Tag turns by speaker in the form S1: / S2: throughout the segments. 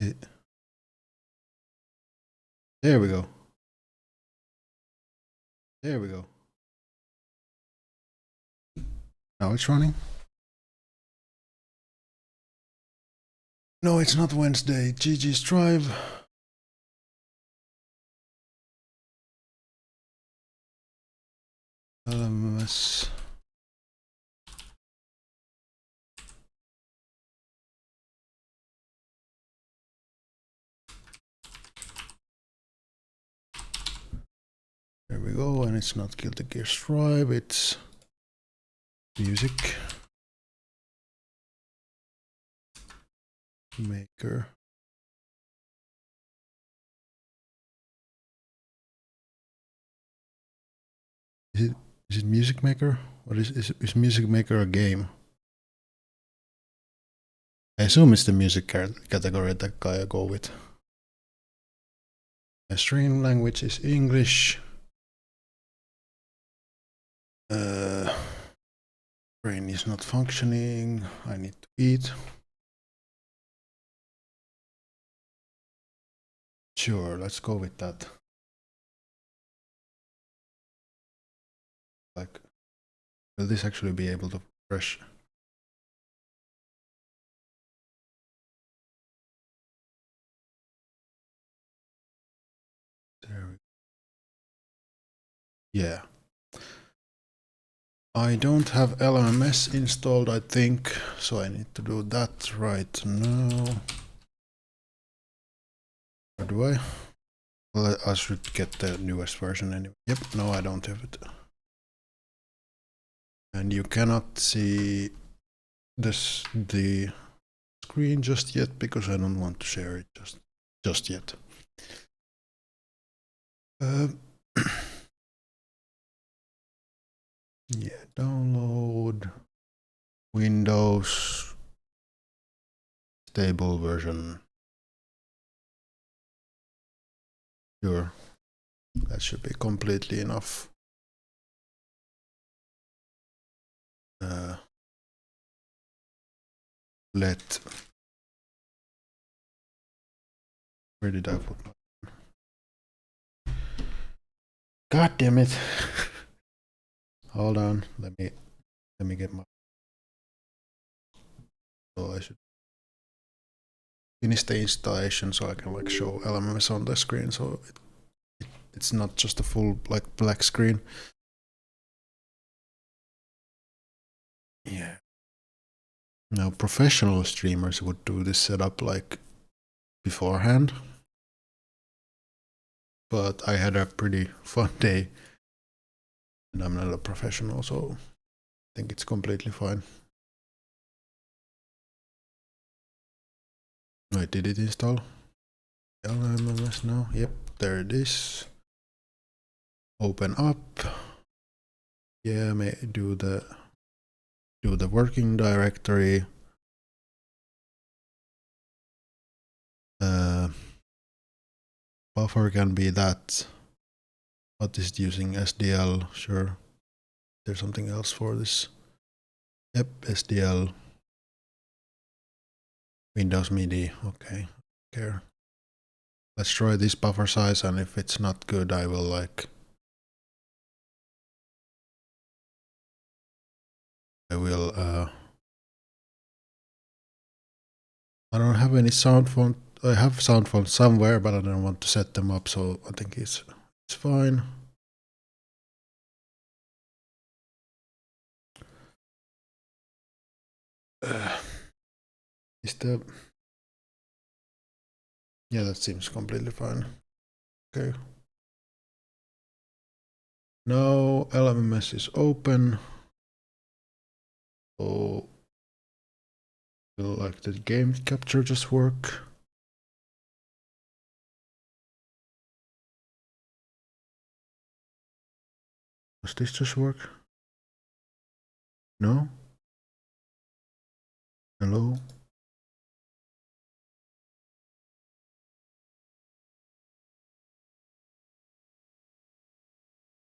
S1: There we go. There we go. Now it's running. No, it's not Wednesday. GG's Drive. LMS. There we go, and it's not Guilty Gear Strive, it's Music Maker. Is it Music Maker? What is Music Maker a game? I assume it's the music category that I go with. My stream language is English. Brain is not functioning. I need to eat. Sure, let's go with that. Like, will this actually be able to refresh? There we go. Yeah. I don't have LMS installed, I think, so I need to do that right now. Or do I? Well, I should get the newest version anyway. Yep, no, I don't have it. And you cannot see the screen just yet because I don't want to share it just yet. Yeah, download Windows stable version. Sure, that should be completely enough. Let. Where did I put my? God damn it! Hold on, let me get my. So I should finish the installation so I can like show LMS on the screen, so it's not just a full like black screen. Yeah. Now professional streamers would do this setup like beforehand, but I had a pretty fun day, and I'm not a professional, so I think it's completely fine. Wait, did it install? LMS now? Yep, there it is. Open up. Yeah, may do the working directory. Buffer can be that. What is it using? SDL? Sure. There's something else for this. Yep, SDL. Windows MIDI. Okay. Care. Let's try this buffer size, and if it's not good, I will like. I will. I don't have any sound font. I have sound fonts somewhere, but I don't want to set them up, so I think it's fine. Is the. Yeah, that seems completely fine. Okay. Now LMS is open. So will like the game capture just work? Does this just work? No? Hello?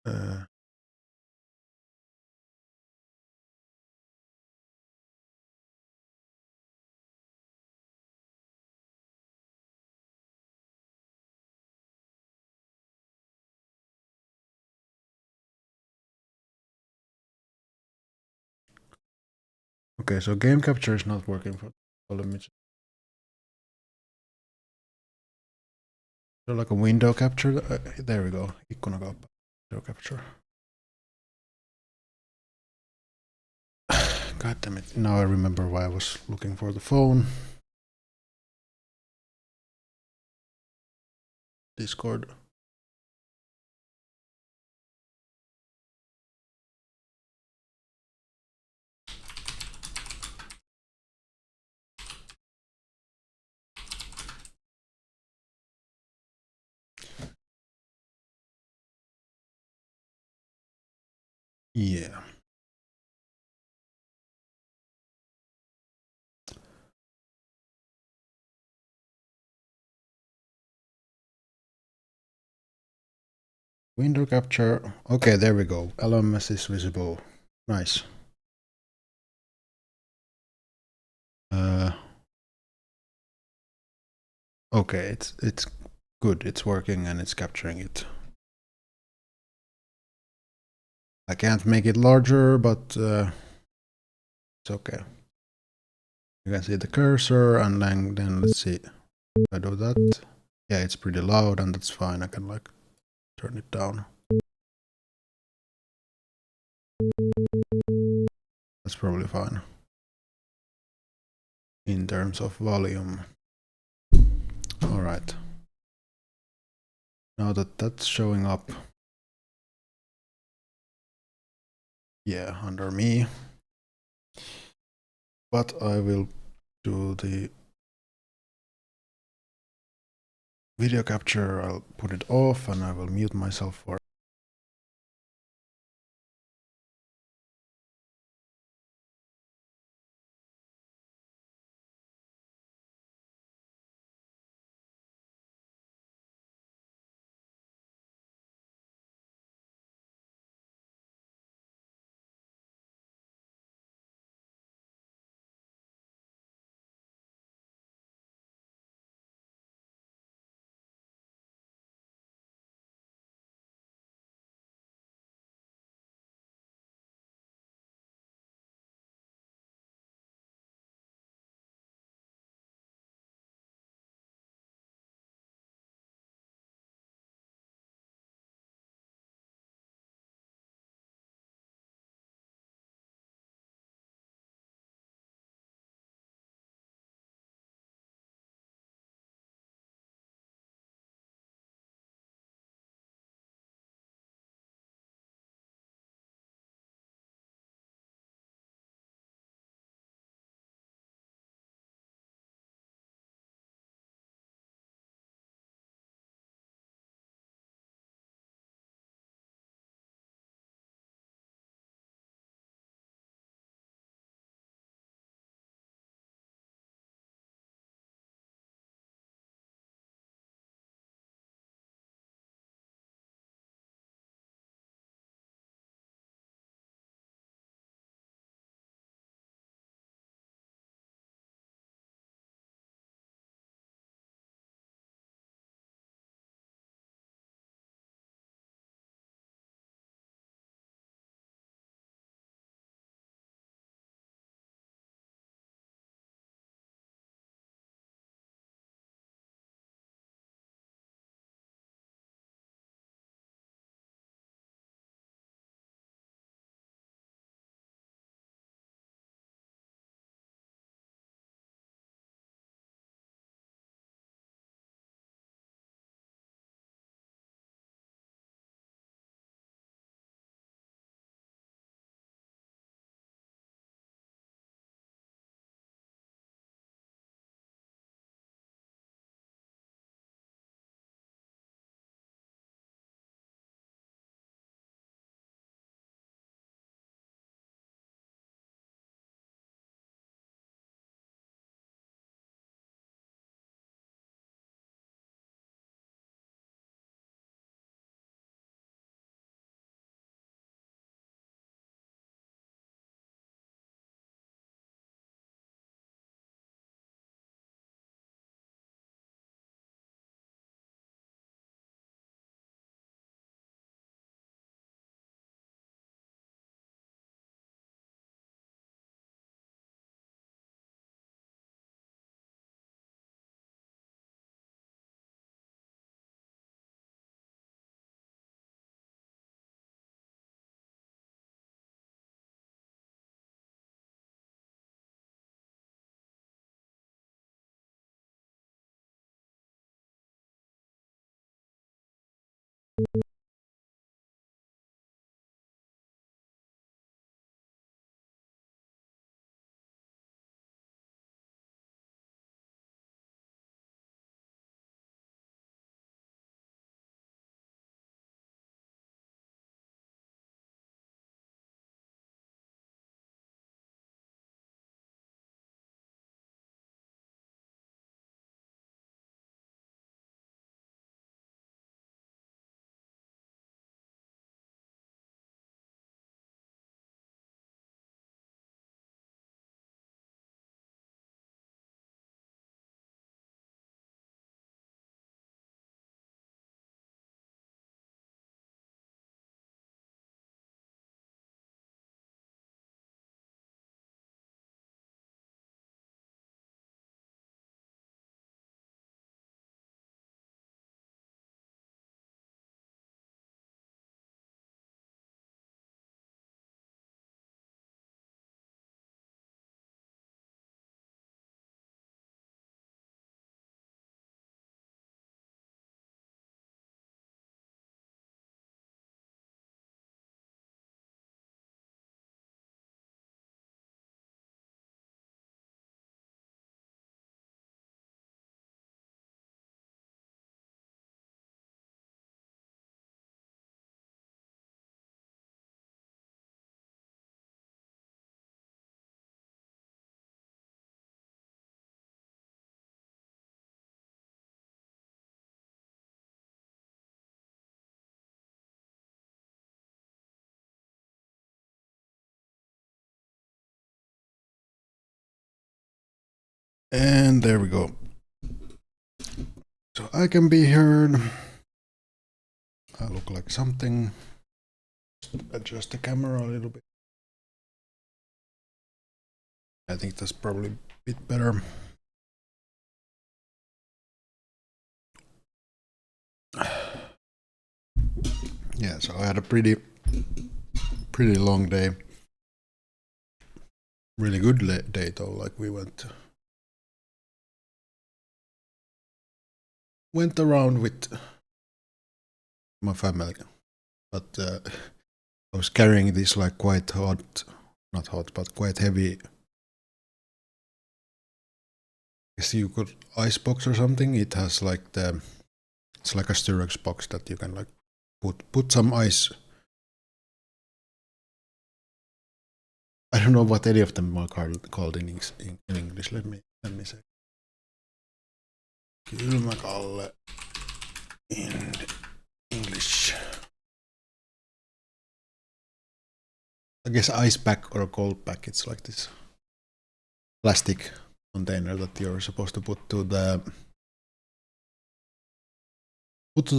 S1: Uh, Okay, so game capture is not working for. So let me just. So like a window capture. There we go. Ikkunakauppa. Window capture. God damn it. Now I remember why I was looking for the phone. Discord. Yeah. Window capture. Okay, there we go. LMS is visible. Nice. Okay, it's good. It's working and it's capturing it. I can't make it larger, but it's okay. You can see the cursor, and then let's see. If I do that, yeah, it's pretty loud, and that's fine. I can like turn it down. That's probably fine. In terms of volume. All right. Now that that's showing up, yeah, under me. But I will do the video capture. I'll put it off, and I will mute myself for And there we go. So I can be heard. I look like something. Adjust the camera a little bit. I think that's probably a bit better. Yeah, so I had a pretty long day. Really good day though. Like we went around with my family, but I was carrying this like quite hot, not hot, but quite heavy. I guess you could ice box or something. It has like it's like a Styrex box that you can like put some ice. I don't know what any of them are called in English. Let me say. Kylmäkalle in English. I guess ice pack or a cold pack. It's like this plastic container that you're supposed to put to the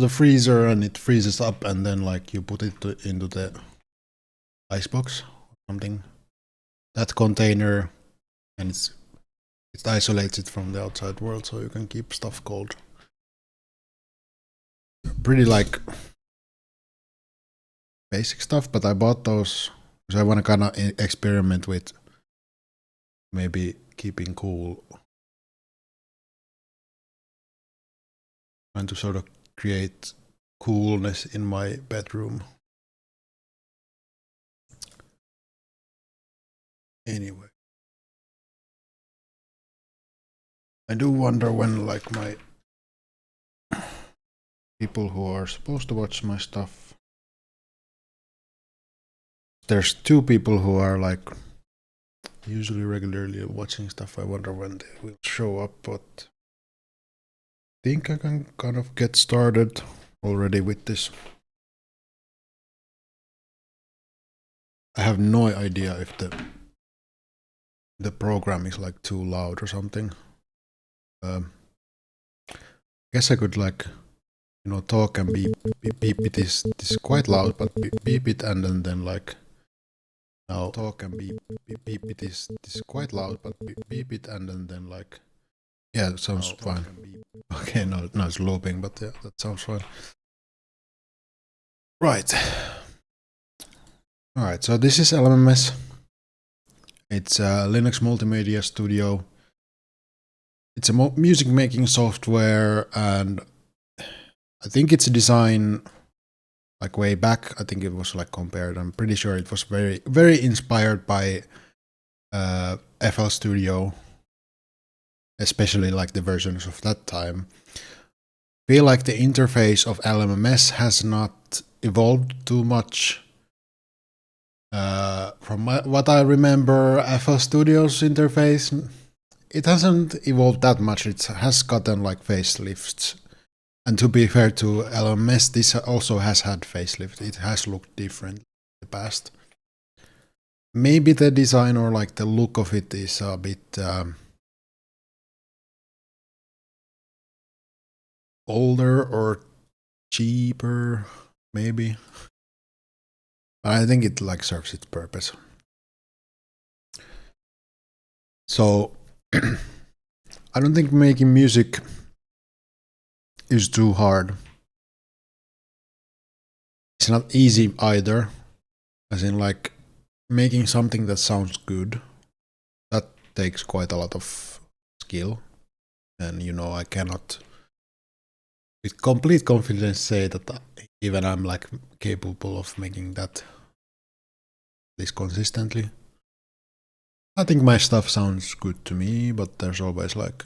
S1: freezer, and it freezes up, and then like you put it into the ice box or something. That container, and it isolates it from the outside world, so you can keep stuff cold. Pretty like basic stuff, but I bought those because I want to kind of experiment with maybe keeping cool, trying to sort of create coolness in my bedroom. Anyway, I do wonder when like my people who are supposed to watch my stuff, there's 2 people who are like usually regularly watching stuff. I wonder when they will show up, but I think I can kind of get started already with this. I have no idea if the program is like too loud or something. I guess I could like talk and beep it. This is quite loud, but beep it, and then like now talk and beep it. This is quite loud, but beep it, and then like yeah, it sounds fine. Okay, no, it's looping, but yeah, that sounds fine. Right. All right. So this is LMMS. It's a Linux Multimedia Studio. It's a music making software, and I think it's a design like way back. I think it was like compared. I'm pretty sure it was very, very inspired by FL Studio, especially like the versions of that time. Feel like the interface of LMMS has not evolved too much. From what I remember, FL Studio's interface, it hasn't evolved that much. It has gotten like facelifts. And to be fair to LMS, this also has had facelift. It has looked different in the past. Maybe the design or like the look of it is a bit older or cheaper, maybe. But I think it like serves its purpose. So I don't think making music is too hard. It's not easy either, as in like making something that sounds good. That takes quite a lot of skill, and I cannot with complete confidence say that even I'm like capable of making that this consistently. I think my stuff sounds good to me, but there's always like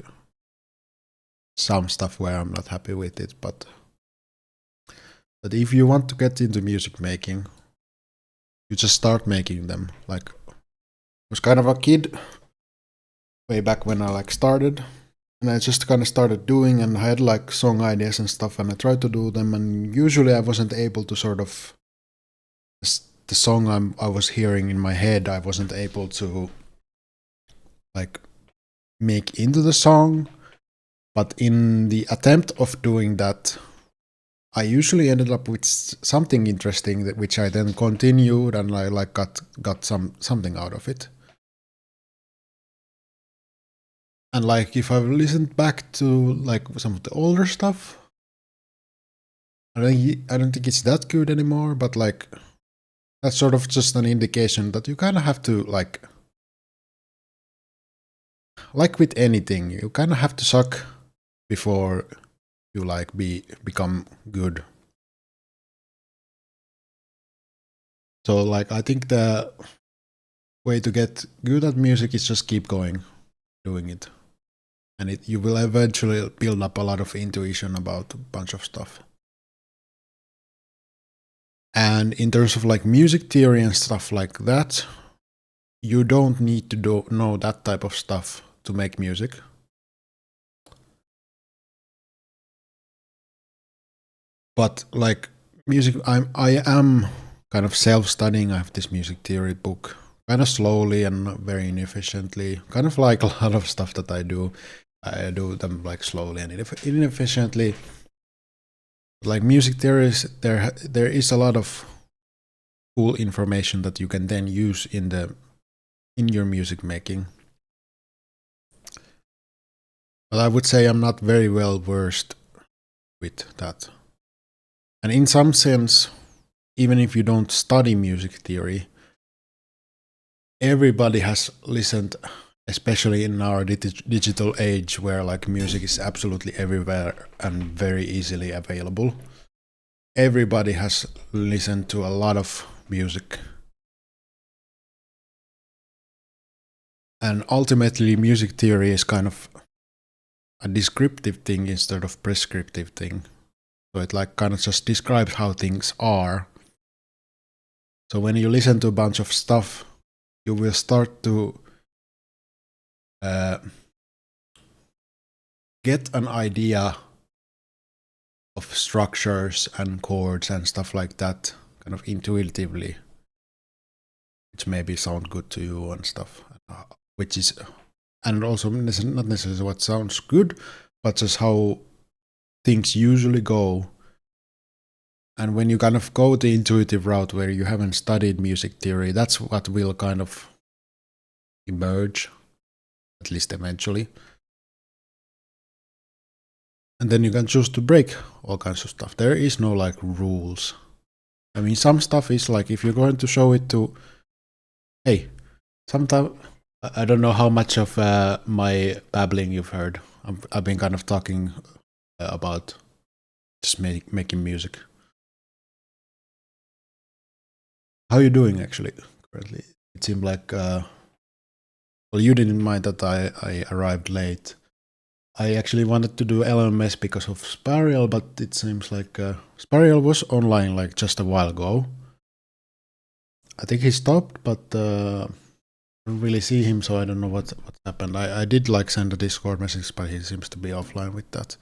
S1: some stuff where I'm not happy with it. But if you want to get into music making, you just start making them. Like I was kind of a kid way back when I like started, and I just kind of started doing, and I had like song ideas and stuff, and I tried to do them, and usually I wasn't able to sort of the song I was hearing in my head, I wasn't able to like make into the song. But in the attempt of doing that, I usually ended up with something interesting that which I then continued, and I like got something out of it. And like if I've listened back to like some of the older stuff, I don't think it's that good anymore. But like that's sort of just an indication that you kind of have to like with anything, you kind of have to suck before you like become good. So like I think the way to get good at music is just keep going, doing it. And you will eventually build up a lot of intuition about a bunch of stuff. And in terms of like music theory and stuff like that, you don't need to know that type of stuff to make music. But like music, I am kind of self-studying. I have this music theory book, kind of slowly and very inefficiently. Kind of like a lot of stuff that I do them like slowly and inefficiently. Like music theories, there is a lot of cool information that you can then use in your music making. But I would say I'm not very well versed with that. And in some sense, even if you don't study music theory, everybody has listened, especially in our digital age where like music is absolutely everywhere and very easily available. Everybody has listened to a lot of music. And ultimately, music theory is kind of a descriptive thing instead of prescriptive thing. So it like kind of just describes how things are. So when you listen to a bunch of stuff, you will start to get an idea of structures and chords and stuff like that, kind of intuitively, which maybe sound good to you and stuff, which is, and also not necessarily what sounds good, but just how things usually go. And when you kind of go the intuitive route where you haven't studied music theory, that's what will kind of emerge, at least eventually. And then you can choose to break all kinds of stuff. There is no like rules. I mean, some stuff is like if you're going to show it to, hey, sometimes I don't know how much of my babbling you've heard. I've been kind of talking about just making music. How are you doing actually currently? It seemed like, well, you didn't mind that I arrived late. I actually wanted to do LMS because of Spariel, but it seems like Spariel was online like just a while ago. I think he stopped, but I don't really see him, so I don't know what happened. I did like send a Discord message, but he seems to be offline with that.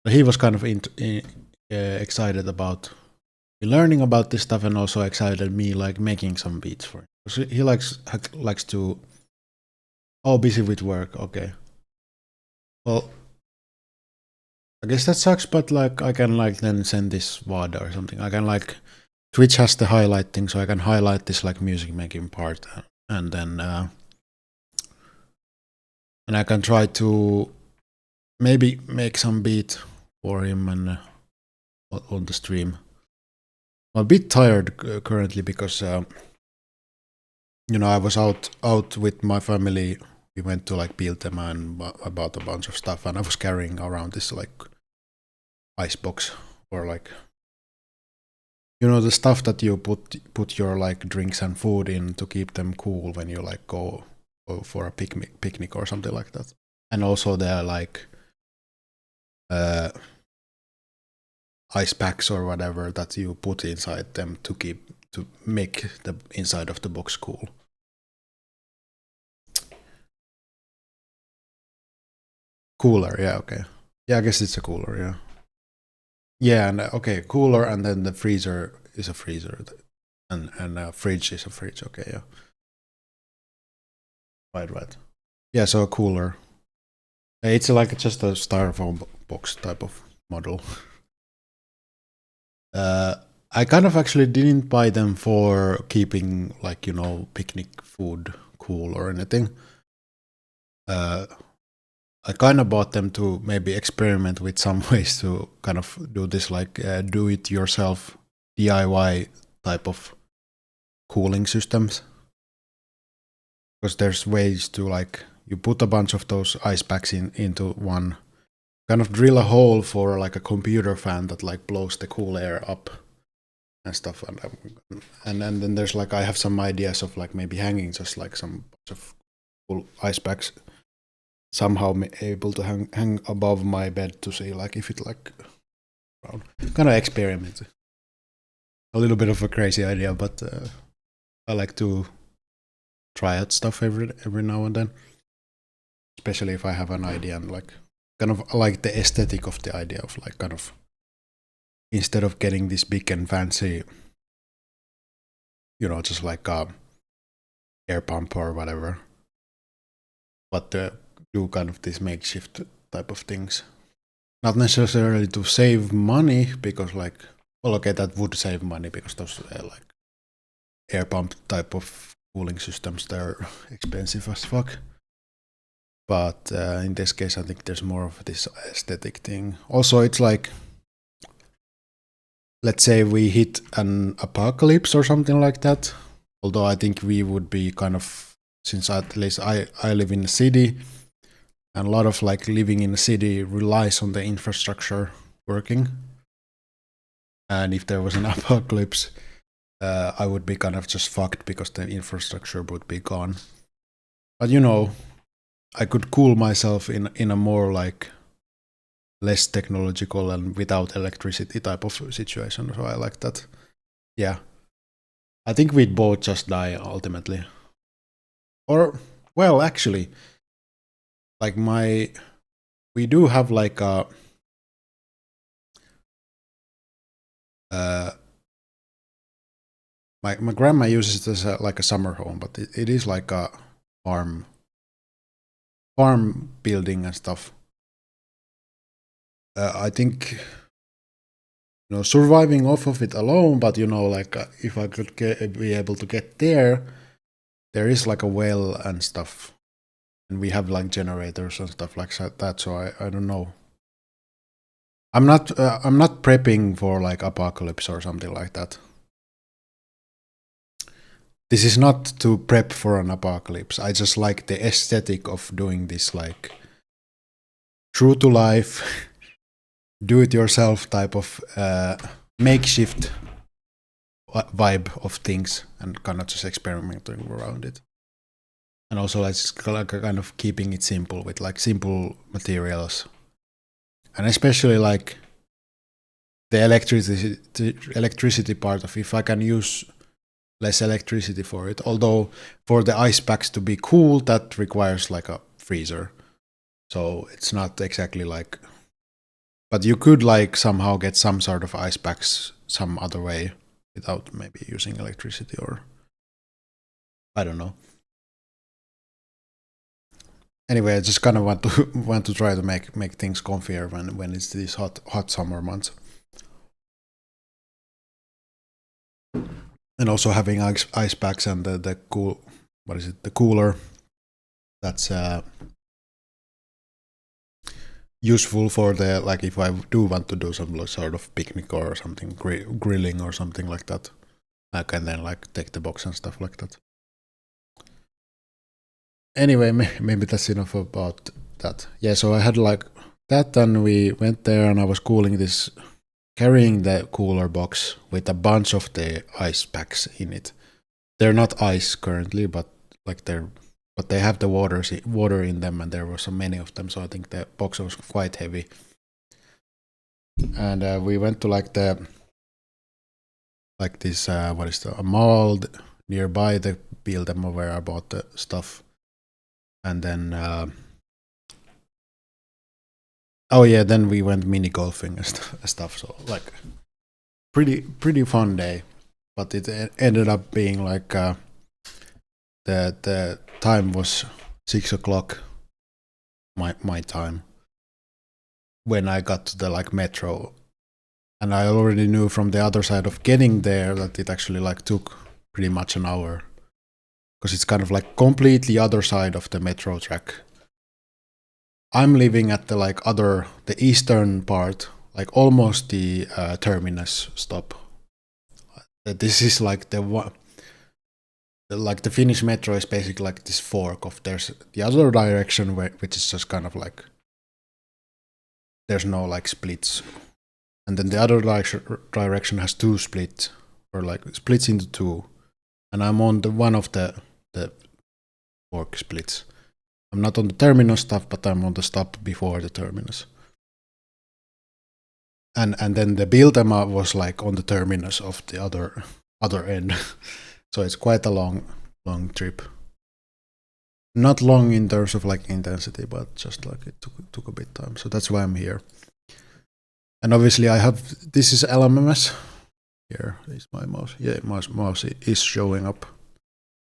S1: But he was kind of excited about learning about this stuff, and also excited me like making some beats for him. He likes to. Oh, busy with work. Okay. Well, I guess that sucks, but like I can like then send this WAD or something. I can like Twitch has the highlight thing, so I can highlight this like music making part, and then and I can try to maybe make some beat for him and on the stream. I'm a bit tired currently because I was out with my family. We went to like Biltema and bought a bunch of stuff, and I was carrying around this like ice box or like the stuff that you put your like drinks and food in to keep them cool when you like go for a picnic or something like that. And also they're like ice packs or whatever that you put inside them to make the inside of the box cool. Cooler, yeah, okay. Yeah, I guess it's a cooler, yeah. Yeah, and okay, cooler, and then the freezer is a freezer, and fridge is a fridge. Okay, yeah. Right. Yeah, so a cooler. It's like just a styrofoam box type of model. I kind of actually didn't buy them for keeping, like, you know, picnic food cool or anything. I kind of bought them to maybe experiment with some ways to kind of do this, like, do it yourself DIY type of cooling systems. Because there's ways to, like, you put a bunch of those ice packs into one, kind of drill a hole for like a computer fan that like blows the cool air up and stuff. And then there's like, I have some ideas of like maybe hanging just like some bunch of cool ice packs somehow able to hang above my bed to see like if it like around. Kind of experiment. A little bit of a crazy idea, but I like to try out stuff every now and then, especially if I have an idea and like kind of like the aesthetic of the idea of like kind of instead of getting this big and fancy, you know, just like a air pump or whatever, but do kind of this makeshift type of things. Not necessarily to save money because like, well, okay, that would save money because those like air pump type of cooling systems, they're expensive as fuck. But in this case, I think there's more of this aesthetic thing. Also, it's like, let's say we hit an apocalypse or something like that. Although I think we would be kind of, since at least I live in a city, and a lot of like living in a city relies on the infrastructure working. And if there was an apocalypse, I would be kind of just fucked because the infrastructure would be gone. But you know, I could cool myself in a more like less technological and without electricity type of situation. So I like that. Yeah. I think we'd both just die ultimately. Or, well, actually, like we do have like a, my grandma uses this like a summer home, but it is like a farm building and stuff. I think, you know, surviving off of it alone, but you know, like if I could be able to get there is like a well and stuff, and we have like generators and stuff like that. So I don't know. I'm not prepping for like apocalypse or something like that. This is not to prep for an apocalypse. I just like the aesthetic of doing this like true to life, do it yourself type of makeshift vibe of things and kind of just experimenting around it. And also like kind of keeping it simple with like simple materials. And especially like the electricity part of if I can use less electricity for it. Although for the ice packs to be cool, that requires like a freezer. So it's not exactly like, but you could like somehow get some sort of ice packs some other way without maybe using electricity, or I don't know. Anyway, I just kind of want to try to make things comfier when it's these hot summer months. And also having ice packs and the cool, what is it, the cooler, that's useful for the, like if I do want to do some sort of picnic or something, grilling or something like that, I can then like take the box and stuff like that. Anyway, maybe that's enough about that. Yeah, so I had like that, and we went there, and I was carrying the cooler box with a bunch of the ice packs in it. They're not ice currently, but like they have the water in them, and there were so many of them, so I think the box was quite heavy. And we went to like this what is a mall nearby the building where I bought the stuff, and then oh yeah, then we went mini golfing and stuff. So like pretty fun day, but it ended up being like the time was 6 o'clock my time when I got to the like metro, and I already knew from the other side of getting there that it actually like took pretty much an hour, because it's kind of like completely other side of the metro track. I'm living at the like the eastern part, like almost the terminus stop. This is like the one. Like the Finnish metro is basically like this fork of there's the other direction which is just kind of like there's no like splits, and then the other direction has two splits, or like splits into two, and I'm on the one of the fork splits. I'm not on the terminus stuff, but I'm on the stop before the terminus. And then the Biltema was like on the terminus of the other end. So it's quite a long trip. Not long in terms of like intensity, but just like it took a bit time. So that's why I'm here. And obviously this is LMMS. Here is my mouse. Yeah, my mouse is showing up.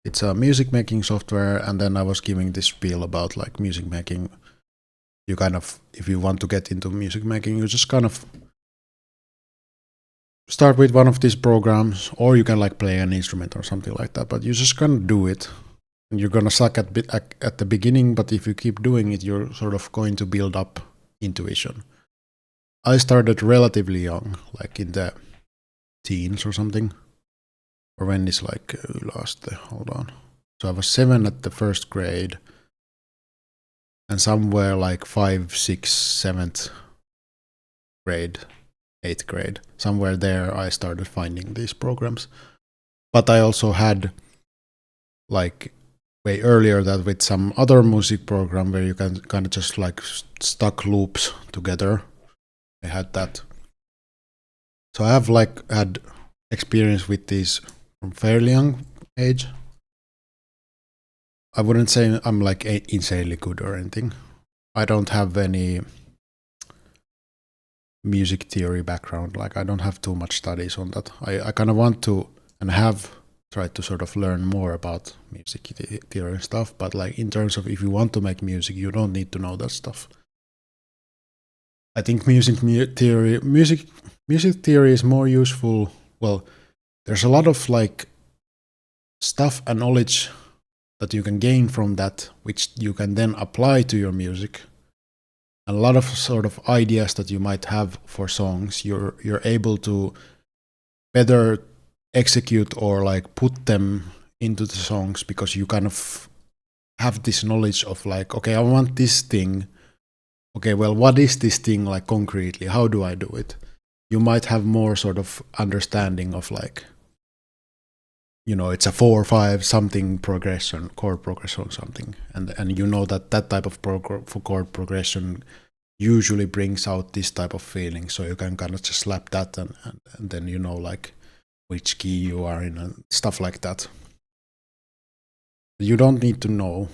S1: It's a music making software, and then I was giving this spiel about like music making. You kind of, if you want to get into music making, you just kind of start with one of these programs, or you can like play an instrument or something like that, but you just kind of do it. And you're gonna suck at the beginning, but if you keep doing it, you're sort of going to build up intuition. I started relatively young, like in the teens or something. Or when is like hold on. So I was 7 at the first grade, and somewhere like 5, 6, 7th grade, 8th grade, somewhere there I started finding these programs. But I also had like way earlier that with some other music program where you can kind of just like stuck loops together. I had that. So I have like had experience with these from fairly young age. I wouldn't say I'm like insanely good or anything. I don't have any music theory background. Like I don't have too much studies on that. I kind of want to and have tried to sort of learn more about music theory and stuff. But like in terms of if you want to make music, you don't need to know that stuff. I think music theory is more useful. Well, there's a lot of like stuff and knowledge that you can gain from that, which you can then apply to your music. And a lot of sort of ideas that you might have for songs, you're able to better execute or like put them into the songs because you kind of have this knowledge of like, okay, I want this thing. Okay, well, what is this thing like concretely? How do I do it? You might have more sort of understanding of like, you know, it's a 4/5 something progression, chord progression or something, and you know that type of chord progression usually brings out this type of feeling, so you can kind of just slap that and then you know like which key you are in and stuff like that. You don't need to know,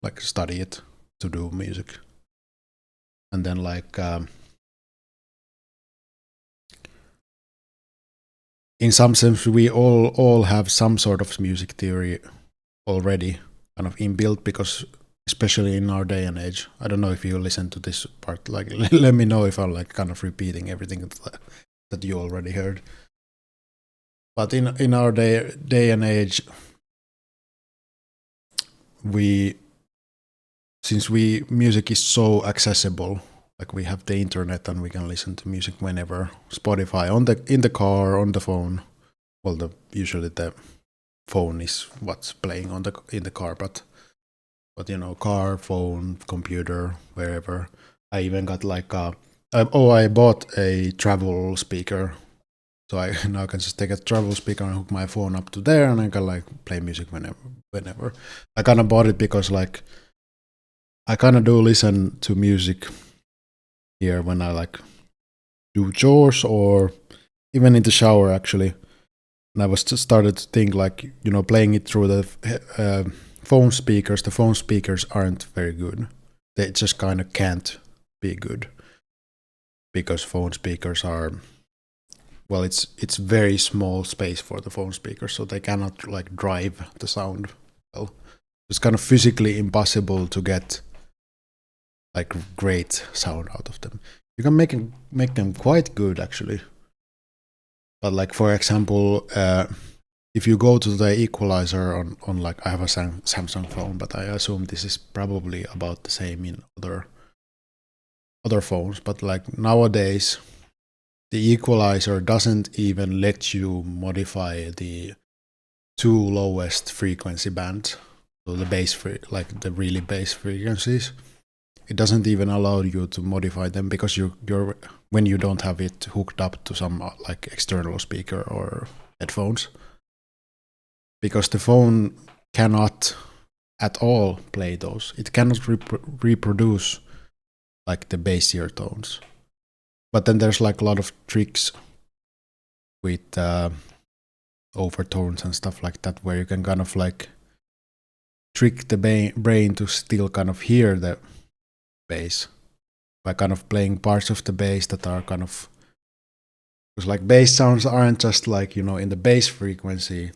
S1: like study it to do music. And then like in some sense we all have some sort of music theory already kind of inbuilt, because especially in our day and age, I don't know if you listen to this part, like let me know if I'm like kind of repeating everything that you already heard. But in our day and age, since music is so accessible, like we have the internet and we can listen to music whenever. Spotify in the car, on the phone. Well, usually the phone is what's playing in the car, but you know, car, phone, computer, wherever. I even got like I bought a travel speaker, so I now can just take a travel speaker and hook my phone up to there, and I can like play music whenever. I kind of bought it because like I kind of do listen to music here when I like do chores or even in the shower actually. And I was just started to think like, you know, playing it through the phone speakers. The phone speakers aren't very good. They just kind of can't be good because phone speakers are, well, it's very small space for the phone speakers, so they cannot like drive the sound well. It's kind of physically impossible to get like great sound out of them. You can make them quite good actually. But like for example, if you go to the equalizer on like I have a Samsung phone, but I assume this is probably about the same in other phones. But like nowadays, the equalizer doesn't even let you modify the two lowest frequency bands, so the like the really bass frequencies. It doesn't even allow you to modify them because you're when you don't have it hooked up to some like external speaker or headphones, because the phone cannot at all play those. It cannot reproduce like the bassier tones. But then there's like a lot of tricks with overtones and stuff like that, where you can kind of like trick the brain to still kind of hear the bass by kind of playing parts of the bass that are kind of, because like bass sounds aren't just like, you know, in the bass frequency,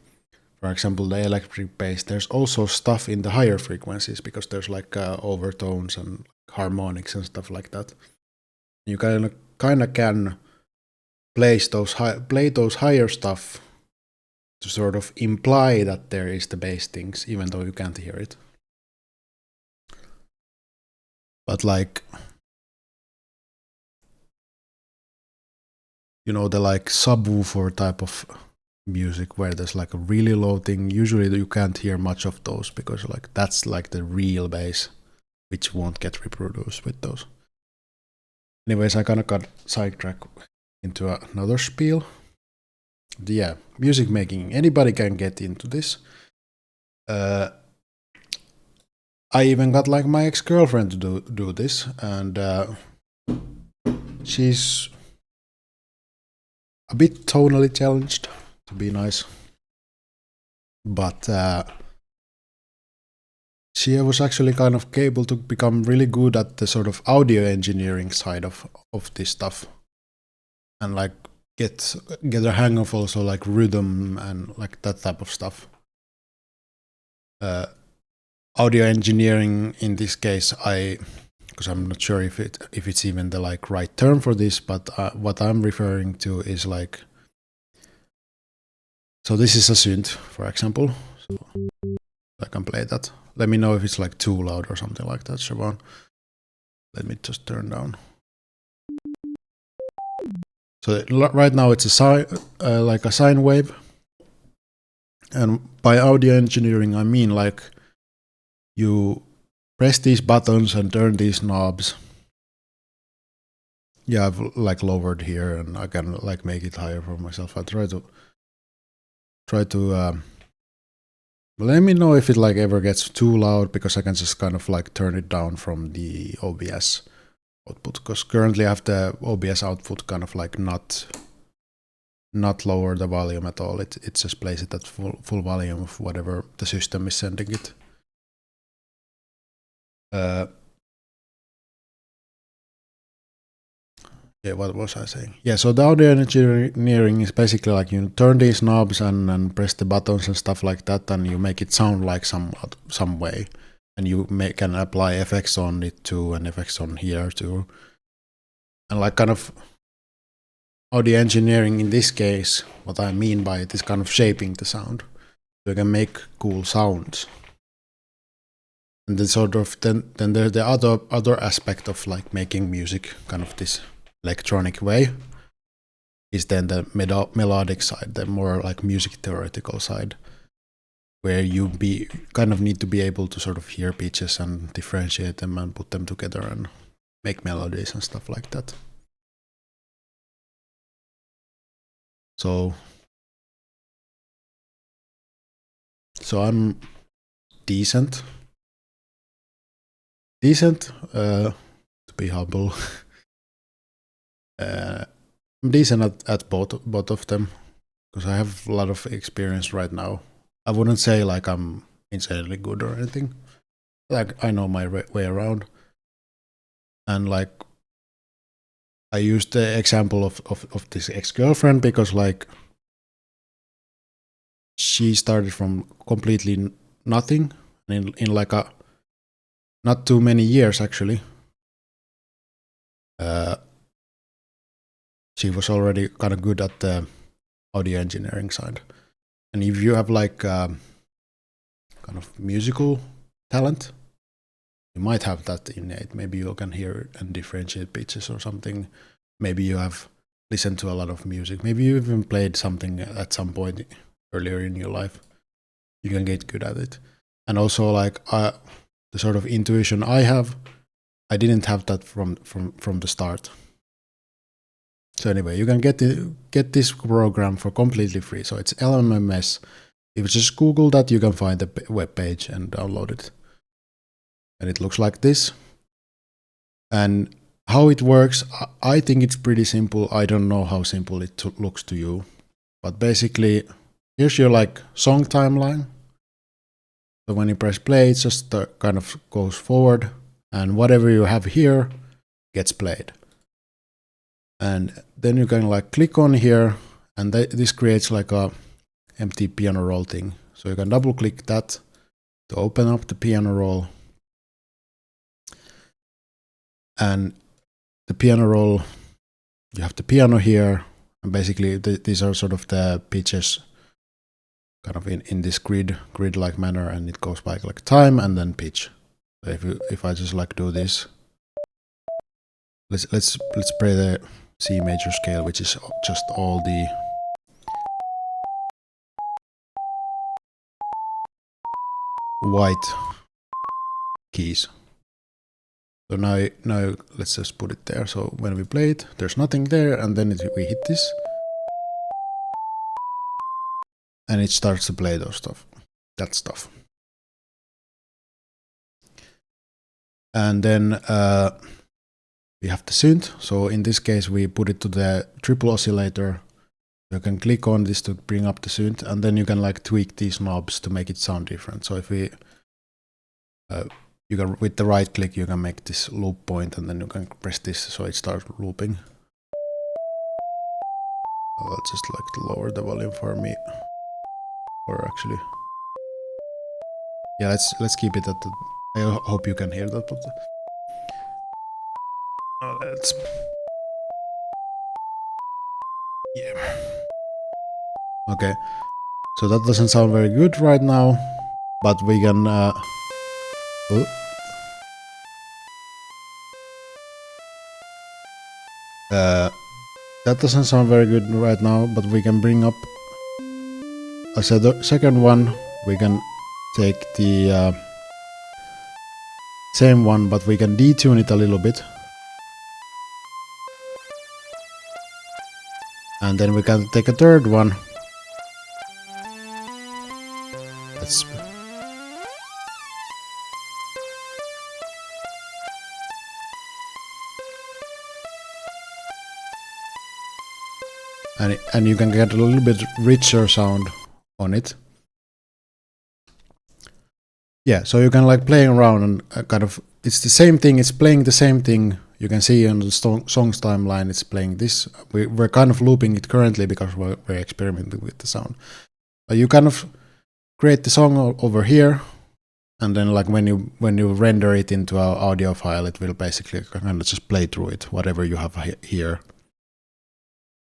S1: for example, the electric bass, there's also stuff in the higher frequencies because there's like overtones and harmonics and stuff like that. You kind of can play those higher stuff to sort of imply that there is the bass things, even though you can't hear it. But like, you know, the like subwoofer type of music where there's like a really low thing, usually you can't hear much of those because like that's like the real bass, which won't get reproduced with those. Anyways, I kind of got sidetracked into another spiel. Yeah, music making, anybody can get into this. I even got like my ex-girlfriend to do this, and she's a bit tonally challenged, to be nice. But she was actually kind of able to become really good at the sort of audio engineering side of this stuff, and like get a hang of also like rhythm and like that type of stuff. Audio engineering in this case, because I'm not sure if it's even the like right term for this, but what I'm referring to is like, so this is a synth, for example. So I can play that. Let me know if it's like too loud or something like that, Siobhan. Let me just turn down. So right now it's like a sine wave, and by audio engineering I mean like you press these buttons and turn these knobs. Yeah, I've like lowered here, and I can like make it higher for myself. I try to let me know if it like ever gets too loud, because I can just kind of like turn it down from the OBS output, because currently I have the OBS output kind of like not lower the volume at all. It just plays it at full volume of whatever the system is sending it. Yeah, what was I saying? Yeah, so the audio engineering is basically like you turn these knobs and press the buttons and stuff like that, and you make it sound like some way, and you can apply effects on it too, and effects on here too, and like kind of audio engineering in this case, what I mean by it is kind of shaping the sound. So you can make cool sounds. And then sort of then there's the other aspect of like making music kind of this electronic way is then the melodic side, the more like music theoretical side, where you kind of need to be able to sort of hear pitches and differentiate them and put them together and make melodies and stuff like that. So I'm decent, to be humble. I'm decent at both of them, because I have a lot of experience right now. I wouldn't say like I'm insanely good or anything. Like I know my way around, and like I used the example of this ex-girlfriend because like she started from completely nothing, in like a not too many years actually, she was already kind of good at the audio engineering side. And if you have like kind of musical talent, you might have that innate. Maybe you can hear and differentiate pitches or something. Maybe you have listened to a lot of music. Maybe you even played something at some point earlier in your life. You can get good at it. And also like the sort of intuition I have, I didn't have that from the start. So anyway, you can get this program for completely free. So it's LMMS. If you just Google that, you can find the web page and download it. And it looks like this. And how it works, I think it's pretty simple. I don't know how simple it looks to you. But basically, here's your like song timeline. So when you press play, it just kind of goes forward. And whatever you have here gets played. And then you can like click on here. And this creates like a empty piano roll thing. So you can double click that to open up the piano roll. And the piano roll, you have the piano here, and basically these are sort of the pitches kind of in this grid-like manner, and it goes by like time and then pitch. So if I just like do this, let's play the C major scale, which is just all the white keys. So now let's just put it there. So when we play it, there's nothing there, and then we hit this, and it starts to play that stuff. And then we have the synth. So in this case, we put it to the triple oscillator. You can click on this to bring up the synth, and then you can like tweak these knobs to make it sound different. So if we you can, with the right click, you can make this loop point, and then you can press this so it starts looping. I'll just like lower the volume for me, or actually, yeah, let's keep it at the. I hope you can hear that. But let's, yeah. Okay, so that doesn't sound very good right now, but we can. That doesn't sound very good right now, but we can bring up a second one. We can take the same one, but we can detune it a little bit. And then we can take a third one. Let's and you can get a little bit richer sound on it. Yeah, so you can like playing around and kind of, it's the same thing, it's playing the same thing. You can see on the songs timeline it's playing this. We're kind of looping it currently because we're experimenting with the sound. You kind of create the song over here, and then like when you render it into an audio file, it will basically kind of just play through it, whatever you have here.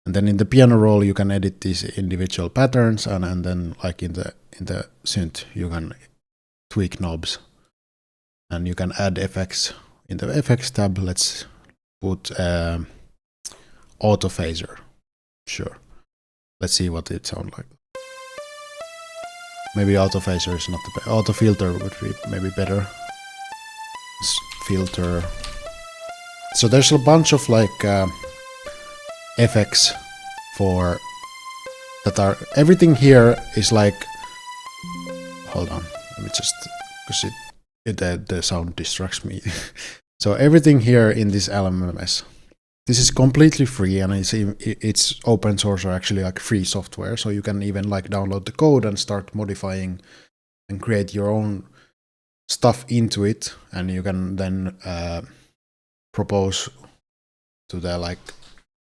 S1: And then in the piano roll, you can edit these individual patterns, and then like in the synth, you can tweak knobs, and you can add effects. In the effects tab, let's put auto phaser. Sure. Let's see what it sounds like. Maybe auto phaser is not the best. Auto filter would be maybe better. Filter. So there's a bunch of like effects for that are, everything here is like, hold on, let me just, because the sound distracts me. So everything here in this LMMS, this is completely free, and it's open source, or actually like free software, so you can even like download the code and start modifying and create your own stuff into it, and you can then propose to the like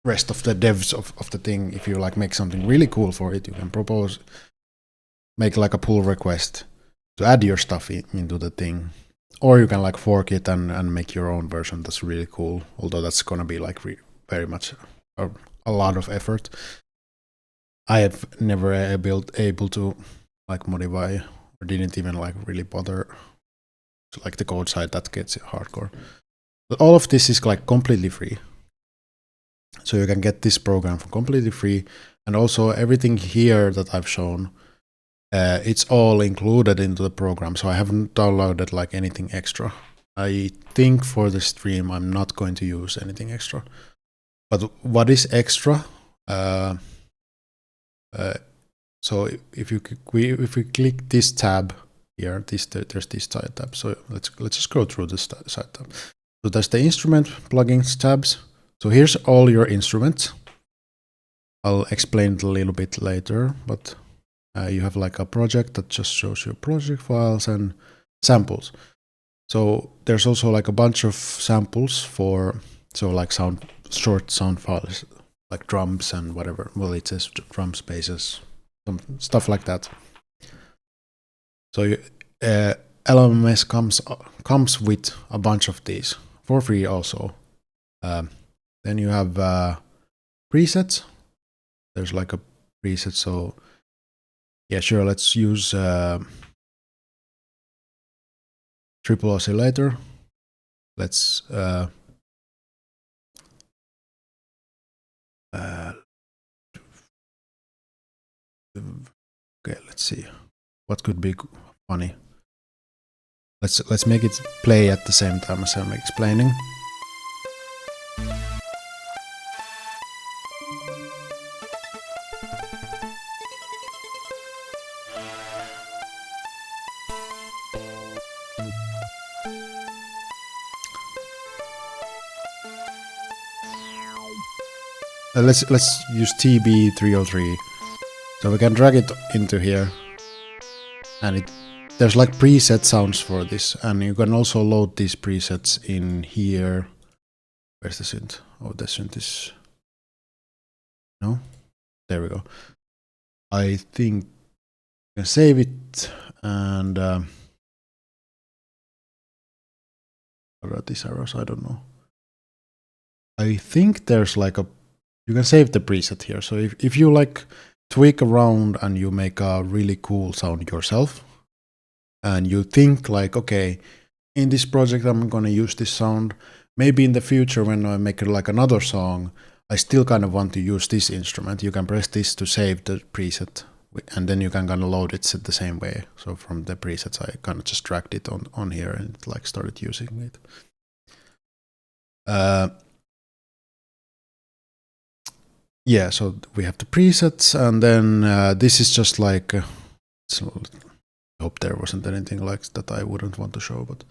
S1: rest of the devs of the thing. If you like make something really cool for it, you can propose, make like a pull request add your stuff into the thing. Or you can like fork it and make your own version. That's really cool. Although that's gonna be like very much a lot of effort. I have never able to like modify, or didn't even like really bother. So like the code side, that gets hardcore. But all of this is like completely free. So you can get this program for completely free. And also everything here that I've shown, it's all included into the program. So I haven't downloaded like anything extra. I think for the stream, I'm not going to use anything extra. But what is extra? So if we click this tab here, there's this side tab. So let's just go through this side tab. So there's the instrument plugins tabs. So here's all your instruments. I'll explain it a little bit later, but you have like a project that just shows you project files and samples. So there's also like a bunch of samples for, so like short sound files, like drums and whatever. Well, it says drum spaces, some stuff like that. So LMS comes with a bunch of these for free also. Then you have presets. There's like a preset. So yeah, sure. Let's use triple oscillator. Let's okay. Let's see what could be funny. Let's make it play at the same time as I'm explaining. Let's use TB303. So we can drag it into here, and there's like preset sounds for this, and you can also load these presets in here. Where's the synth? Oh, the synth is no. There we go. I think you can save it, and what are these arrows? I don't know. I think there's like you can save the preset here. So if you like tweak around and you make a really cool sound yourself, and you think like, okay, in this project I'm gonna use this sound. Maybe in the future when I make like another song, I still kind of want to use this instrument. You can press this to save the preset, and then you can kind of load it the same way. So from the presets, I kind of just dragged it on here and like started using it. Yeah, so we have the presets, and then this is just like, I hope there wasn't anything like that I wouldn't want to show, but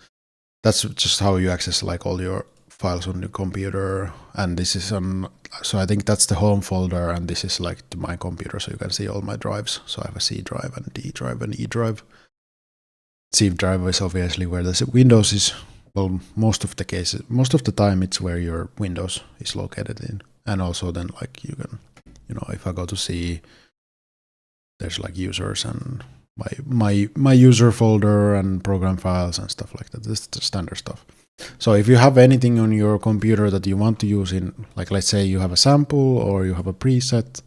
S1: that's just how you access like all your files on your computer. And this is so I think that's the home folder, and this is like my computer, so you can see all my drives. So I have a C drive and D drive and E drive. C drive is obviously where the Windows is. Well, most of the time it's where your Windows is located in. And also then like you can, if I go to C, there's like users and my user folder and program files and stuff like that. This is the standard stuff. So if you have anything on your computer that you want to use in, like let's say you have a sample or you have a preset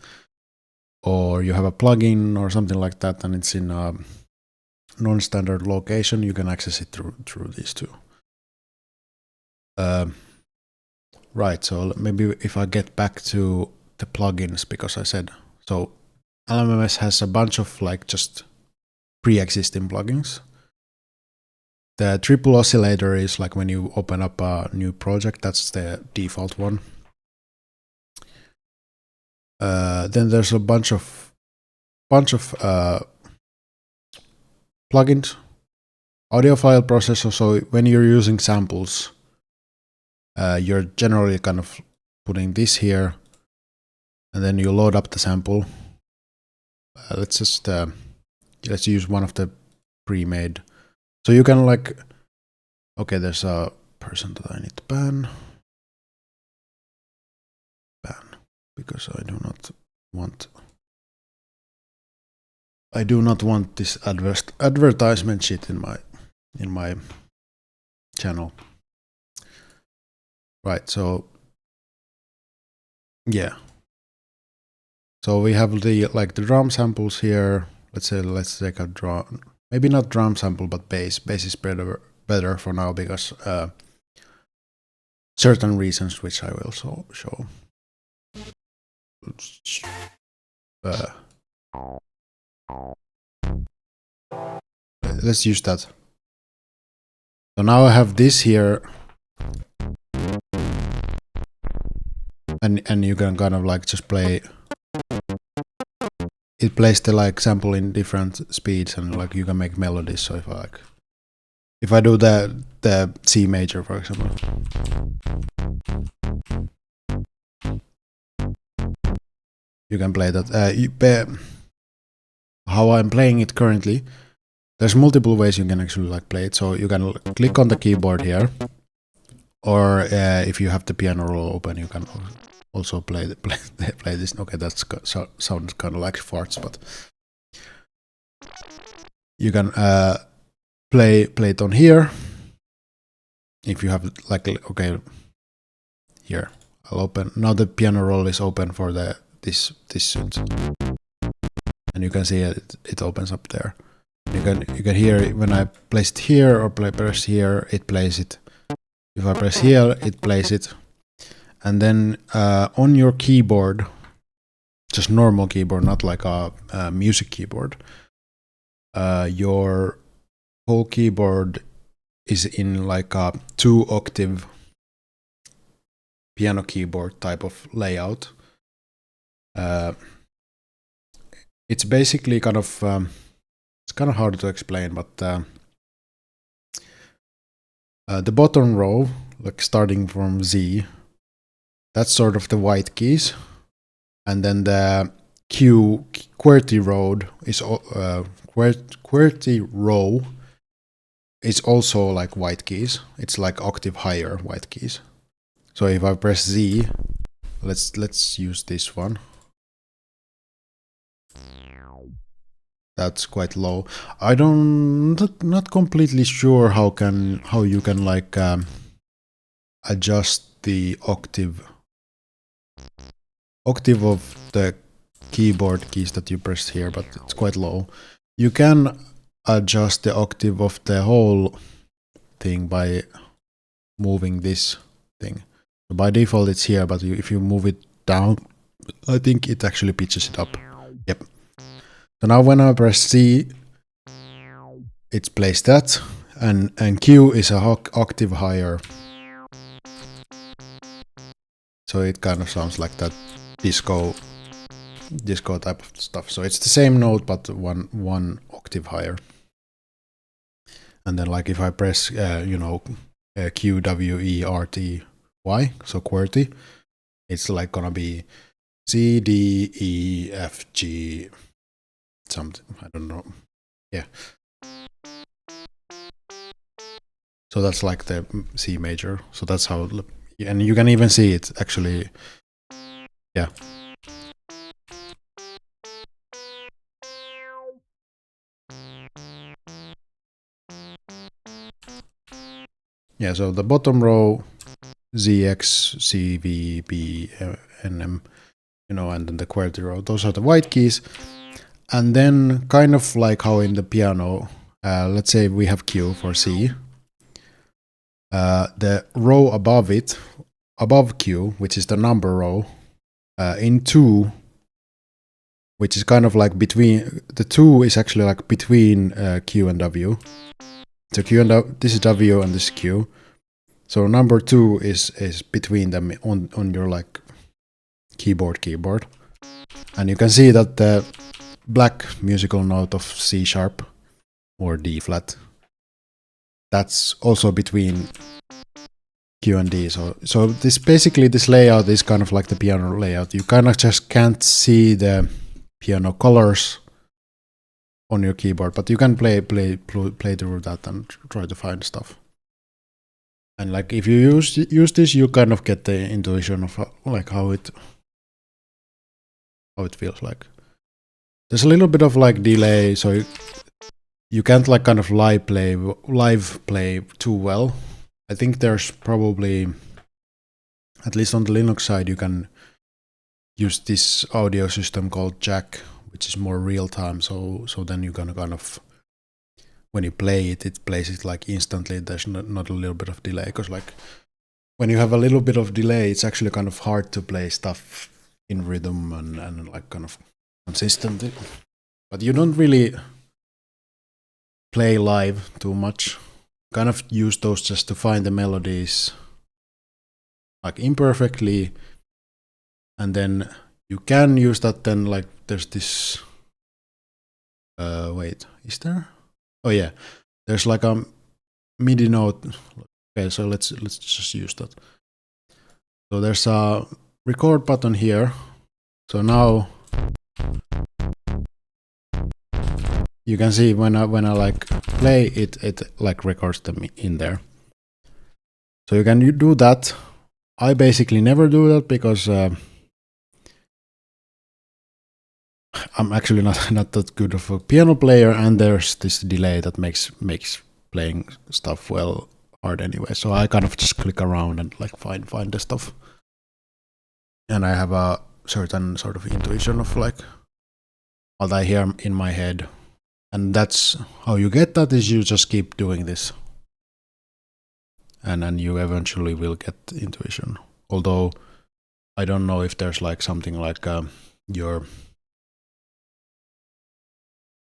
S1: or you have a plugin or something like that, and it's in a non-standard location, you can access it through these two. Right, so maybe if I get back to the plugins, because I said, so LMS has a bunch of like just pre-existing plugins. The triple oscillator is like when you open up a new project, that's the default one. Then there's a bunch of plugins. Audio file processor, so when you're using samples, you're generally kind of putting this here, and then you load up the sample. Let's use one of the pre-made. So you can like, okay, there's a person that I need to ban, because I do not want I do not want this advertisement shit in my channel. Right, so yeah. So we have the drum samples here. Let's take a drum, maybe not drum sample, but bass. Bass is better for now because certain reasons which I will show. Let's use that. So now I have this here, and you can kind of like just play. It plays the like sample in different speeds, and like you can make melodies. So if I do the C major, for example, you can play that. How I'm playing it currently, there's multiple ways you can actually like play it. So you can click on the keyboard here, or if you have the piano roll open, you can also play this. Okay, that's sounds kind of like farts, but you can play it on here. If you have like, okay, here I'll open. Now the piano roll is open for this synth, and you can see it opens up there. You can hear when I place it here or press here, it plays it. If I press here, it plays it. And then on your keyboard, just normal keyboard, not like a music keyboard, your whole keyboard is in like a 2-octave piano keyboard type of layout. It's basically kind of it's kind of hard to explain, but the bottom row, like starting from Z, that's sort of the white keys, and then the QWERTY row is also like white keys. It's like octave higher white keys. So if I press Z, let's use this one. That's quite low. I not completely sure how you can like adjust the octave of the keyboard keys that you pressed here, but it's quite low. You can adjust the octave of the whole thing by moving this thing. So by default it's here, but if you move it down, I think it actually pitches it up. Yep. So now when I press C, it plays that, and Q is a octave higher. So it kind of sounds like that disco type of stuff. So it's the same note, but one octave higher. And then like if I press, Q, W, E, R, T, Y, so QWERTY, it's like gonna be C, D, E, F, G, something, I don't know. Yeah. So that's like the C major. So that's how, and you can even see it actually. Yeah. Yeah, so the bottom row, Z, X, C, V, B, N, M, and then the QWERTY row, those are the white keys. And then kind of like how in the piano, let's say we have Q for C. The row above it, above Q, which is the number row, in 2, which is kind of like between, the 2 is actually like between Q and W. So Q and W, this is W and this is Q. So number 2 is between them on your like keyboard. And you can see that the black musical note of C sharp or D flat, that's also between Q and D. So this basically, this layout is kind of like the piano layout. You kind of just can't see the piano colors on your keyboard, but you can play through that and try to find stuff. And like if you use this, you kind of get the intuition of like how it feels like. there's a little bit of like delay, so you can't like kind of live play too well. I think there's probably, at least on the Linux side, you can use this audio system called Jack, which is more real time. So then you can kind of, when you play it, it plays it like instantly. There's not a little bit of delay, because like when you have a little bit of delay, it's actually kind of hard to play stuff in rhythm and like kind of consistently. But you don't really play live too much. Kind of use those just to find the melodies like imperfectly, and then you can use that. Then like there's this wait, is there? Oh yeah, there's like a MIDI note. Okay, so let's just use that. So there's a record button here. So now you can see when I like play it, it like records them in there. So you can do that. I basically never do that because I'm actually not that good of a piano player, and there's this delay that makes playing stuff well hard anyway. So I kind of just click around and like find the stuff, and I have a certain sort of intuition of like what I hear in my head, and that's how you get that. Is you just keep doing this, and then you eventually will get intuition. Although I don't know if there's like something like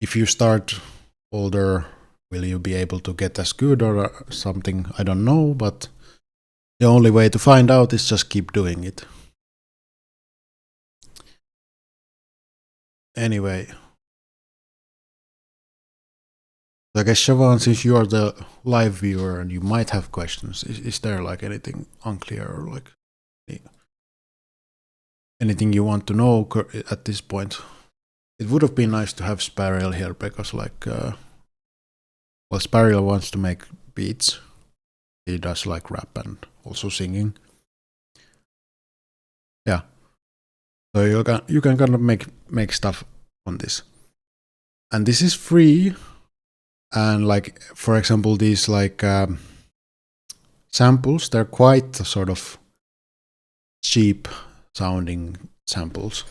S1: if you start older, will you be able to get as good or something? I don't know, but the only way to find out is just keep doing it. Anyway, I guess Siobhan, since you are the live viewer and you might have questions, is there like anything unclear or like anything you want to know at this point? It would have been nice to have Sparrel here because like, well, Sparrel wants to make beats. He does like rap and also singing. Yeah. So you can kind of make stuff on this. And this is free. And like, for example, these like samples, they're quite sort of cheap sounding samples.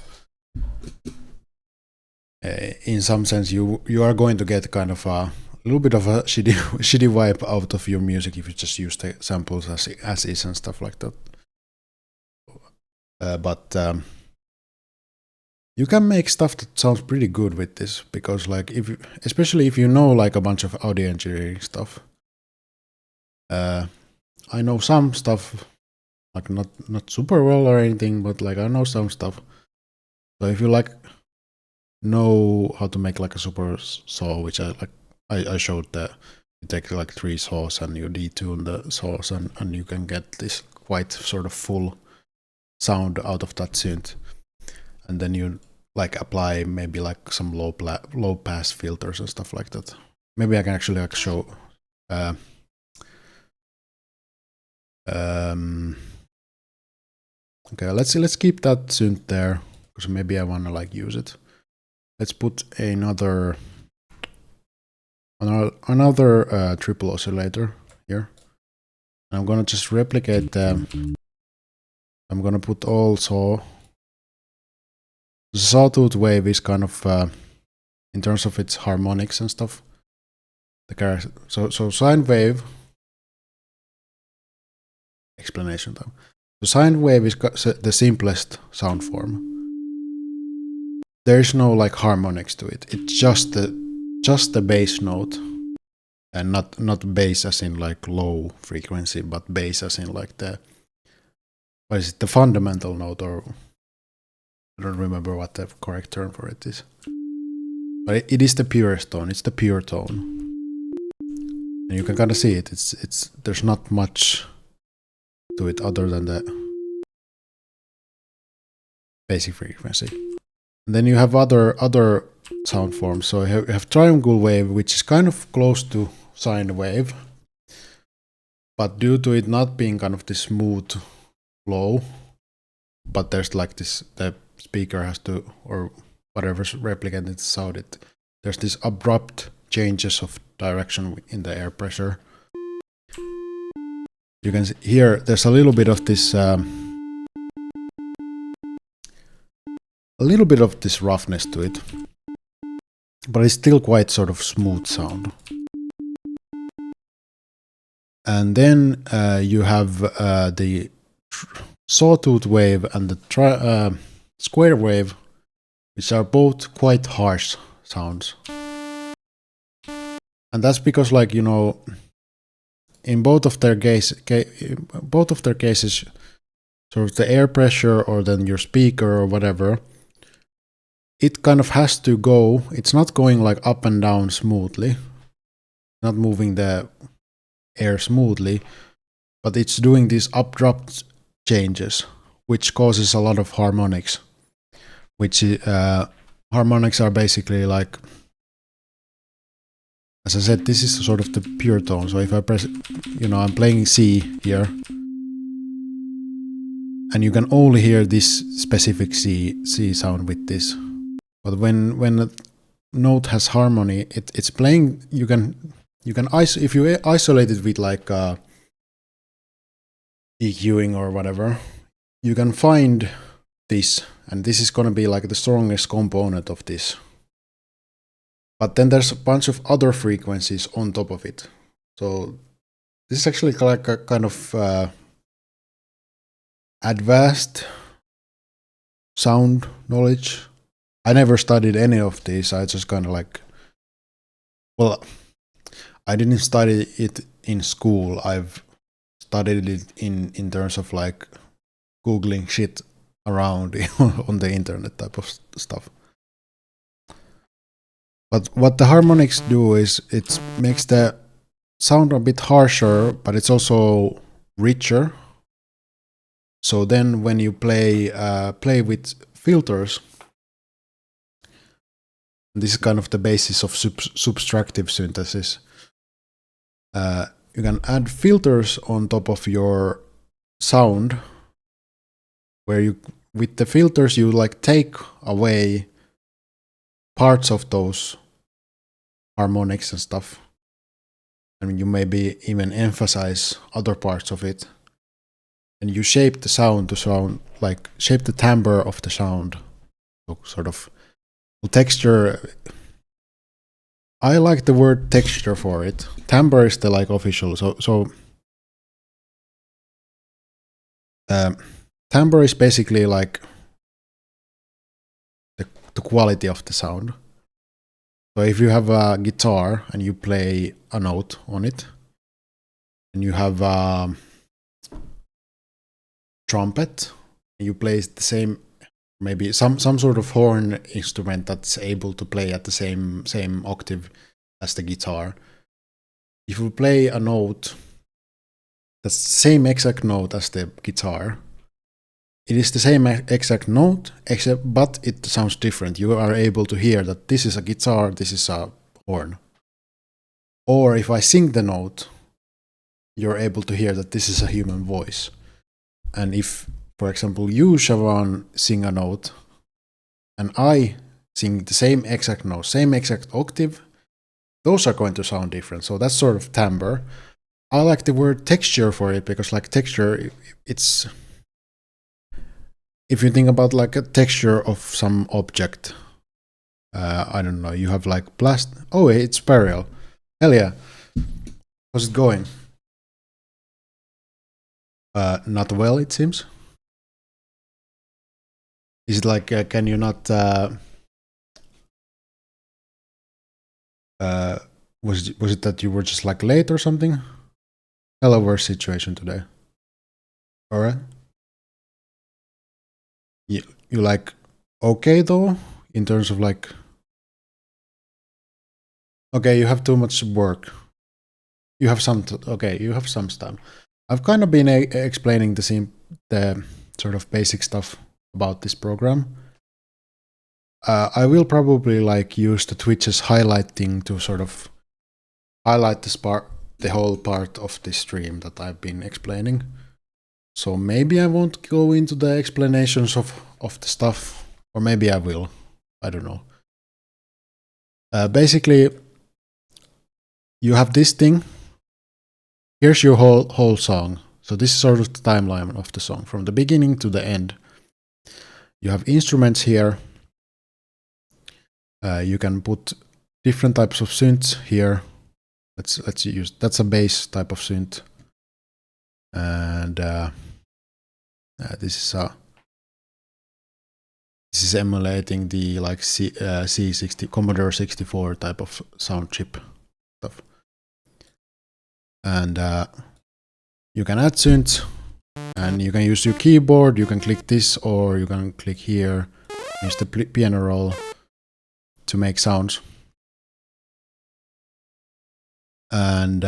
S1: In some sense, you are going to get kind of a little bit of a shitty vibe out of your music if you just use the samples as is and stuff like that. But you can make stuff that sounds pretty good with this, because like especially if you know like a bunch of audio engineering stuff. I know some stuff, like not super well or anything, but like I know some stuff. So if you like know how to make like a super saw, which I showed that you take like 3 saws and you detune the saws and you can get this quite sort of full sound out of that synth, and then you like apply maybe like some low pass filters and stuff like that. Maybe I can actually like show okay, let's keep that synth there because maybe I want to like use it. Let's put another triple oscillator here. I'm gonna just replicate them. I'm gonna put all saw. The sawtooth wave is kind of in terms of its harmonics and stuff. So sine wave. Explanation time. The sine wave is the simplest sound form. There is no like harmonics to it. It's just the bass note, and not bass as in like low frequency, but bass as in like the, what is it, the fundamental note, or I don't remember what the correct term for it is. But it is the purest tone. It's the pure tone, and you can kind of see it. It's there's not much to it other than the basic frequency. And then you have other sound forms. So you have triangle wave, which is kind of close to sine wave, but due to it not being kind of this smooth flow, but there's like this, the speaker has to, or whatever replicant it sounded. There's this abrupt changes of direction in the air pressure. You can see here there's a little bit of this roughness to it, but it's still quite sort of smooth sound. And then you have the sawtooth wave and the square wave, which are both quite harsh sounds. And that's because, like, you know, in both of their cases, sort of the air pressure or then your speaker or whatever, it kind of has to go. It's not going like up and down smoothly, not moving the air smoothly, but it's doing these abrupt changes, which causes a lot of harmonics. Which harmonics are basically like, as I said, this is sort of the pure tone. So if I press, you know, I'm playing C here, and you can only hear this specific C sound with this. But when a note has harmony, it's playing. You can if you isolate it with like EQing or whatever, you can find this, and this is gonna be like the strongest component of this. But then there's a bunch of other frequencies on top of it. So this is actually like a kind of advanced sound knowledge. I never studied any of these. I just kind of like, well, I didn't study it in school. I've studied it in terms of like Googling shit around on the internet type of stuff. But what the harmonics do is it makes the sound a bit harsher, but it's also richer. So then when you play with filters, this is kind of the basis of subtractive synthesis. You can add filters on top of your sound, where you, with the filters, you like take away parts of those harmonics and stuff. I mean, you maybe even emphasize other parts of it. And you shape the sound to sound like, shape the timbre of the sound. So sort of, well, texture. I like the word texture for it. Timbre is the like official. So timbre is basically like the quality of the sound. So if you have a guitar and you play a note on it, and you have a trumpet, and you play the same, maybe some sort of horn instrument that's able to play at the same octave as the guitar. If you play a note that's the same exact note as the guitar, it is the same exact note, but it sounds different. You are able to hear that this is a guitar, this is a horn. Or if I sing the note, you're able to hear that this is a human voice. And if, for example, you, Siobhan, sing a note, and I sing the same exact note, same exact octave, those are going to sound different. So that's sort of timbre. I like the word texture for it, because like texture, it's, if you think about like a texture of some object, I don't know, you have like plastic. Oh, it's Periel. Hell yeah. How's it going? Not well, it seems. Is it like, can you not? Was it that you were just like late or something? Hella worse situation today. All right. You like okay though, in terms of like, okay, you have too much work. You have some you have some stuff. I've kind of been explaining the sort of basic stuff about this program. I will probably like use the Twitch's highlighting to sort of highlight the whole part of this stream that I've been explaining. So maybe I won't go into the explanations of the stuff, or maybe I will. I don't know. Basically, you have this thing. Here's your whole song. So this is sort of the timeline of the song from the beginning to the end. You have instruments here. You can put different types of synths here. Let's use, that's a bass type of synth, and this is emulating the like C60 Commodore 64 type of sound chip stuff. And you can add synths, and you can use your keyboard. You can click this, or you can click here, use the piano roll to make sounds. And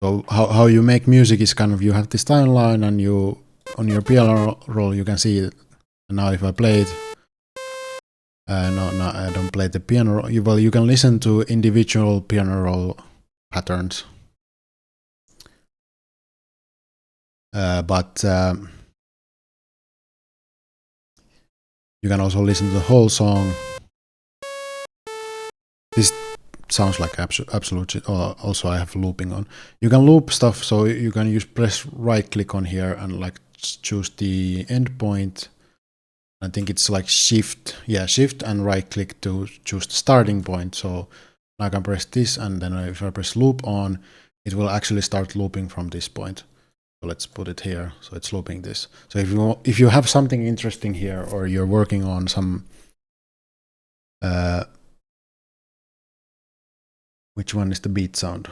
S1: so how you make music is kind of, you have this timeline, and you on your piano roll you can see it. And now if I play it, no, I don't play the piano roll. Well, you can listen to individual piano roll patterns, but you can also listen to the whole song. This sounds like absolute. Also, I have looping on. You can loop stuff, so you can press right click on here and like choose the endpoint. I think it's like shift and right click to choose the starting point. So I can press this, and then if I press loop on, it will actually start looping from this point. So let's put it here. So it's looping this. So if you have something interesting here, or you're working on some which one is the beat sound?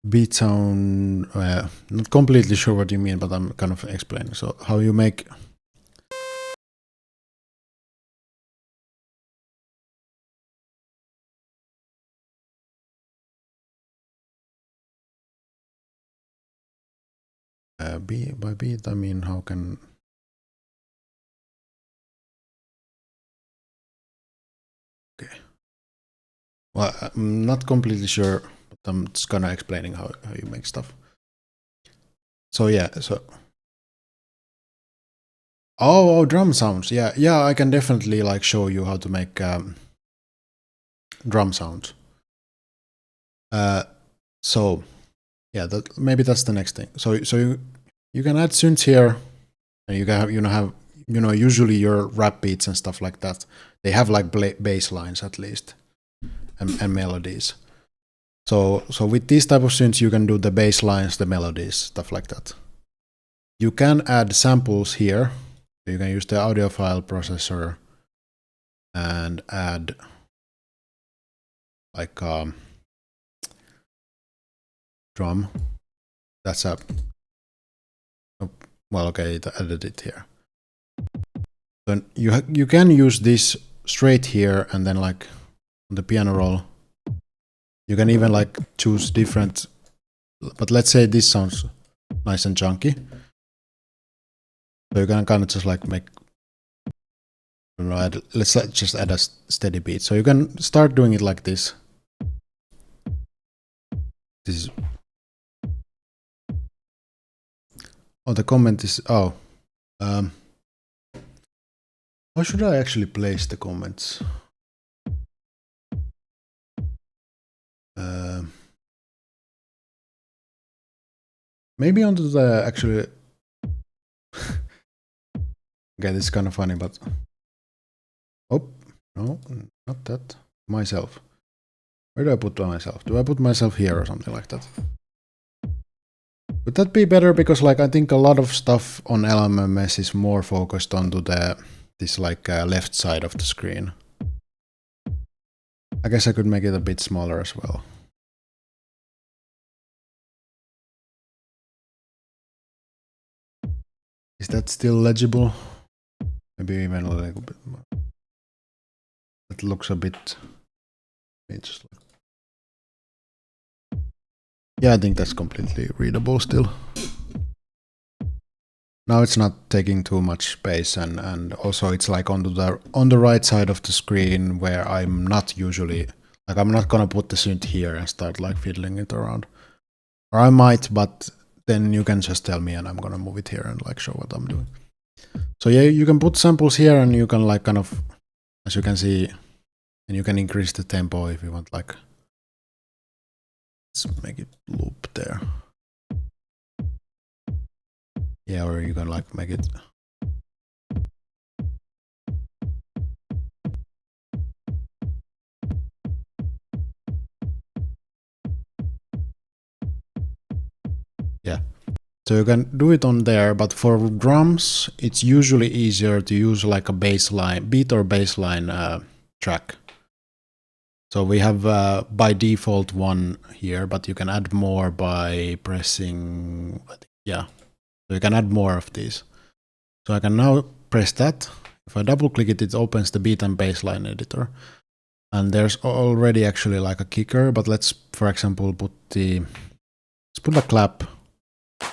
S1: Beat sound, not completely sure what you mean, but I'm kind of explaining. So how you make by beat, I mean how can okay. Well, I'm not completely sure, but I'm just kind of explaining how you make stuff. So yeah, so oh, drum sounds. Yeah, I can definitely like show you how to make drum sounds. So yeah, maybe that's the next thing. So you can add synths here, and you can have usually your rap beats and stuff like that, they have like bass lines at least, and melodies. So with these type of synths, you can do the bass lines, the melodies, stuff like that. You can add samples here. You can use the audio file processor and add like drum. That's a well, okay, it added it here. Then you can use this straight here, and then like on the piano roll, you can even like choose different. But let's say this sounds nice and chunky, so you can kind of just like make. Let's just add a steady beat. So you can start doing it like this. This is. Oh, the comment is. Oh. How should I actually place the comments? Maybe onto the actually. Okay, this is kind of funny, but. Oh, no, not that. Myself. Where do I put myself? Do I put myself here or something like that? Would that be better? Because like I think a lot of stuff on LMMS is more focused onto this like left side of the screen. I guess I could make it a bit smaller as well. Is that still legible? Maybe even a little bit more. It looks a bit. Yeah, I think that's completely readable still. Now it's not taking too much space, and also it's like on the right side of the screen where I'm not usually like I'm not gonna put the synth here and start like fiddling it around. Or I might, but then you can just tell me and I'm gonna move it here and like show what I'm doing. So yeah, you can put samples here and you can like kind of, as you can see, and you can increase the tempo if you want, like, let's make it loop there. Yeah, or you can like make it. Yeah. So you can do it on there, but for drums, it's usually easier to use like a baseline, beat or baseline track. So we have by default one here, but you can add more by pressing, yeah. So you can add more of these. So I can now press that. If I double click it, it opens the beat and baseline editor. And there's already actually like a kicker, but let's, for example, let's put a clap. So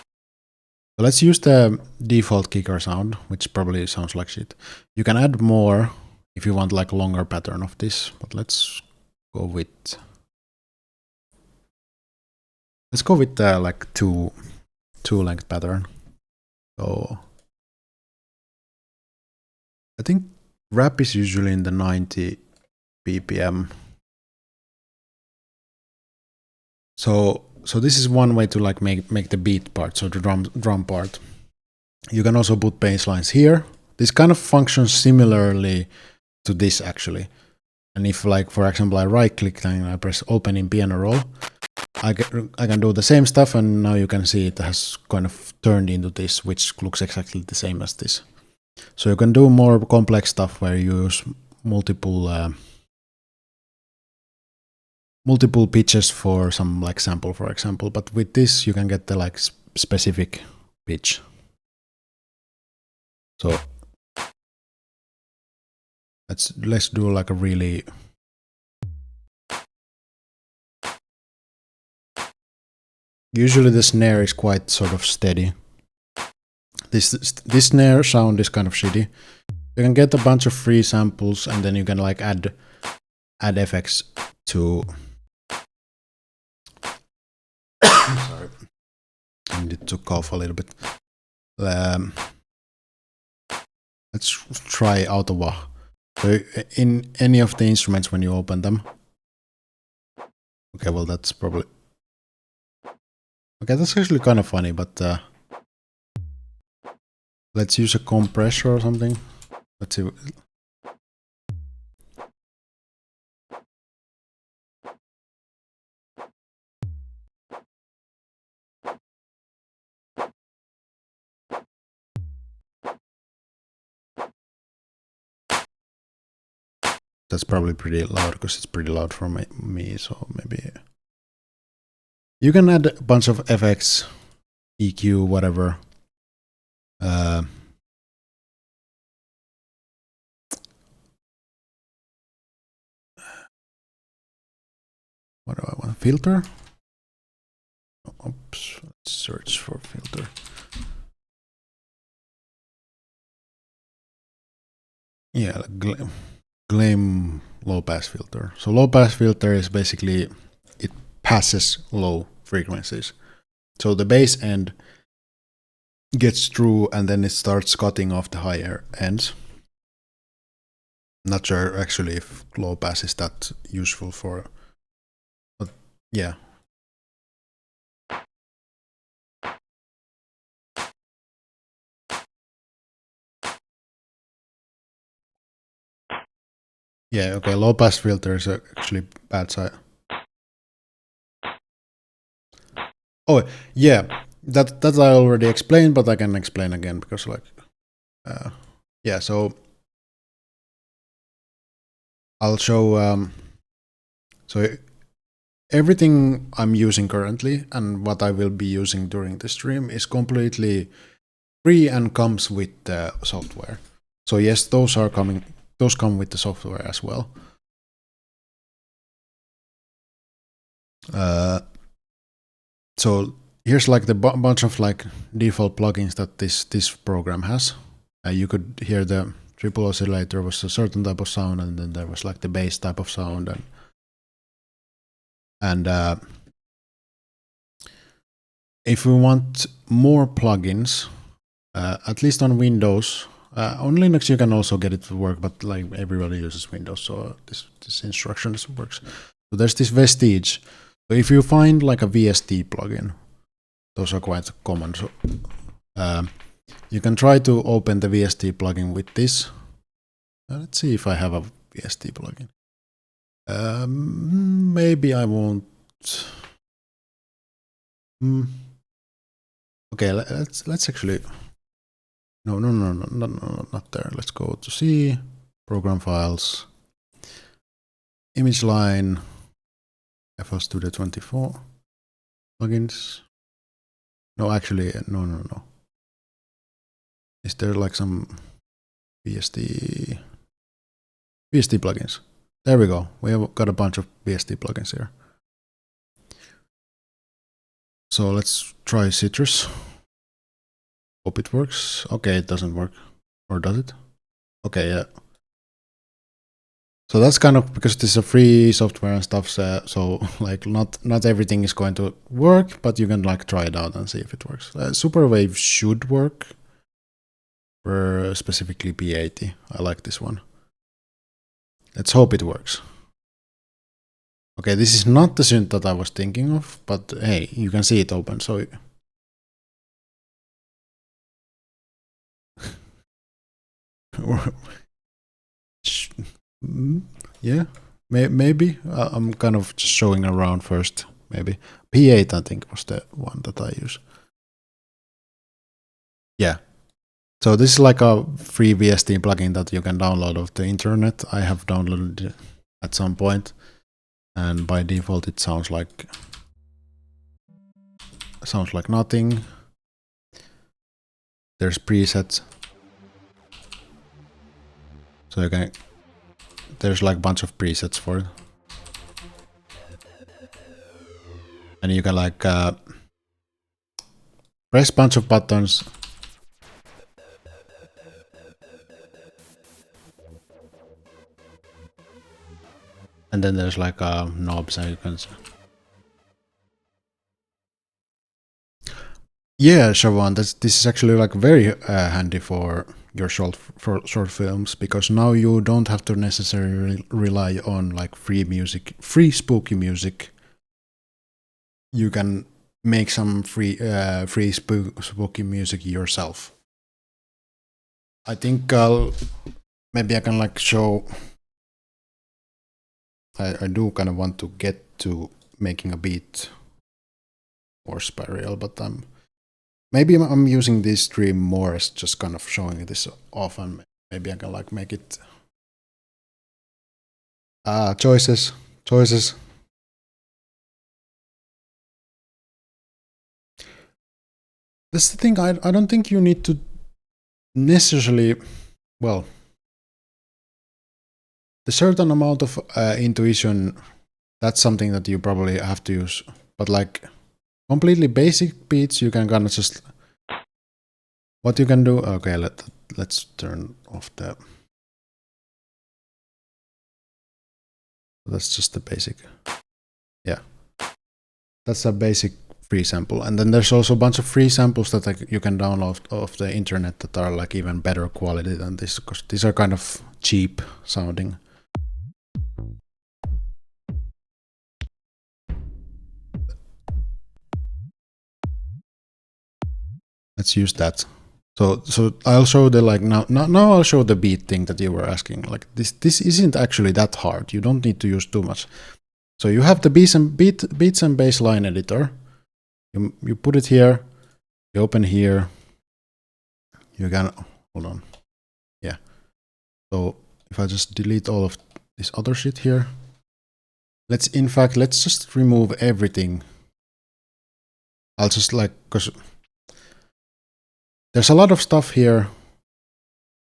S1: let's use the default kicker sound, which probably sounds like shit. You can add more if you want like a longer pattern of this, but let's go with like two length pattern. So I think rap is usually in the 90 BPM. So this is one way to like make the beat part, so the drum part. You can also put bass lines here. This kind of functions similarly to this actually. And if like, for example, I right click and I press open in piano roll, I can do the same stuff, and now you can see it has kind of turned into this, which looks exactly the same as this. So you can do more complex stuff where you use multiple pitches for some like sample, for example. But with this, you can get the like specific pitch. So let's do like a really. Usually the snare is quite sort of steady. This snare sound is kind of shitty. You can get a bunch of free samples, and then you can like add effects to. Sorry, I need to cough a little bit. Let's try Autowah. So in any of the instruments when you open them. Okay, well that's probably. Okay, that's actually kind of funny, but let's use a compressor or something. Let's see. That's probably pretty loud because it's pretty loud for me, so maybe. You can add a bunch of effects, EQ, whatever. What do I want? Filter? Oops, let's search for filter. Yeah, Gleam low pass filter. So low pass filter is basically, it passes low frequencies. So the bass end gets through and then it starts cutting off the higher ends. Not sure actually if low pass is that useful for, but yeah. Yeah, okay, low pass filter is actually bad side. Oh, yeah, that I already explained, but I can explain again because like, yeah, so I'll show, so everything I'm using currently and what I will be using during the stream is completely free and comes with the software. So yes, those come with the software as well. So here's like the bunch of like default plugins that this program has. You could hear the triple oscillator was a certain type of sound, and then there was like the bass type of sound, and if we want more plugins, at least on Windows, on Linux you can also get it to work, but like everybody uses Windows, so this instruction works. So there's this Vestige. So if you find like a VST plugin, those are quite common. So you can try to open the VST plugin with this. Let's see if I have a VST plugin. Maybe I won't. Okay, let's actually. No, not there. Let's go to C, program files, image line, FL Studio 24, plugins. No, actually, no. Is there like some VST plugins? There we go. We have got a bunch of VST plugins here. So let's try Citrus. Hope it works. Okay, it doesn't work. Or does it? Okay, yeah. So that's kind of because this is a free software and stuff. So like not everything is going to work, but you can like try it out and see if it works. Superwave should work. For specifically P80. I like this one. Let's hope it works. Okay, this is not the synth that I was thinking of, but hey, you can see it open, so yeah, maybe. I'm kind of just showing around first, maybe. P8, I think, was the one that I use. Yeah. So this is like a free VST plugin that you can download off the internet. I have downloaded it at some point, and by default it sounds like nothing. There's presets. So you can, there's like a bunch of presets for it. And you can like press a bunch of buttons. And then there's like knobs and you can. Yeah, Siobhan, this is actually like very handy for your short films, because now you don't have to necessarily rely on like free spooky music. You can make some free spooky music yourself. I think maybe I can like show. I do kind of want to get to making a beat or spiral, but maybe I'm using this stream more as just kind of showing this off, and maybe I can like make it choices. That's the thing. I don't think you need to necessarily, well, the certain amount of intuition, that's something that you probably have to use, but like completely basic beats, you can kind of just, what you can do, okay, let's turn off the, that's just the basic, yeah, that's a basic free sample. And then there's also a bunch of free samples that like, you can download off the internet that are like even better quality than this, because these are kind of cheap sounding. Let's use that. So I'll show the like now I'll show the beat thing that you were asking. Like this isn't actually that hard. You don't need to use too much. So you have the beats and baseline editor. You put it here. You open here. You can hold on. Yeah. So if I just delete all of this other shit here, let's just remove everything. I'll just like, because there's a lot of stuff here.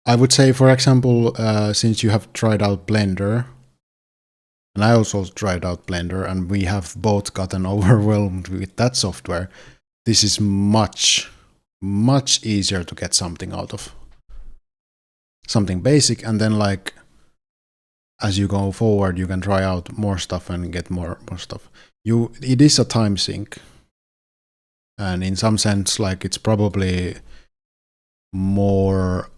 S1: I would say, for example, since you have tried out Blender, and I also tried out Blender, and we have both gotten overwhelmed with that software, this is much easier to get something out of. Something basic, and then like, as you go forward, you can try out more stuff and get more stuff. It is a time sink. And in some sense, like it's probably more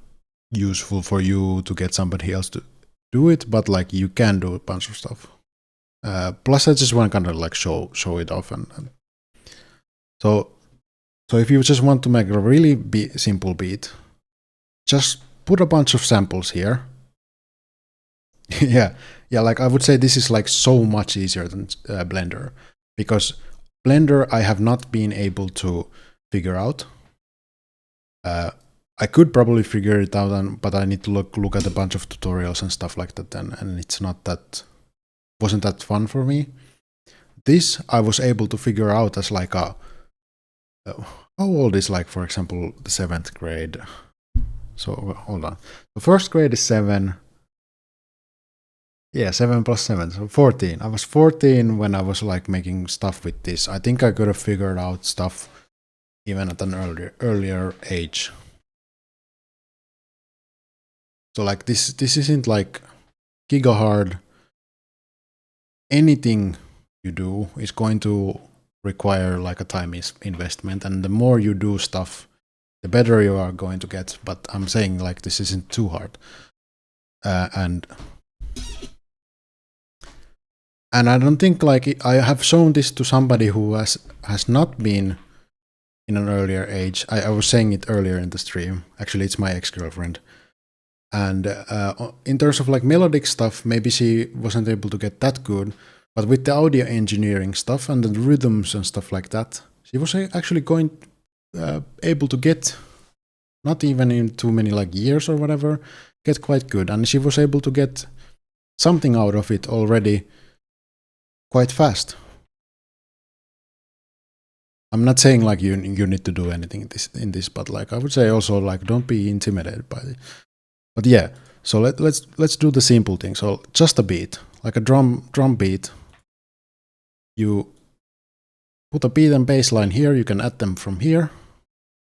S1: useful for you to get somebody else to do it, but like you can do a bunch of stuff. Plus, I just want to kind of like show it off, and so if you just want to make a really simple beat, just put a bunch of samples here. yeah, like I would say this is like so much easier than Blender, because Blender I have not been able to figure out. I could probably figure it out, but I need to look at a bunch of tutorials and stuff like that, and it's not that, wasn't that fun for me. This I was able to figure out as like a, how old is, like, for example, the 7th grade? So hold on. The first grade is 7. Yeah, 7 plus 7, so 14. I was 14 when I was like making stuff with this. I think I could have figured out stuff even at an earlier age. So like this isn't like giga hard. Anything you do is going to require like a time investment, and the more you do stuff, the better you are going to get. But I'm saying like this isn't too hard, and I don't think like I have shown this to somebody who has not been in an earlier age. I was saying it earlier in the stream. Actually, it's my ex-girlfriend. And in terms of like melodic stuff, maybe she wasn't able to get that good. But with the audio engineering stuff and the rhythms and stuff like that, she was actually able to get, not even in too many like years or whatever, get quite good. And she was able to get something out of it already quite fast. I'm not saying like you need to do anything in this, but like I would say also like don't be intimidated by it. But yeah, so let's do the simple thing. So just a beat, like a drum beat. You put a beat and bass line here. You can add them from here.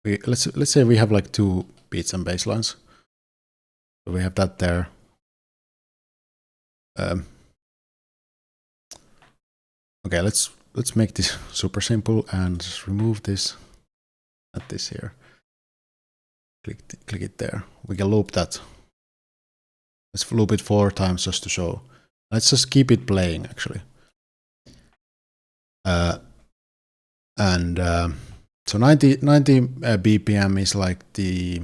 S1: Let's say we have like 2 beats and bass lines. So we have that there. Okay, let's make this super simple and just remove this. Add this here. Click it there. We can loop that. Let's loop it 4 times just to show. Let's just keep it playing actually. So 90 BPM is like the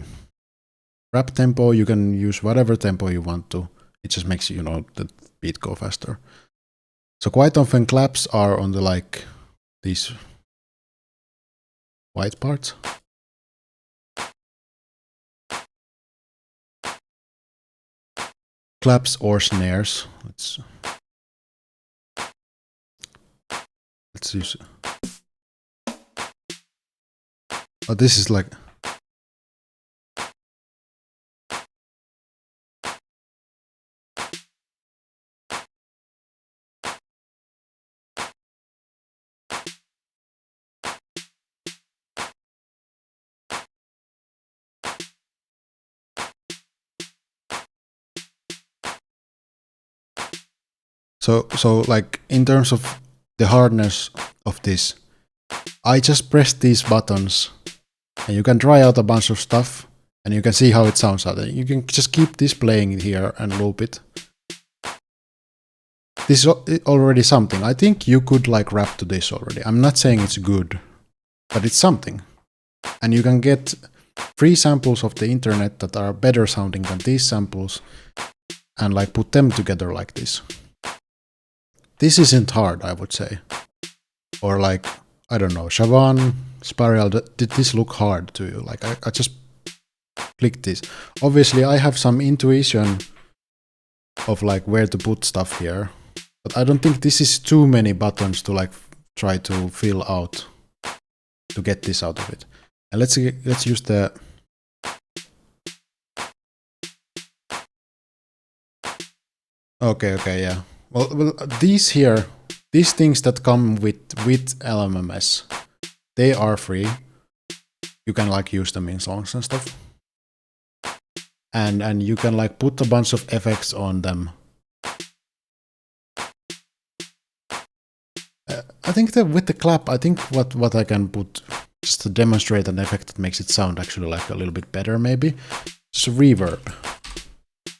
S1: rap tempo. You can use whatever tempo you want to. It just makes the beat go faster. So quite often claps are on the like these white parts. Claps or snares. Let's use. Oh, this is like. So like in terms of the hardness of this, I just press these buttons and you can try out a bunch of stuff and you can see how it sounds out. You can just keep this playing here and loop it. This is already something. I think you could like rap to this already. I'm not saying it's good, but it's something. And you can get free samples of the internet that are better sounding than these samples and like put them together like this. This isn't hard, I would say. Or like, I don't know, Siobhan, Spiral, did this look hard to you? Like I just clicked this. Obviously I have some intuition of like where to put stuff here, but I don't think this is too many buttons to like try to fill out to get this out of it. And let's use the. Okay, yeah. Well, these things that come with LMMS, they are free. You can like use them in songs and stuff. And you can like put a bunch of effects on them. I think that with the clap, I think what I can put just to demonstrate an effect that makes it sound actually like a little bit better, maybe. It's reverb.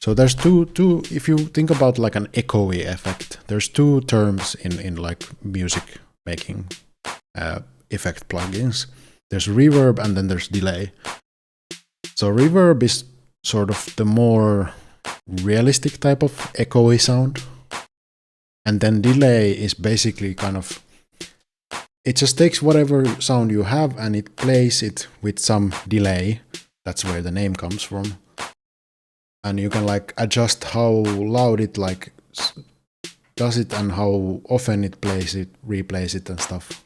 S1: So there's two. If you think about like an echoey effect, there's two terms in like music making effect plugins. There's reverb and then there's delay. So reverb is sort of the more realistic type of echoey sound, and then delay is basically kind of, it just takes whatever sound you have and it plays it with some delay. That's where the name comes from. And you can like adjust how loud it like does it and how often it plays it, replays it and stuff.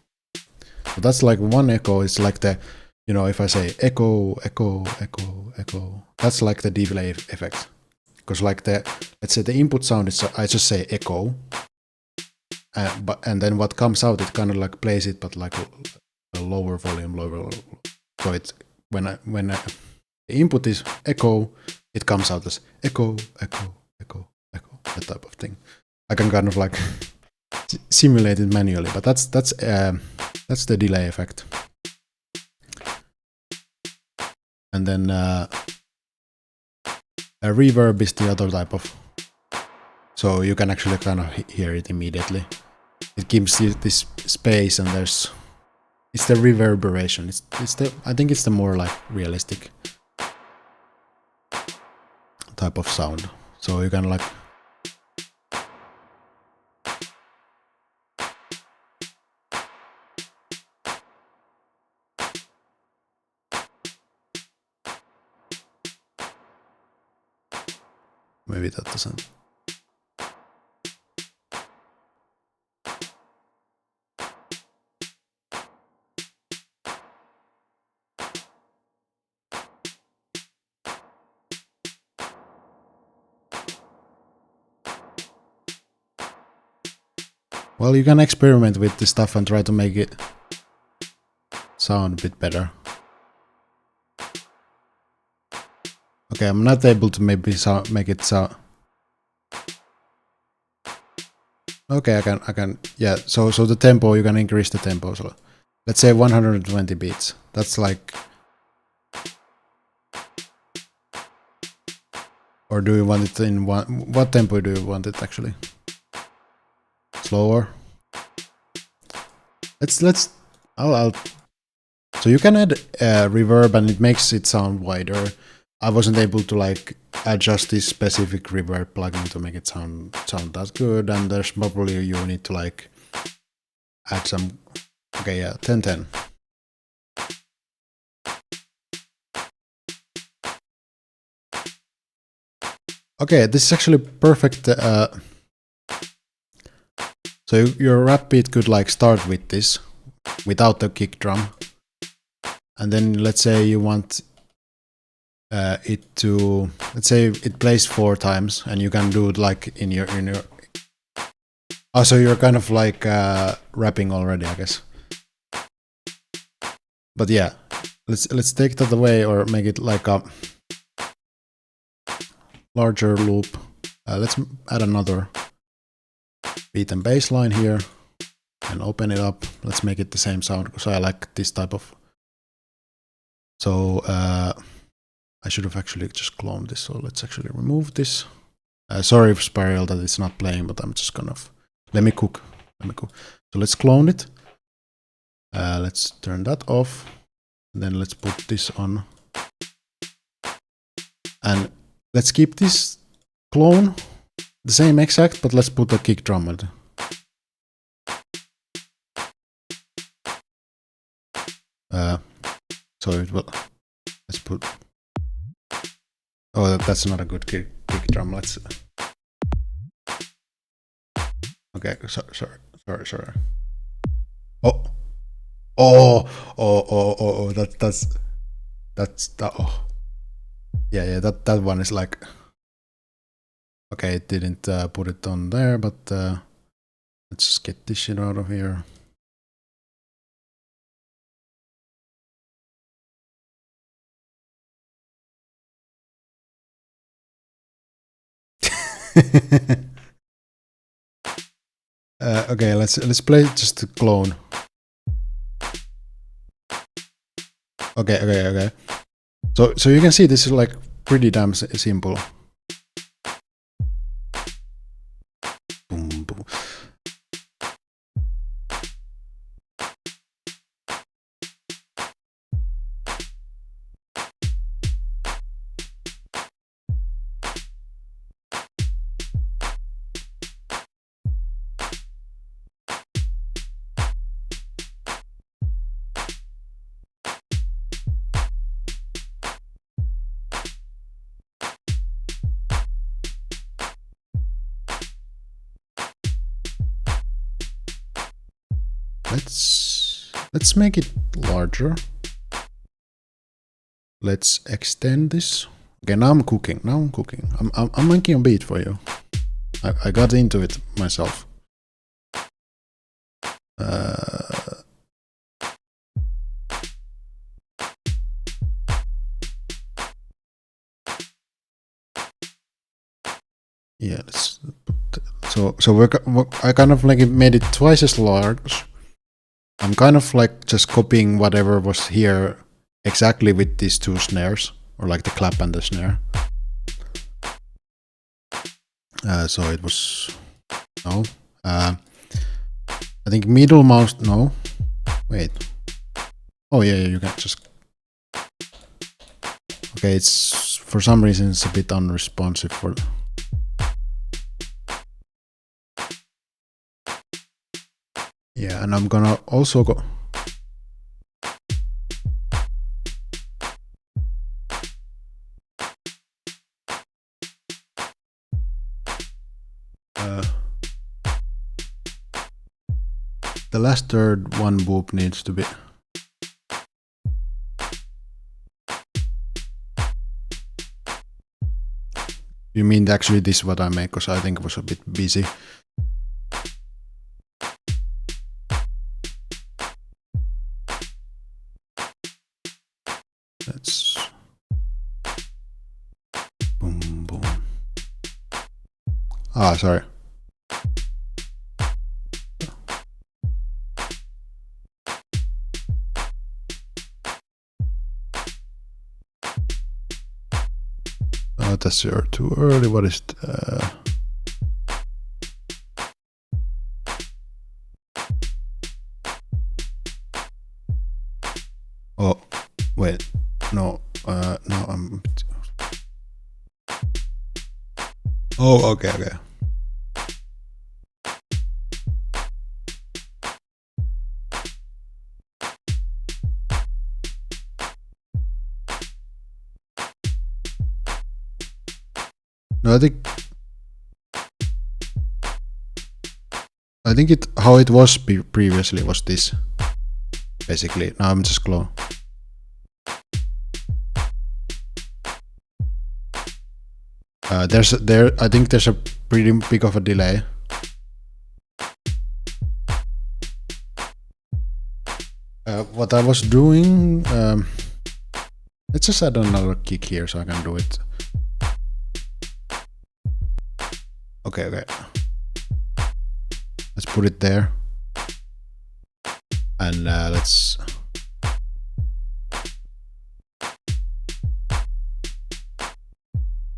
S1: So that's like one echo. It's like the, you know, if I say echo, echo, echo, echo, that's like the delay effect. Because like the, let's say the input sound is, I just say echo, and then what comes out, it kind of like plays it, but like a lower volume, lower. So it's when the input is echo, it comes out as echo, echo, echo, echo, that type of thing. I can kind of like simulate it manually, but that's the delay effect. And then a reverb is the other type of. So you can actually kind of hear it immediately. It gives you this space, and it's the reverberation. I think it's the more like realistic type of sound. So you can like. Maybe that doesn't. Well, you can experiment with this stuff and try to make it sound a bit better. Okay, I'm not able to maybe make it sound. Okay, I can. Yeah. So the tempo, you can increase the tempo. So let's say 120 beats. That's like. Or do you want it in one? What tempo do you want it actually? Slower. I'll. So you can add reverb and it makes it sound wider. I wasn't able to like adjust this specific reverb plugin to make it sound that good, and there's probably you need to like add some. Okay, yeah, 1010. Okay, this is actually perfect. So your rap beat could like start with this without the kick drum, and then let's say you want it to, let's say it plays 4 times, and you can do it like in your. Oh, so you're kind of like rapping already, I guess. But yeah, let's take that away or make it like a larger loop. Let's add another beat and bass line here and open it up. Let's make it the same sound because I like this type of. So I should have actually just cloned this. So let's actually remove this. Sorry, Spiral, that it's not playing, but I'm just gonna. Let me cook. So let's clone it. Let's turn that off. And then let's put this on. And let's keep this clone the same exact, but let's put a kick drum on it. So it will. Let's put. Oh, that's not a good kick drum. Let's. Okay, sorry. Oh, that's that. Oh, yeah. That one is like. Okay, it didn't put it on there, but let's just get this shit out of here. Okay, let's play just a clone. Okay. So you can see this is like pretty damn simple. Boom, boom. Let's make it larger. Let's extend this. Okay, now I'm cooking. I'm making a beat for you. I got into it myself. Yeah, let's put I kind of like made it twice as large. I'm kind of like just copying whatever was here exactly with these two snares, or like the clap and the snare. So it was no. I think middle mouse. No, wait. Oh yeah, you can just. Okay, it's for some reason it's a bit unresponsive for. Yeah, and I'm gonna also go. The last third one boop needs to be. You mean actually this is what I make, because I think it was a bit busy. Let's boom boom. Ah, sorry. Oh, that's too early. What is it? Oh, wait. No, no, I'm. Oh, okay. No, I think it how it was previously was this. Basically, now I'm just close. I think there's a pretty big of a delay. What I was doing, let's just add another kick here so I can do it. Okay. Let's put it there. And let's.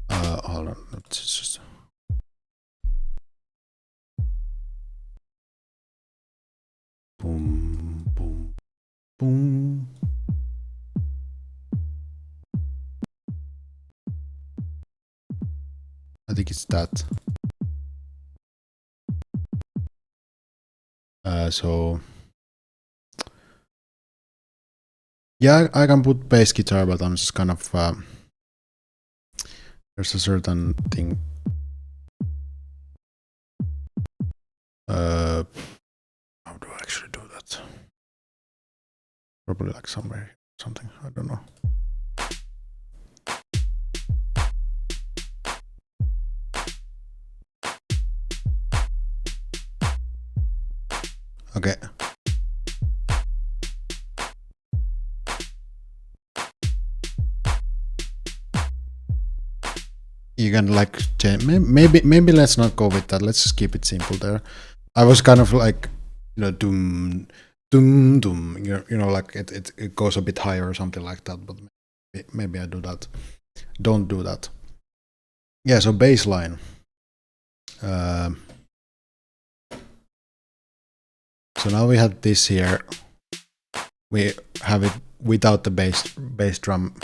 S1: Hold on. Let's just. Boom, boom, boom. I think it's that. So. Yeah, I can put bass guitar, but I'm just kind of. There's a certain thing. How do I actually do that? Probably like somewhere, something. I don't know. Okay. You can like change. Maybe let's not go with that. Let's just keep it simple there. I was kind of like, doom. dum dum. You know, like it goes a bit higher or something like that. But maybe I do that. Don't do that. Yeah. So baseline. So now we have this here. We have it without the bass drum.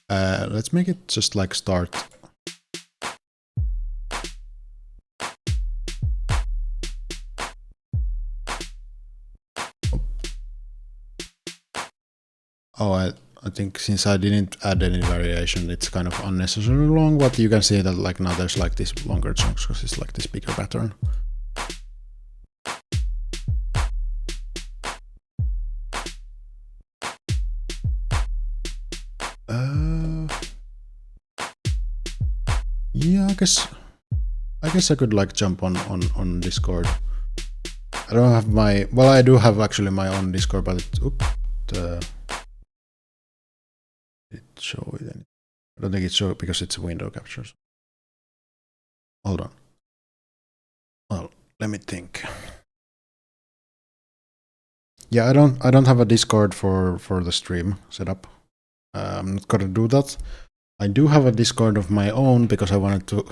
S1: Let's make it just like start. Oh, I think since I didn't add any variation, it's kind of unnecessarily long, but you can see that like now there's like these longer chunks because it's like this bigger pattern. Yeah, I guess I could like jump on Discord. I don't have my, well, I do have actually my own Discord, but it show it. I don't think it show it because it's a window captures. Hold on. Well, let me think. Yeah, I don't have a Discord for the stream setup. I'm not gonna do that. I do have a Discord of my own because I wanted to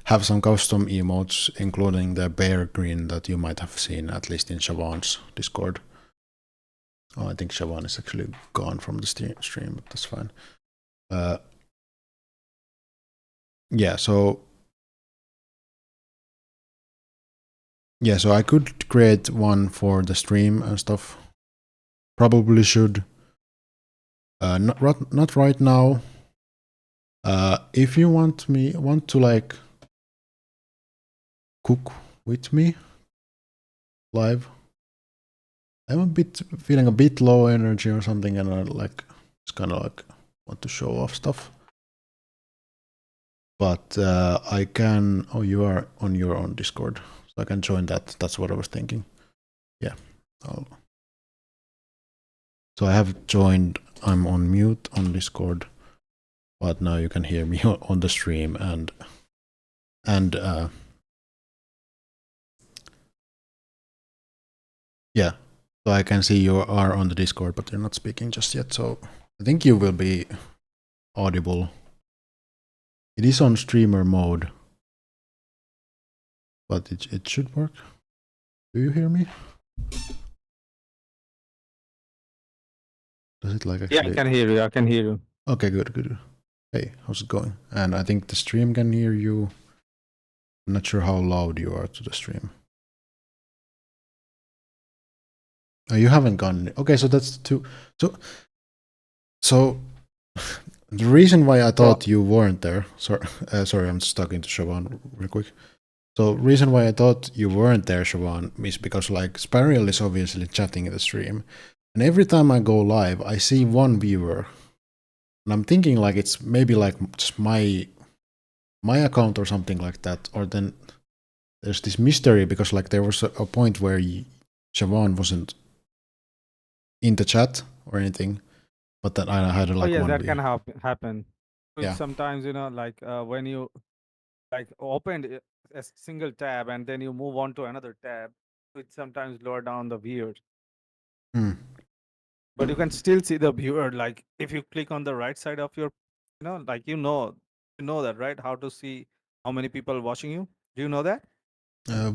S1: have some custom emotes, including the bear grin that you might have seen at least in Siobhan's Discord. Oh, I think Siobhan is actually gone from the stream, but that's fine. Yeah, so I could create one for the stream and stuff. Probably should. Not right now. If you want to like cook with me live, I'm feeling a bit low energy or something, and I like just kind of like want to show off stuff. But I can. Oh, you are on your own Discord, so I can join that. That's what I was thinking. Yeah. So I have joined. I'm on mute on Discord, but now you can hear me on the stream and yeah. So I can see you are on the Discord, but you're not speaking just yet. So I think you will be audible. It is on streamer mode, but it should work. Do you hear me? Does it like actually?
S2: Yeah, I can hear you. I can hear you.
S1: Okay, good. Hey, how's it going? And I think the stream can hear you. I'm not sure how loud you are to the stream. Oh, you haven't gone. Okay, so that's two. So the reason why I thought you weren't there. Sorry, I'm just talking to Siobhan real quick. So reason why I thought you weren't there, Siobhan, is because like Spariel is obviously chatting in the stream, and every time I go live, I see one viewer, and I'm thinking like it's maybe like just my account or something like that, or then there's this mystery because like there was a point where Siobhan wasn't in the chat or anything, but then I had like
S2: yes,
S1: one
S2: that
S1: view.
S2: can happen.
S1: Yeah.
S2: Sometimes like when you like opened a single tab and then you move on to another tab, it sometimes lower down the viewer. But you can still see the viewer. Like if you click on the right side of your, like you know that, right? How to see how many people watching you? Do you know that?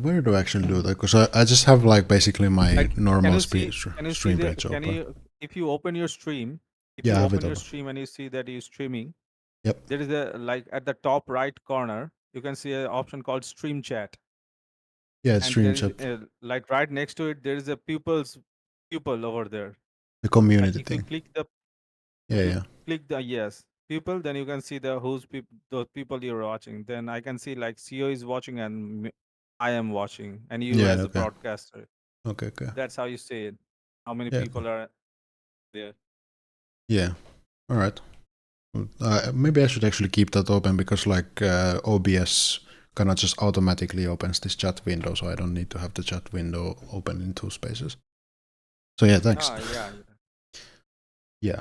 S1: Where do I actually do that? Because I just have like basically my
S2: Like,
S1: normal
S2: can you see
S1: stream
S2: the
S1: page
S2: can
S1: open.
S2: you if you open your stream, if
S1: Yeah, I
S2: you
S1: have it
S2: open your
S1: open.
S2: stream and you see that you're streaming,
S1: Yep.
S2: there is a like at the top right corner, you can see an option called stream chat.
S1: Yeah, it's
S2: And
S1: stream
S2: there is
S1: chat.
S2: like right next to it, there is a pupil over there.
S1: The
S2: Like
S1: community
S2: if you
S1: thing.
S2: click the
S1: Yeah.
S2: click the yes people, then you can see those people you're watching. Then I can see like CEO is watching and I am watching, and you
S1: Yeah,
S2: as a
S1: okay.
S2: broadcaster.
S1: Okay.
S2: That's how you say it. How many
S1: Yeah,
S2: people are there?
S1: Yeah. All right. Maybe I should actually keep that open because like OBS kind of just automatically opens this chat window, so I don't need to have the chat window open in two spaces. So yeah, thanks.
S2: Yeah.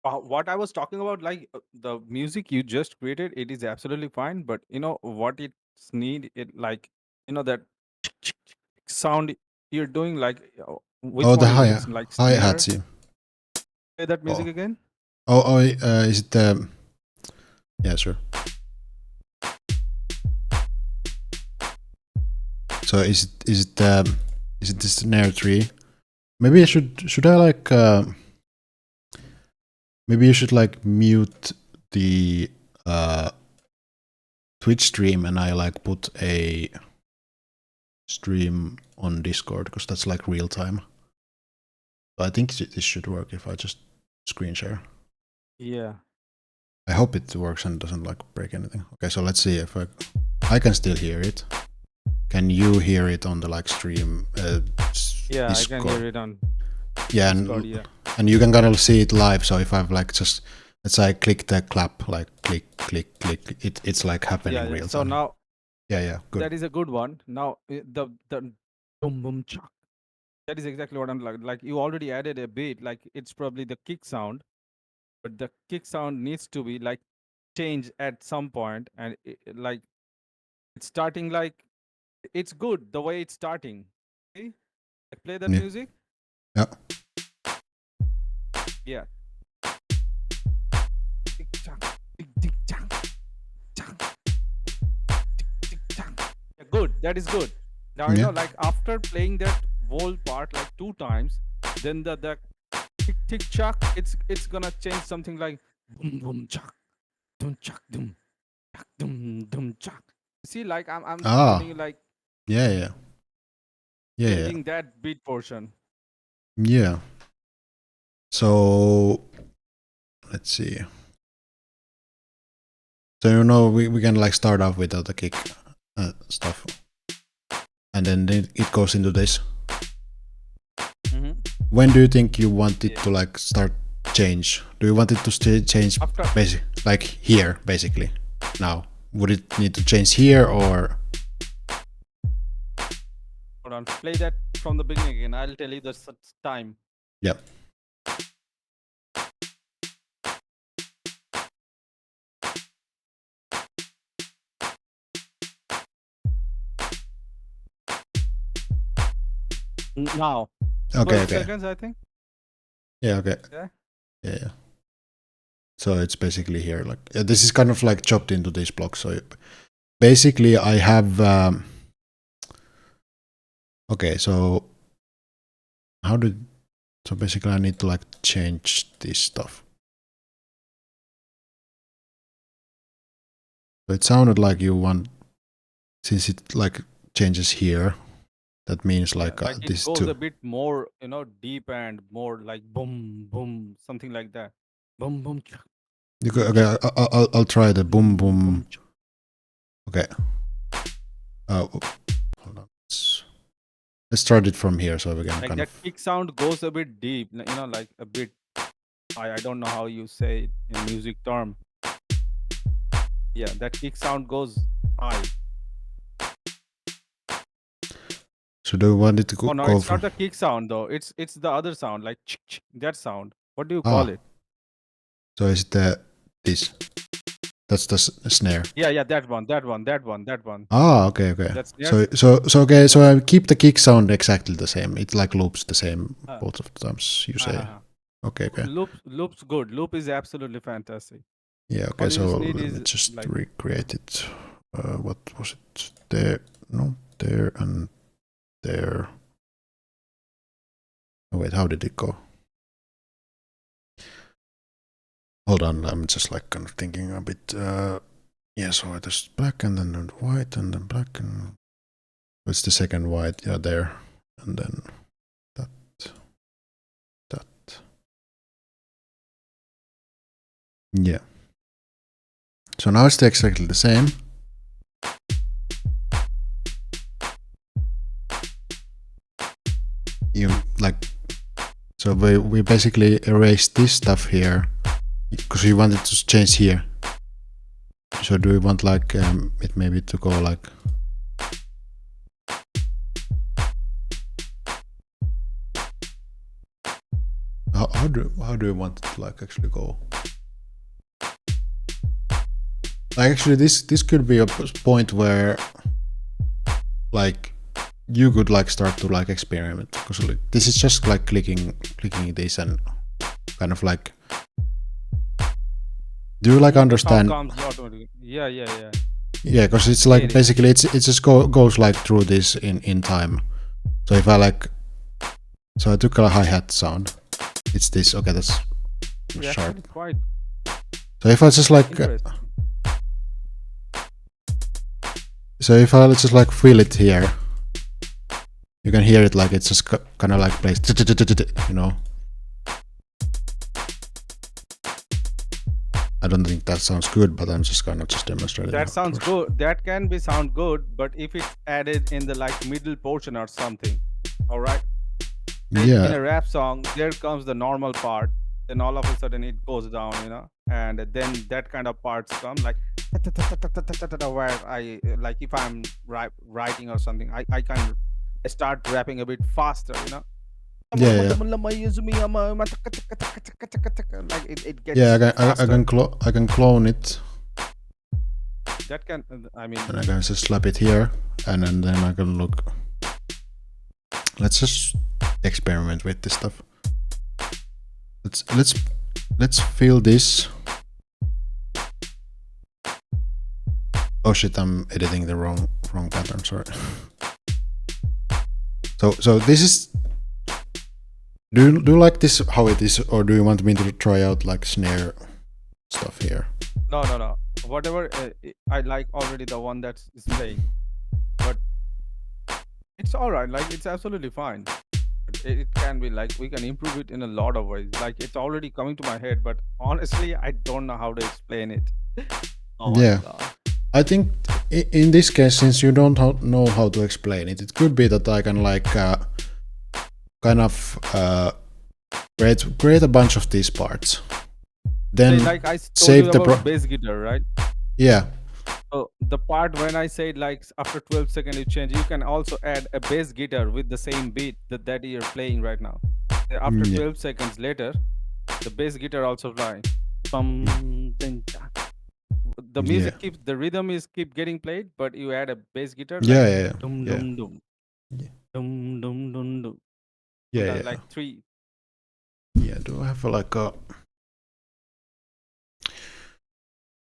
S2: What I was talking about, like the music you just created, it is absolutely fine. But you know what it's need? It like you know that sound you're doing, like which
S1: Oh, the
S2: one is it? Like snare?
S1: hi-hats. Yeah.
S2: Play that music
S1: Oh.
S2: again.
S1: Is it the... Yeah, sure. So is it the snare tree? Maybe I should I like maybe you should like mute the Twitch stream and I like put a stream on Discord because that's like real time. So I think this should work if I just screen share.
S2: Yeah.
S1: I hope it works and doesn't like break anything. Okay, so let's see if I can still hear it. Can you hear it on the like stream?
S2: Yeah,
S1: Discord?
S2: I can hear it on
S1: Yeah,
S2: Discord, yeah.
S1: And you can kind of see it live. So if I've like just, let's say I click the clap, like click, click, click, it's like happening
S2: Yeah,
S1: real time.
S2: so now
S1: Yeah, good.
S2: that is a good one. Now the boom boom chuck. That is exactly what I'm like. Like you already added a beat, like it's probably the kick sound, but the kick sound needs to be like change at some point, and like it's starting like it's good the way it's starting. See? Like play that
S1: Yeah.
S2: music.
S1: Yeah.
S2: Yeah. Yeah, good. That is good. Now you
S1: Yeah.
S2: know, like after playing that whole part like 2 times, then the tick tick chuck, it's gonna change something like boom boom chuck, dum chuck dum chuck. See, like I'm telling you, like
S1: Yeah.
S2: changing that beat portion.
S1: Yeah. So let's see. So you know we can like start off without the kick stuff, and then it goes into this. When do you think you want it to like start change? Do you want it to change like here basically now? Would it need to change here or?
S2: Hold on, play that from the beginning again. I'll tell you the time.
S1: Yep.
S2: Now.
S1: Okay.
S2: 12 seconds, I think.
S1: Yeah. Okay.
S2: Yeah.
S1: So it's basically here. Like this is kind of like chopped into these blocks. So basically, I have. Okay, so so basically I need to like change this stuff. So it sounded like you want, since it like changes here, that means like,
S2: like it
S1: this
S2: goes
S1: too.
S2: a bit more, deep and more like boom boom, something like that. Boom boom.
S1: Okay, I'll try the boom boom. Okay. Hold on. Let's start it from here so we can
S2: like
S1: kind
S2: that
S1: of.
S2: kick sound goes a bit deep, like a bit. I don't know how you say it in music term. Yeah, that kick sound goes high.
S1: So do you want it to go?
S2: Oh no, it's not the kick sound though. It's the other sound, like that sound. What do you call it?
S1: So is it this? That's the snare.
S2: Yeah, that one.
S1: Okay.
S2: That's
S1: So okay. So I keep the kick sound exactly the same. It like loops the same both of the times. You say. Okay.
S2: Loop's good. Loop is absolutely fantastic.
S1: Yeah. Okay.
S2: All you
S1: So
S2: need
S1: let
S2: is
S1: me just
S2: like
S1: recreate it. What was it? There. No. There and there. Oh wait. How did it go? Hold on. I'm just like kind of thinking a bit. Yeah. So it is black and then white and then black and. What's the second white? Yeah, there. And then that. Yeah. So now it's exactly the same. You like. So we basically erased this stuff here because we wanted to change here. So do we want like it maybe to go like. How do you want it to like actually go? Like actually this could be a point where like you could like start to like experiment, because like, this is just like clicking this and kind of like, do you like
S2: The sound
S1: understand?
S2: comes automatically. Yeah.
S1: Yeah, because it's like
S2: Get it.
S1: basically it just goes like through this in time. So if I like, so I took a hi-hat sound, it's this. Okay, that's
S2: Yeah,
S1: sharp.
S2: it's quite
S1: So if I just like
S2: interesting.
S1: so if I just like feel it here, you can hear it like it's just kind of like plays, you know. I don't think that sounds good, but I'm just kind of just demonstrating.
S2: That sounds good. That can be sound good, but if it's added in the like middle portion or something, all right. In
S1: Yeah,
S2: a rap song, there comes the normal part, then all of a sudden it goes down, and then that kind of parts come like where I like if I'm writing or something, I can start rapping a bit faster,
S1: yeah.
S2: like it gets
S1: Yeah,
S2: faster.
S1: I can clone it,
S2: That can, I mean,
S1: and I can just slap it here, and then I can look. Let's just experiment with this stuff. Let's feel this. Oh shit! I'm editing the wrong pattern. Sorry. So this is. Do you like this how it is, or do you want me to try out like snare stuff here?
S2: no. Whatever I like already the one that's playing, but it's all right. Like it's absolutely fine. It can be like we can improve it in a lot of ways. Like it's already coming to my head, but honestly, I don't know how to explain it. Oh my
S1: Yeah.
S2: god.
S1: I think in this case, since you don't know how to explain it, it could be that I can like kind of create a bunch of these parts, then
S2: Like I told
S1: save
S2: you
S1: the
S2: about bass guitar, right?
S1: yeah,
S2: So the part when I said like after 12 seconds you change, you can also add a bass guitar with the same beat that you're playing right now. After
S1: yeah,
S2: 12 seconds later, the bass guitar also flying. The music keeps, the rhythm is keep getting played, but you add a bass guitar like
S1: yeah.
S2: dum
S1: Yeah.
S2: dum dum
S1: Yeah.
S2: dum dum dum dum.
S1: Yeah.
S2: Like three.
S1: Yeah, do I have like a?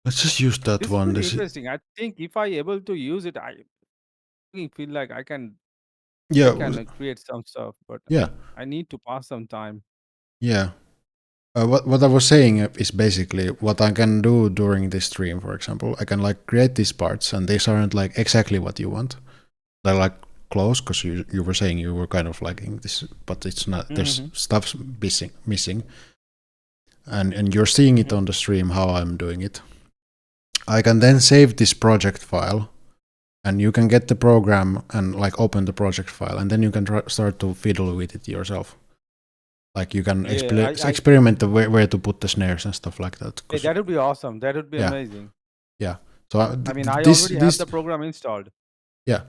S1: Let's just use that
S2: This is
S1: one.
S2: pretty
S1: This is
S2: interesting. I think if I able to use it, I feel like I can
S1: yeah,
S2: create some stuff, but
S1: yeah,
S2: I need to pass some time.
S1: yeah. What I was saying is basically what I can do during this stream. For example, I can like create these parts, and these aren't like exactly what you want. They're like close, because you were saying you were kind of liking this, but it's not. There's stuff missing, and you're seeing it on the stream how I'm doing it. I can then save this project file, and you can get the program and like open the project file, and then you can start to fiddle with it yourself. Like you can experiment where to put the snares and stuff like that.
S2: Hey, that would be awesome. That would be amazing.
S1: Yeah. So
S2: I mean, I already have the program installed.
S1: Yeah.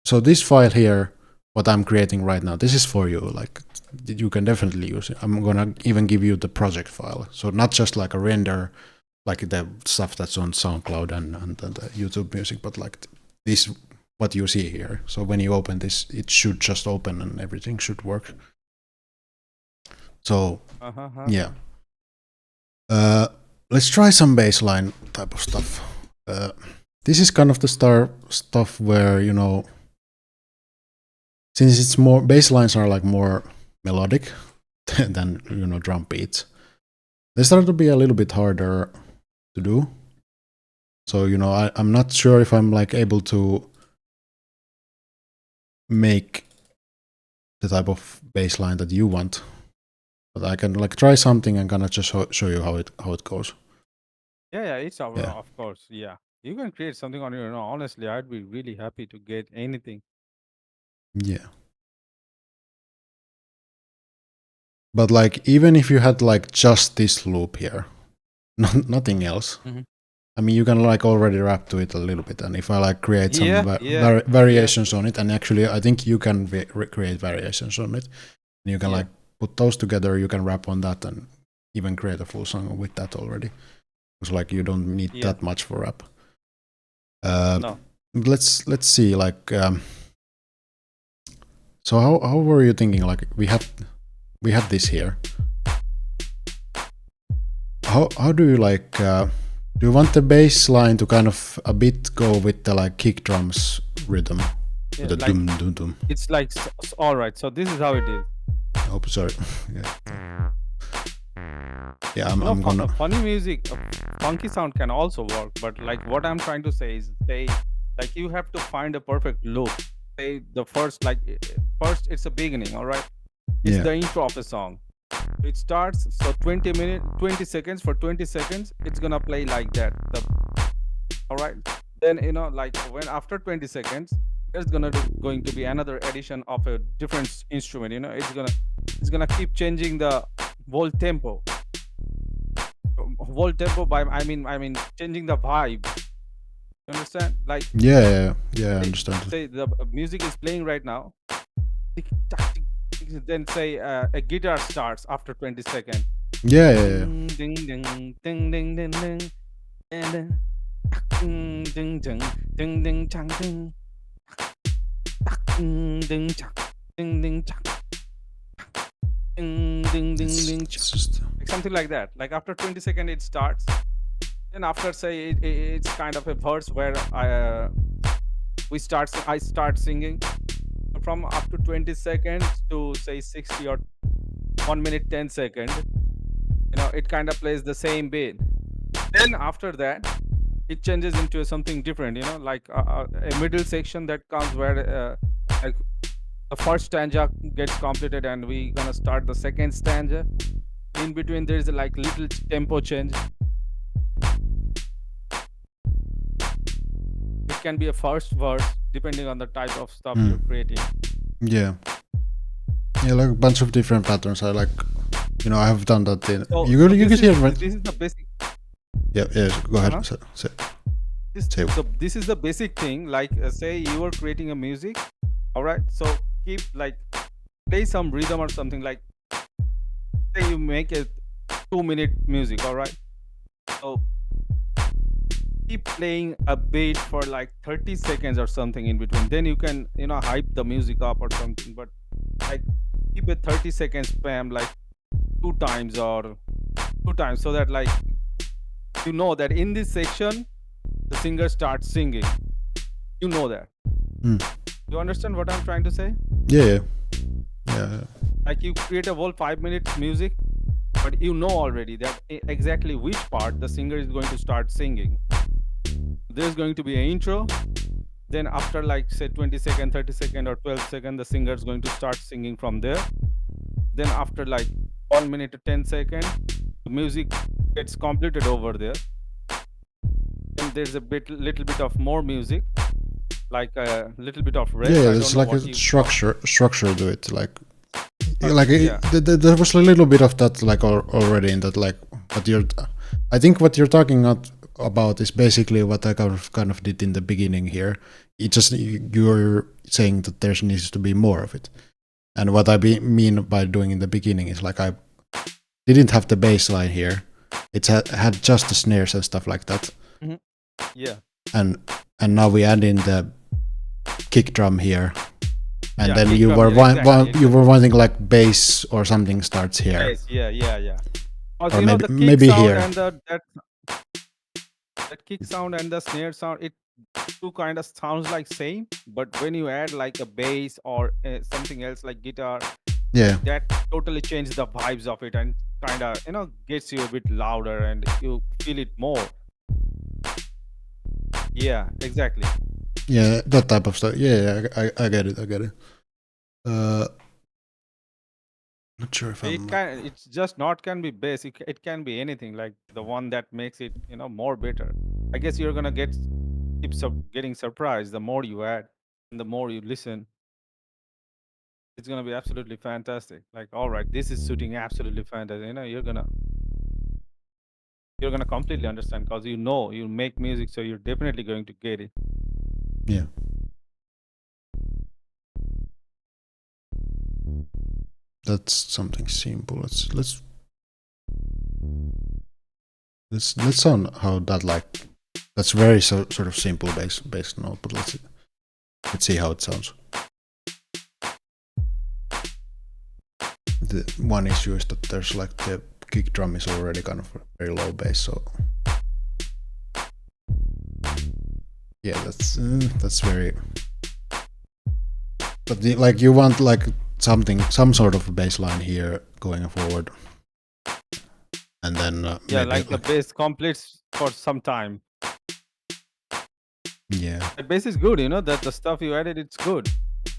S1: So this file here, what I'm creating right now, this is for you. Like you can definitely use it. I'm gonna even give you the project file. So not just like a render, like the stuff that's on SoundCloud and the YouTube music, but like this, what you see here. So when you open this, it should just open and everything should work. So yeah. Let's try some baseline type of stuff. This is kind of the stuff where, you know, since it's more, bass lines are like more melodic than, you know, drum beats, they start to be a little bit harder to do. So, you know, I'm not sure if I'm like able to make the type of bass line that you want, but I can like try something and kind of just show you how it goes.
S2: Yeah, it's of course. Yeah, you can create something on your own. Honestly, I'd be really happy to get anything.
S1: Yeah. But like, even if you had like just this loop here, nothing else. I mean, you can like already rap to it a little bit, and if I like create some variations on it, and actually I think you can create variations on it, and you can like put those together, you can rap on that and even create a full song with that already. Because like you don't need that much for rap.
S2: No.
S1: Let's see, like So how were you thinking? Like we had this here. How do you like? Do you want the bass line to kind of a bit go with the like kick drums rhythm?
S2: Yeah,
S1: With the
S2: like
S1: dum dum dum.
S2: it's like all right. So this is how it is.
S1: Oh, sorry. Yeah, I'm gonna.
S2: Funny music, funky sound can also work. But like what I'm trying to say is, like you have to find a perfect loop. Say the first, first it's a beginning. All right, it's
S1: Yeah.
S2: the intro of a song. It starts, so 20 seconds. For 20 seconds it's gonna play like that. All right, then like when after 20 seconds there's going to be another addition of a different instrument. It's gonna keep changing the whole tempo. By I mean changing the vibe. You understand? Like
S1: Yeah, I understand.
S2: say the music is playing right now, then say a guitar starts after 20 seconds.
S1: Yeah.
S2: Ding ding ding ding ding ding ding, and then ding ding ding ding ding chang ding, ding ding chang ding ding chang, ding ding ding ding
S1: It's just
S2: like something like that. Like after 20 seconds it starts, and after say it's kind of a verse where I start singing. From up to 20 seconds to say 60 or 1 minute 10 seconds, it kind of plays the same beat. Then after that it changes into something different, like a middle section that comes where like the first stanza gets completed and we gonna start the second stanza. In between there's like little tempo change. It can be a first verse depending on the type of stuff you're creating.
S1: Yeah, like a bunch of different patterns. I like, I have done that in.
S2: So,
S1: you can see it, right?
S2: This is the basic.
S1: Yeah. Go ahead. Say.
S2: So this is the basic thing. Like say you are creating a music, all right. So keep like play some rhythm or something. Like say you make a 2-minute music, all right. So keep playing a beat for like 30 seconds or something in between. Then you can hype the music up or something. But like keep a 30 second spam like 2 times, so that like that in this section the singer starts singing. That. You understand what I'm trying to say?
S1: Yeah.
S2: Like you create a whole 5 minutes music, but already that exactly which part the singer is going to start singing. There's going to be an intro, then after like say 20 second, 30 second or 12 second the singer is going to start singing from there. Then after like 1 minute to 10 second the music gets completed over there. Then there's a little bit of more music, like a little bit of rest.
S1: Yeah, it's like a structure to it. Like there was a little bit of that like already in that, like what I think what you're talking about is basically what I kind of did in the beginning here. It just you're saying that there needs to be more of it, and what I mean by doing in the beginning is like I didn't have the bass line here. It had just the snares and stuff like that.
S2: Mm-hmm. Yeah.
S1: And now we add in the kick drum here, and then you
S2: were
S1: wanting like bass or something starts here.
S2: Bass, yeah.
S1: Or maybe here.
S2: And that kick sound and the snare sound, it two kind of sounds like same, but when you add like a bass or something else like guitar, that totally changes the vibes of it and kind of gets you a bit louder and you feel it more. Yeah, exactly.
S1: Yeah, that type of stuff. Yeah, I get it. Not sure if
S2: it's just not can be bass. It can be anything, like the one that makes it more better. I guess you're gonna keep getting surprised the more you add and the more you listen. It's gonna be absolutely fantastic. Like, all right, this is suiting absolutely fantastic. You're gonna completely understand because you make music, so you're definitely going to get it.
S1: Yeah. That's something simple. Let's sound how that like. That's very sort of simple bass note, but let's see how it sounds. the one issue is that there's like the kick drum is already kind of very low bass, so yeah, that's very. But like you want like some sort of bass line here going forward, and then
S2: Yeah,
S1: maybe
S2: like the bass completes for some time.
S1: yeah,
S2: The bass is good, that the stuff you added, it's good.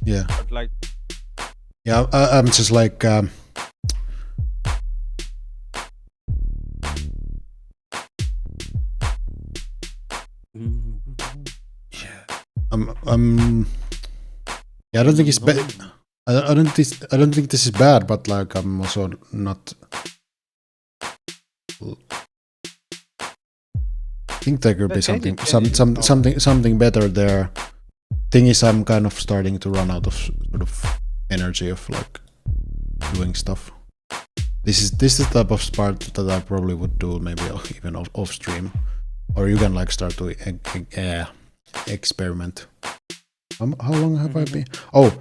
S1: yeah,
S2: But like,
S1: yeah. I'm just like. Yeah, I don't think it's bad. I don't think this is bad, but like I'm also not. I think there could be something better there. Thing is, I'm kind of starting to run out of sort of energy of like doing stuff. This is the type of part that I probably would do maybe even off stream, or you can like start to experiment. How long have I been? Oh,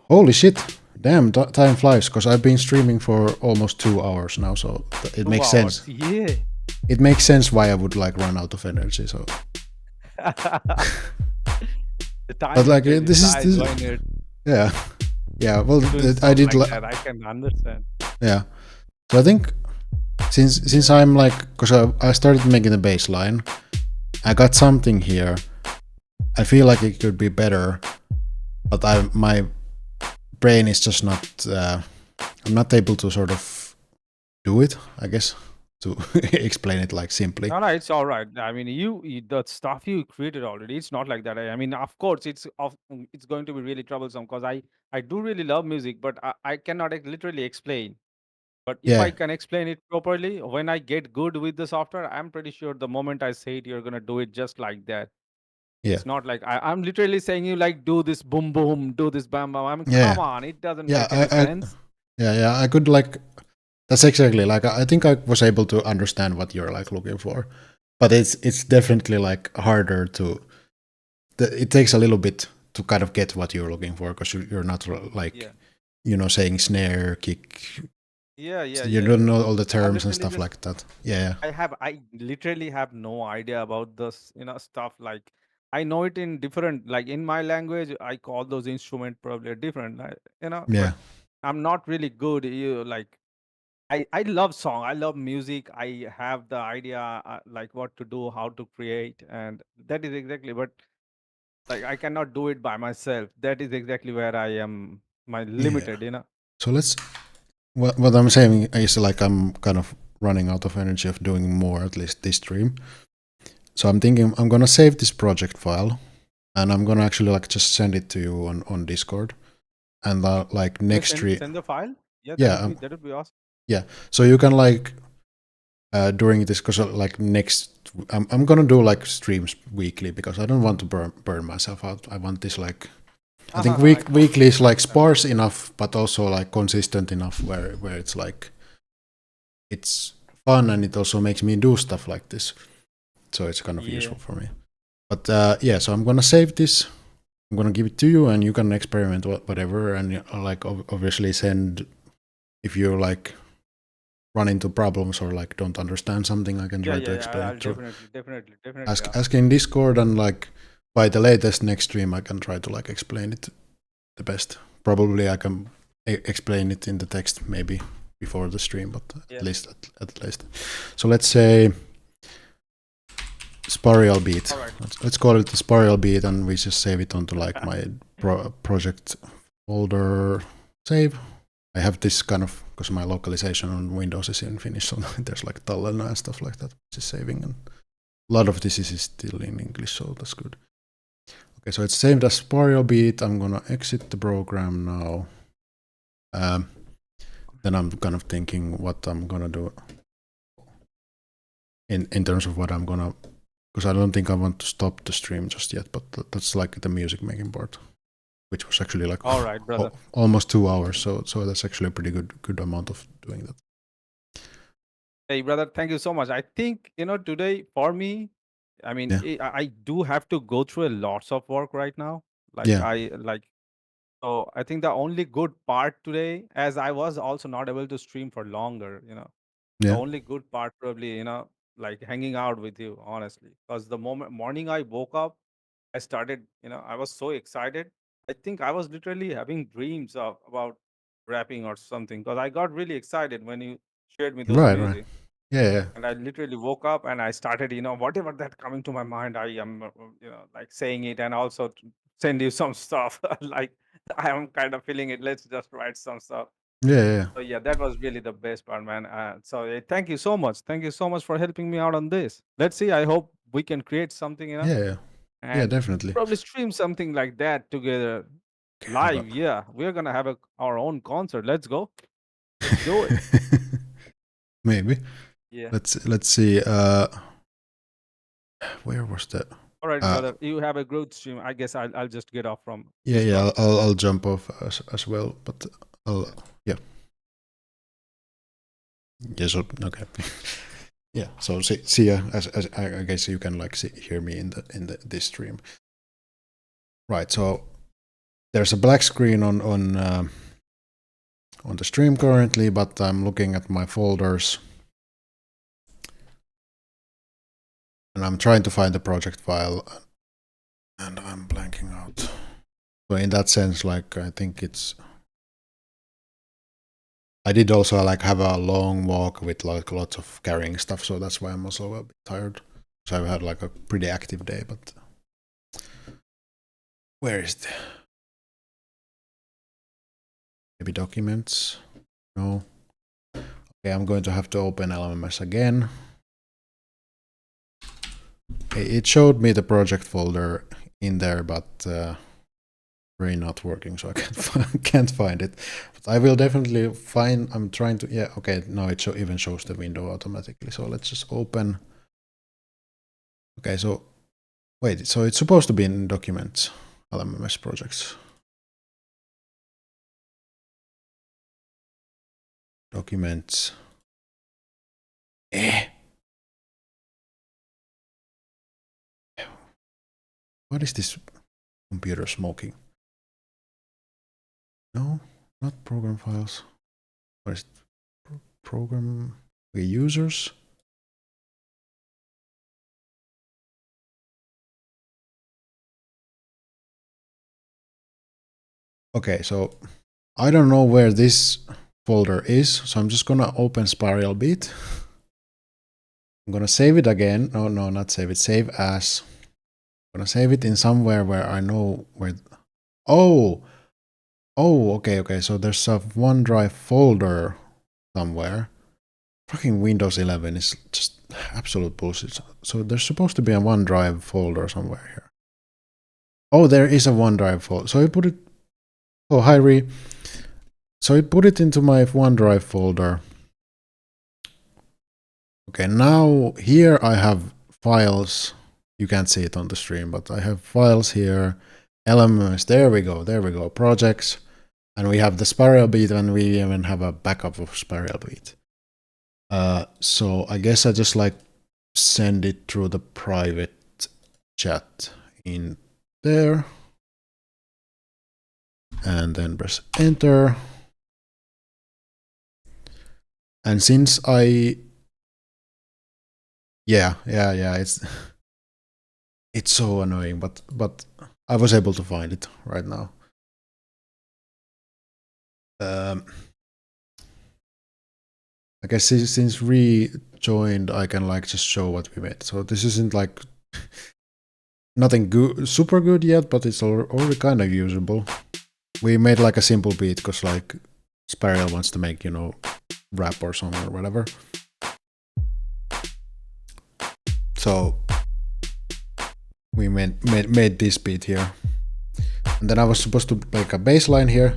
S1: holy shit! Damn, time flies because I've been streaming for almost 2 hours now, so it makes sense.
S2: Yeah.
S1: It makes sense why I would like run out of energy. So,
S2: The time
S1: but like
S2: will
S1: this
S2: decide
S1: is
S2: when you're
S1: yeah, yeah. Well,
S2: doing
S1: I
S2: stuff
S1: did
S2: like that. I can understand.
S1: yeah. So I think since I'm like because I started making the bass line, I got something here. I feel like it could be better, but my brain is just not. I'm not able to sort of do it. I guess to explain it like simply.
S2: No, it's all right. I mean, the stuff you created already, it's not like that. I mean, of course, it's going to be really troublesome because I do really love music, but I cannot literally explain. But if I
S1: Yeah,
S2: can explain it properly, when I get good with the software, I'm pretty sure the moment I say it, you're gonna do it just like that.
S1: yeah,
S2: It's not like I'm literally saying you like do this boom boom, do this bam bam. I mean,
S1: yeah,
S2: come on, it doesn't
S1: yeah.
S2: make any sense.
S1: Yeah. I could like. That's exactly like I think I was able to understand what you're like looking for, but it's definitely like harder to. It takes a little bit to kind of get what you're looking for because you're not like
S2: Yeah.
S1: saying snare kick.
S2: Yeah,
S1: So
S2: yeah,
S1: you
S2: yeah,
S1: don't
S2: yeah.
S1: know all the
S2: I'm
S1: terms and
S2: literally
S1: stuff
S2: just
S1: like that. Yeah,
S2: I literally have no idea about this, stuff like I know it in different like in my language I call those instrument probably different,
S1: yeah,
S2: but I'm not really good. Like I love song, I love music, I have the idea like what to do, how to create, and that is exactly. But like I cannot do it by myself. That is exactly where I am my
S1: yeah.
S2: limited.
S1: So let's. What I'm saying is like I'm kind of running out of energy of doing more at least this stream. So I'm thinking I'm gonna save this project file, and I'm gonna actually like just send it to you on Discord, and like next stream.
S2: Send the file. Yeah,
S1: Yeah,
S2: that would be awesome.
S1: yeah. So you can like during this because like next I'm gonna do like streams weekly because I don't want to burn myself out. I want this like I think weekly is like sparse enough, but also like consistent enough where it's like it's fun and it also makes me do stuff like this. So it's kind of useful for me. But yeah, so I'm gonna save this. I'm gonna give it to you, and you can experiment whatever, and like obviously send if you like run into problems or like don't understand something. I can try to explain
S2: I'll
S1: it through.
S2: definitely.
S1: Ask in Discord, and like by the latest next stream, I can try to like explain it the best. Probably I can explain it in the text maybe before the stream, but at least. So let's say Spiral Beat.
S2: Right.
S1: Let's call it the Spiral Beat, and we just save it onto like my project folder save. I have this kind of because my localization on Windows is in Finnish, so there's like Tallena and stuff like that, which is saving, and a lot of this is still in English, so that's good. Okay, so it's saved as Spiral Beat. I'm gonna exit the program now. Then I'm kind of thinking what I'm gonna do in terms of what I'm gonna, because I don't think I want to stop the stream just yet, but that's like the music making part, which was actually like
S2: all right, brother.
S1: Almost 2 hours, so that's actually a pretty good amount of doing that.
S2: Hey, brother, thank you so much. I think today for me, I mean, I do have to go through a lots of work right now. Like
S1: Yeah.
S2: I like So I think the only good part today, as I was also not able to stream for longer, the
S1: Yeah.
S2: only good part probably, like hanging out with you, honestly. Because the morning I woke up, I started, I was so excited. I think I was literally having dreams about rapping or something because I got really excited when you shared me those
S1: Right. Right.
S2: music.
S1: Yeah.
S2: And I literally woke up and I started, whatever that coming to my mind, I am, like saying it and also send you some stuff. Like I am kind of feeling it. Let's just write some stuff.
S1: Yeah.
S2: So yeah, that was really the best part, man. So thank you so much. Thank you so much for helping me out on this. Let's see. I hope we can create something,
S1: Yeah. Yeah.
S2: and
S1: Definitely.
S2: probably stream something like that together live. Yeah, we're gonna have our own concert. Let's go. Let's do it.
S1: Maybe.
S2: Yeah.
S1: Let's see. Where was that?
S2: All right,
S1: Uh,
S2: brother. You have a good stream. I guess I'll just get off from
S1: yeah.
S2: Discord.
S1: I'll jump off as well, but I'll yeah. Yeah. So okay. Yeah. So see ya. As I guess you can like hear me in this stream. Right. So there's a black screen on the stream currently, but I'm looking at my folders. And I'm trying to find the project file, and I'm blanking out. So in that sense, like I think it's. I did also like have a long walk with like lots of carrying stuff, so that's why I'm also a bit tired. So I've had like a pretty active day, but where is the maybe documents? No. Okay, I'm going to have to open LMS again. It showed me the project folder in there, but Brain not working, so I can't find it. But I will definitely find. I'm trying to. Yeah. Okay. Now it even shows the window automatically. So let's just open. Okay. So wait. So it's supposed to be in documents, LMS projects. Documents. What is this computer smoking? No, not program files. What is it? Program users? Okay, so I don't know where this folder is, so I'm just gonna open Spiral Beat. I'm gonna save it again. No, not save it. Save as. I'm gonna save it in somewhere where I know where. Oh, okay. So there's a OneDrive folder somewhere. Fucking Windows 11 is just absolute bullshit. So there's supposed to be a OneDrive folder somewhere here. Oh, there is a OneDrive folder. So I put it. Oh, hi Ree. So I put it into my OneDrive folder. Okay, now here I have files. You can't see it on the stream, but I have files here. LMS, there we go. Projects. And we have the Spiral Beat, and we even have a backup of Spiral Beat. So I guess I just like send it through the private chat in there. And then press enter. And since I yeah, it's so annoying, but I was able to find it right now. I guess since rejoined, I can like just show what we made. So this isn't like nothing good, super good yet, but it's already kind of usable. We made like a simple beat because like Spiral wants to make, rap or song or whatever. So we made this beat here. And then I was supposed to make a bass line here.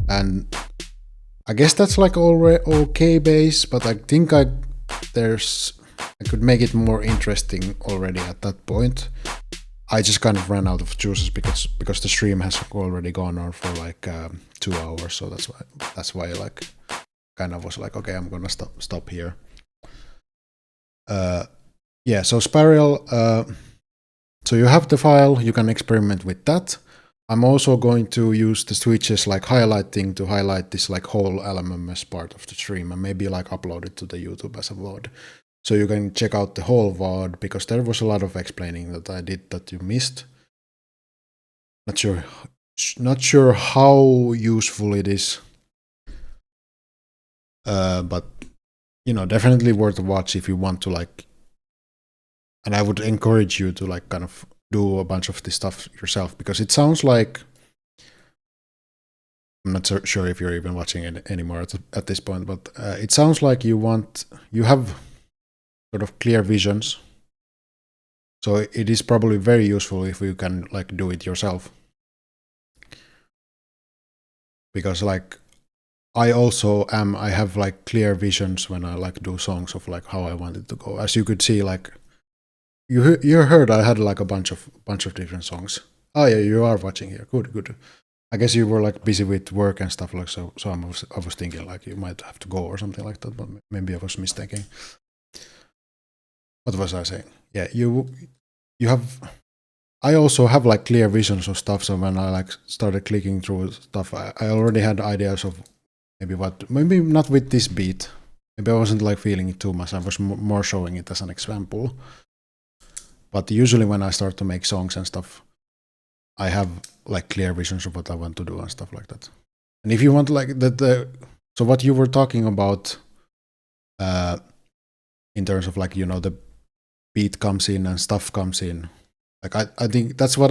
S1: And I guess that's like already okay bass, but I think I could make it more interesting already at that point. I just kind of ran out of juices because the stream has already gone on for like 2 hours, so that's why I like kind of was like, okay, I'm gonna stop here. Yeah, so Spiral, So you have the file, you can experiment with that. I'm also going to use the switches like highlighting to highlight this like whole LMM as part of the stream and maybe like upload it to the YouTube as a VOD. So you can check out the whole VOD because there was a lot of explaining that I did that you missed. Not sure how useful it is. But you know, definitely worth a watch if you want to like, and I would encourage you to like kind of do a bunch of this stuff yourself because it sounds like, I'm not sure if you're even watching it anymore at this point, but it sounds like you have sort of clear visions. So it is probably very useful if you can like do it yourself. Because like I have like clear visions when I like do songs of like how I want it to go. As you could see, like you heard I had like a bunch of different songs. Oh yeah, you are watching here. Good. I guess you were like busy with work and stuff like so. So I was thinking like you might have to go or something like that, but maybe I was mistaken. What was I saying? Yeah, you have. I also have like clear visions of stuff. So when I like started clicking through stuff, I already had ideas of maybe not with this beat. Maybe I wasn't like feeling it too much. I was more showing it as an example. But usually when I start to make songs and stuff, I have like clear visions of what I want to do and stuff like that. And if you want like that, so what you were talking about, in terms of like, you know, the beat comes in and stuff comes in. Like I think that's what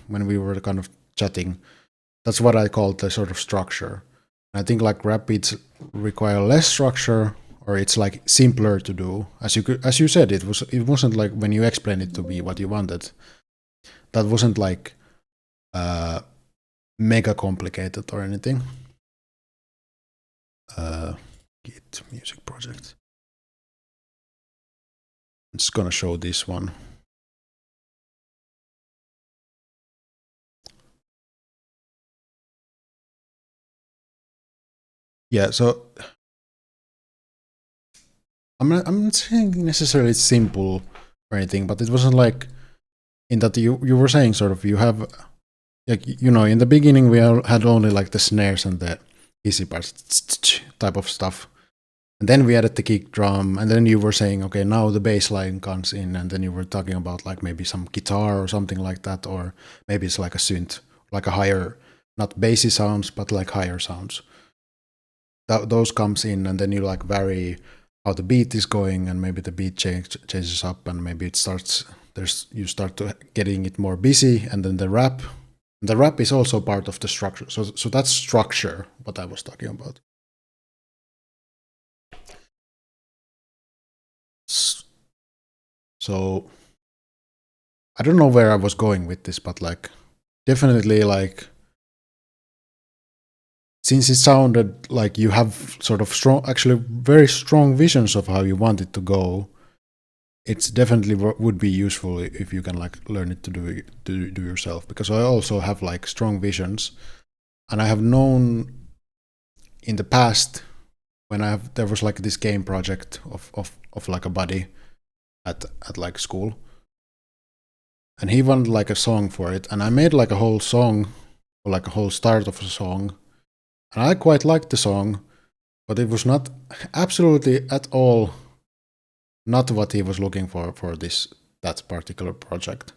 S1: when we were kind of chatting, that's what I called the sort of structure. I think like rap beats require less structure, or it's like simpler to do. As you said, it wasn't like when you explained it to me what you wanted. That wasn't like mega complicated or anything. Git music project. I'm just gonna show this one. Yeah, so I'm not saying necessarily simple or anything, but it wasn't like in that you were saying sort of you have like, you know, in the beginning we had only like the snares and the easy parts type of stuff. And then we added the kick drum, and then you were saying, okay, now the bass line comes in, and then you were talking about like maybe some guitar or something like that, or maybe it's like a synth, like a higher, not bassy sounds, but like higher sounds. Those comes in, and then you like vary how the beat is going, and maybe the beat changes up, and maybe it starts. You start to getting it more busy, and then the rap. The rap is also part of the structure. So that's structure, what I was talking about. So I don't know where I was going with this, but like definitely like since it sounded like you have sort of actually very strong visions of how you want it to go, it's definitely would be useful if you can like learn it to do yourself. Because I also have like strong visions, and I have known in the past when there was like this game project of like a buddy at like school, and he wanted like a song for it, and I made like a whole song, or like a whole start of a song, and I quite liked the song, but it was not absolutely at all not what he was looking for that particular project.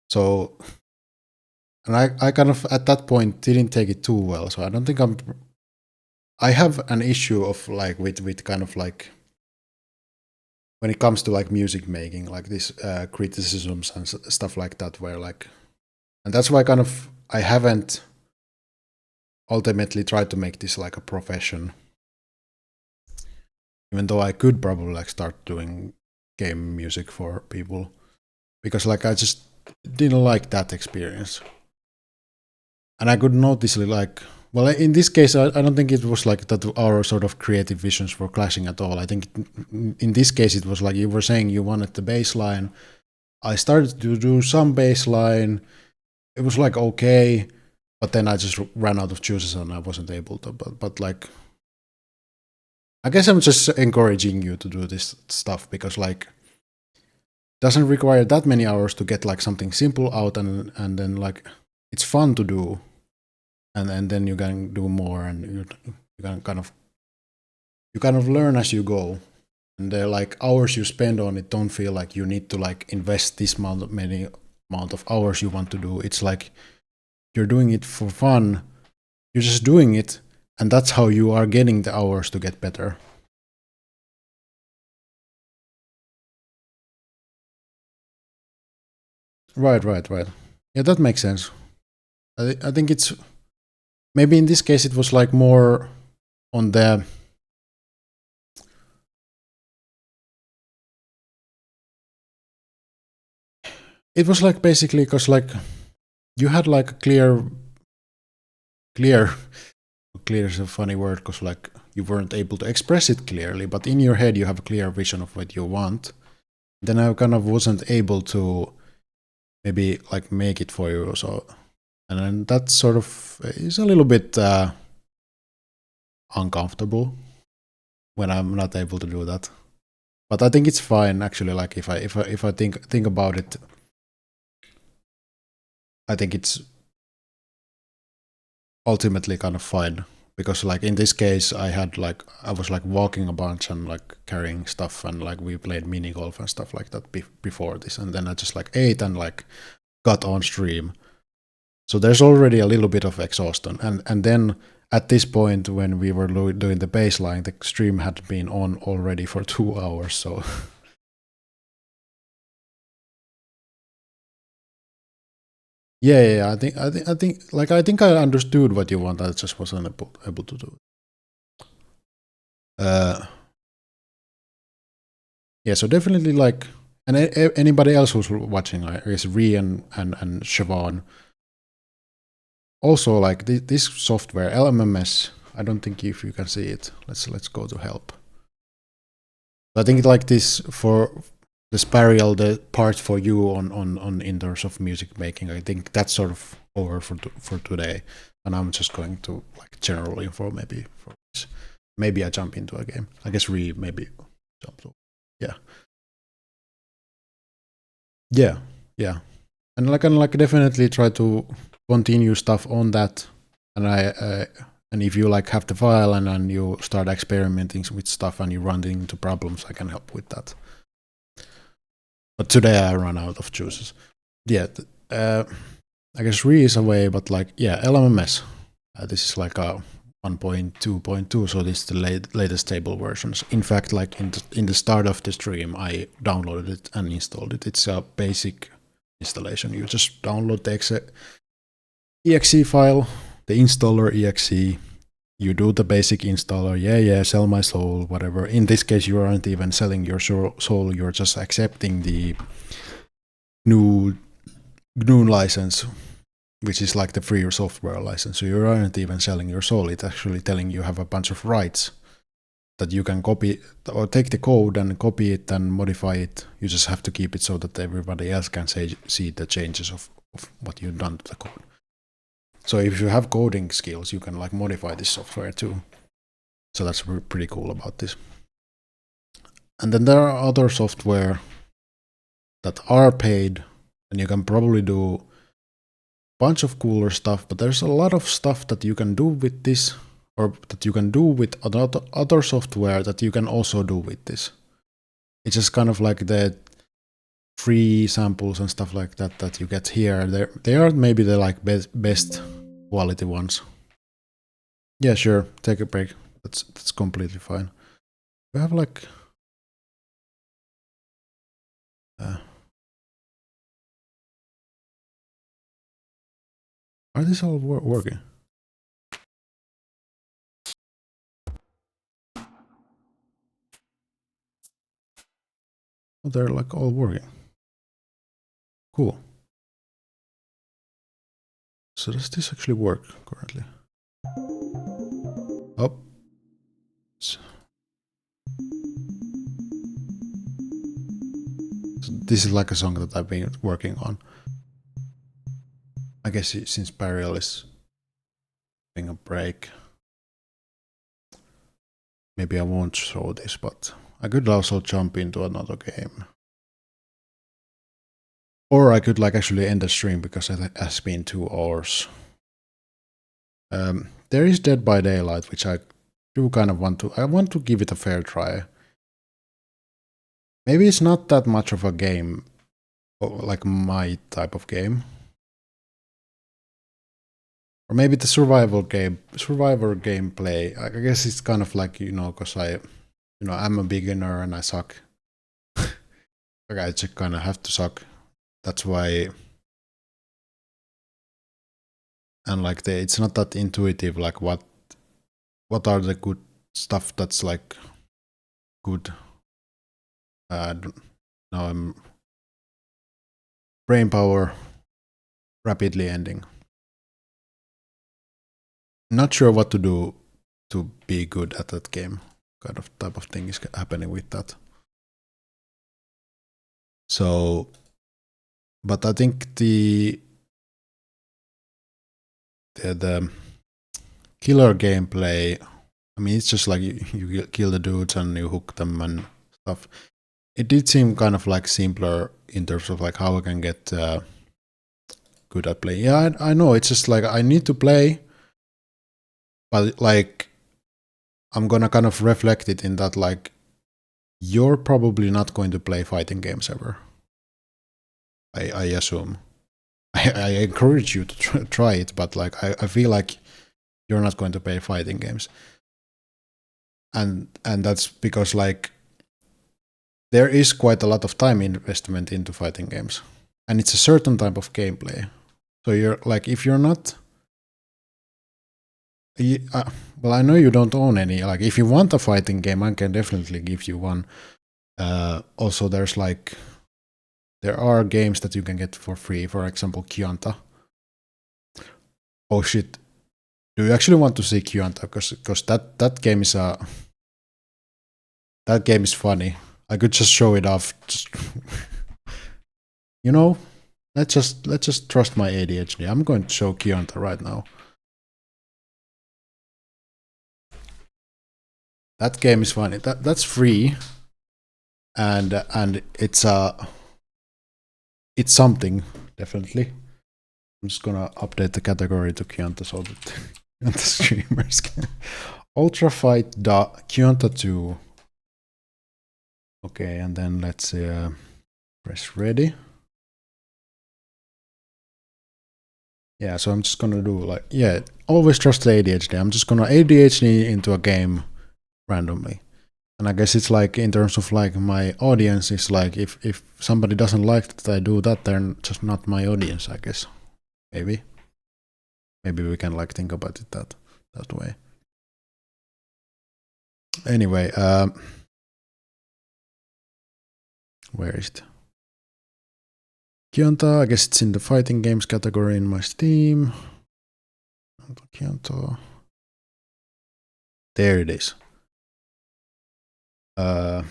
S1: So, and I kind of at that point didn't take it too well. So I don't think I have an issue of like with kind of like when it comes to like music making, like this criticisms and stuff like that, where like, and that's why kind of I haven't ultimately tried to make this like a profession, even though I could probably like start doing game music for people, because like I just didn't like that experience, and I could notice like, well, in this case I don't think it was like that our sort of creative visions were clashing at all. I think in this case it was like you were saying you wanted the bass line. I started to do some bass line. It was like okay, but then I just ran out of juices and I wasn't able to. But like, I guess I'm just encouraging you to do this stuff because like doesn't require that many hours to get like something simple out, and then like it's fun to do, and then you can do more, and you can kind of learn as you go. And the like hours you spend on it don't feel like you need to like invest this amount of hours you want to do. It's like you're doing it for fun. You're just doing it, and that's how you are getting the hours to get better. Right. Yeah, that makes sense. I think it's maybe in this case it was like more on the it was like basically because like you had like a clear is a funny word because like you weren't able to express it clearly, but in your head you have a clear vision of what you want. Then I kind of wasn't able to maybe like make it for you, so and then that sort of is a little bit uncomfortable when I'm not able to do that. But I think it's fine actually. Like if I think about it, I think it's ultimately kind of fine because like in this case I was like walking a bunch and like carrying stuff, and like we played mini golf and stuff like that before this, and then I just like ate and like got on stream. So there's already a little bit of exhaustion, and then at this point when we were doing the baseline, the stream had been on already for 2 hours. So yeah. I think I understood what you want. I just wasn't able to do it. Yeah, so definitely like, and anybody else who's watching, I guess Ree and Siobhan, also like this software LMMS. I don't think if you can see it. Let's go to help. I think like this for the Sparial, the part for you on in terms of music making. I think that's sort of over for today, and I'm just going to like general info maybe for this. Maybe I jump into a game. I guess Ree maybe jump to. Yeah. Yeah, and like definitely try to continue stuff on that, and and if you like have the file and then you start experimenting with stuff and you run into problems, I can help with that. But today I run out of juices. Yeah, I guess Re is away, but like yeah, LMMS. This is like a 1.2.2, so this is the latest stable versions. In fact, like in the start of the stream, I downloaded it and installed it. It's a basic installation. You just download the exe file, the installer exe. You do the basic installer. Yeah, sell my soul, whatever. In this case, you aren't even selling your soul. You're just accepting the new GNU license, which is like the free software license. So you aren't even selling your soul. It's actually telling you have a bunch of rights that you can copy or take the code and copy it and modify it. You just have to keep it so that everybody else can see the changes of what you've done to the code. So if you have coding skills, you can like modify this software too. So that's pretty cool about this. And then there are other software that are paid, and you can probably do a bunch of cooler stuff, but there's a lot of stuff that you can do with this, or that you can do with other software that you can also do with this. It's just kind of like the free samples and stuff like that you get here. They are maybe the like best quality ones. Yeah, sure. Take a break. That's completely fine. We have like are these all working? Oh, they're like all working. Cool. So does this actually work currently? Oh. So this is like a song that I've been working on. I guess since Burial is having a break, maybe I won't show this, but I could also jump into another game. Or I could like actually end the stream because it has been 2 hours. There is Dead by Daylight, which I do kind of want to. I want to give it a fair try. Maybe it's not that much of a game, like my type of game. Or maybe the survivor gameplay. I guess it's kind of like, because I'm a beginner and I suck. Like I just kind of have to suck. That's why. And like it's not that intuitive. Like what are the good stuff that's like good? Now I'm brain power rapidly ending. Not sure what to do to be good at that game. Kind of type of thing is happening with that. So, but I think the killer gameplay. I mean, it's just like you kill the dudes and you hook them and stuff. It did seem kind of like simpler in terms of like how I can get good at playing. Yeah, I know. It's just like I need to play, but like I'm gonna kind of reflect it in that like you're probably not going to play fighting games ever. I assume. I encourage you to try it, but like I feel like you're not going to play fighting games, and that's because like there is quite a lot of time investment into fighting games, and it's a certain type of gameplay. So you're like if you're not. Well, I know you don't own any. Like, if you want a fighting game, I can definitely give you one. Also, there are games that you can get for free. For example, Kyanta. Oh shit! Do you actually want to see Kyanta? Because that game is that game is funny. I could just show it off. Just let's just trust my ADHD. I'm going to show Kyanta right now. That game is funny. That's free, and it's something definitely. I'm just gonna update the category to Kyanta so that Kyanta streamers can. Ultra Fight Kyanta 2. Okay, and then let's press ready. Yeah, so I'm just gonna do like, always trust the ADHD. I'm just gonna ADHD into a game randomly. And I guess it's like in terms of like my audience is like if somebody doesn't like that I do that, they're just not my audience, I guess. Maybe we can like think about it that way. Anyway, where is it? Kyanta, I guess it's in the fighting games category in my Steam. Kyanta. There it is. Do I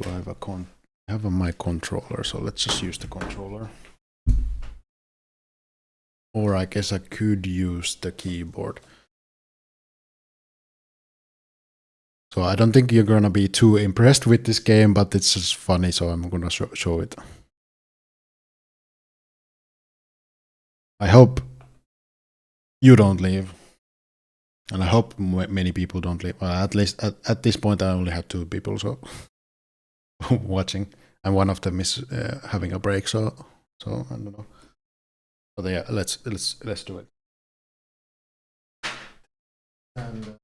S1: have I have my controller, so let's just use the controller. Or I guess I could use the keyboard. So I don't think you're gonna be too impressed with this game, but it's just funny, so I'm gonna show it. I hope you don't leave. And I hope many people don't leave. Well, at least at this point, I only have 2 people so watching, and one of them is having a break. So I don't know. But yeah, let's do it. And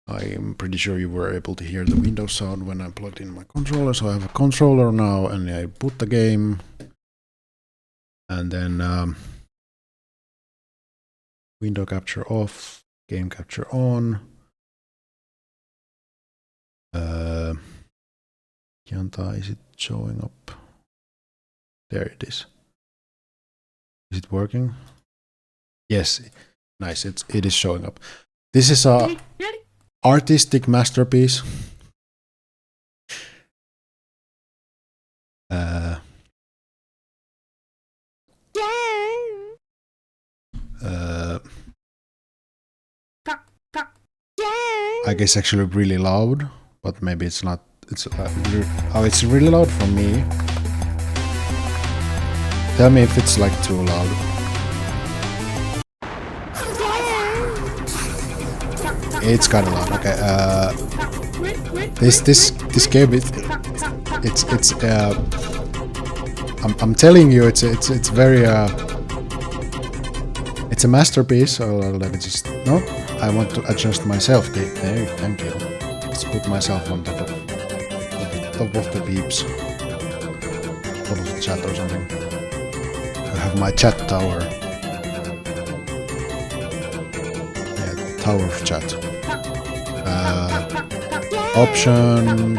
S1: I'm pretty sure you were able to hear the Windows sound when I plugged in my controller. So I have a controller now, and I put the game, and then window capture off, game capture on. Kyanta, is it showing up? There it is. Is it working? Yes, nice. It is showing up. This is a artistic masterpiece. I guess actually really loud, but maybe it's not. It's it's really loud for me. Tell me if it's like too loud. It's kind of loud. Okay. This game it's I'm telling you it's very it's a masterpiece. So let me just I want to adjust myself. There, thank you. Let's put myself on top of the beeps. Top of the chat or something. I have my chat tower. Yeah, tower of chat. Option.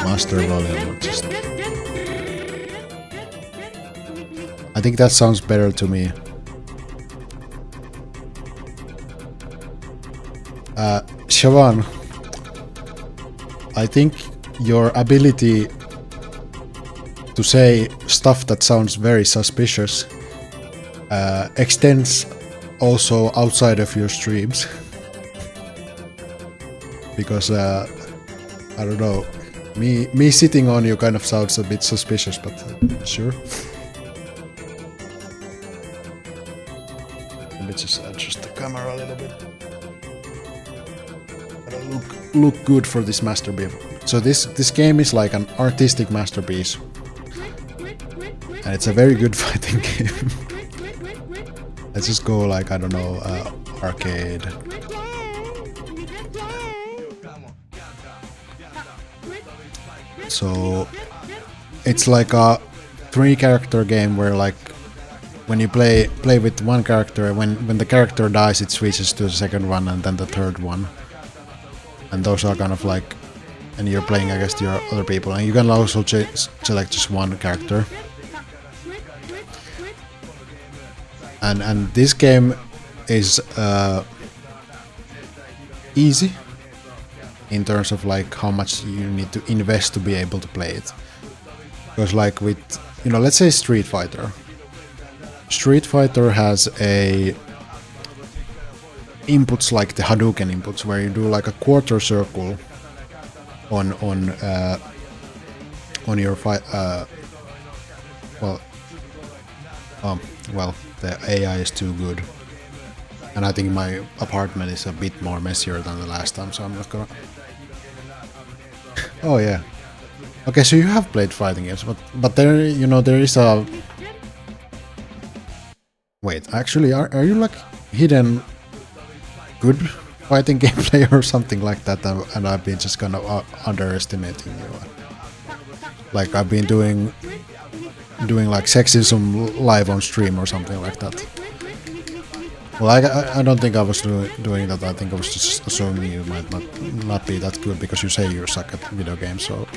S1: Master volume. Just. I think that sounds better to me. Siobhan, I think your ability to say stuff that sounds very suspicious extends also outside of your streams. Because I don't know, me sitting on you kind of sounds a bit suspicious, but sure. Let me just adjust the camera a little bit. Gotta look good for this masterpiece. So this game is like an artistic masterpiece, and it's a very good fighting game. Let's just go like, I don't know, arcade. So it's like a 3-character game where like when you play with one character, when the character dies, it switches to the second one and then the third one. And those are kind of like, and you're playing against your other people, and you can also select just one character. And this game is easy in terms of like how much you need to invest to be able to play it. Because like with, let's say Street Fighter. Street Fighter has inputs like the Hadouken inputs, where you do like a quarter circle on your fight. The AI is too good, and I think my apartment is a bit more messier than the last time, so I'm not gonna. Oh yeah. Okay, so you have played fighting games, but there is a. Wait, actually, are you like hidden good fighting game player or something like that, and I've been just kind of underestimating you? Like I've been doing like sexism live on stream or something like that. Well, I don't think I was doing that. I think I was just assuming you might not be that good because you say you suck at video games. So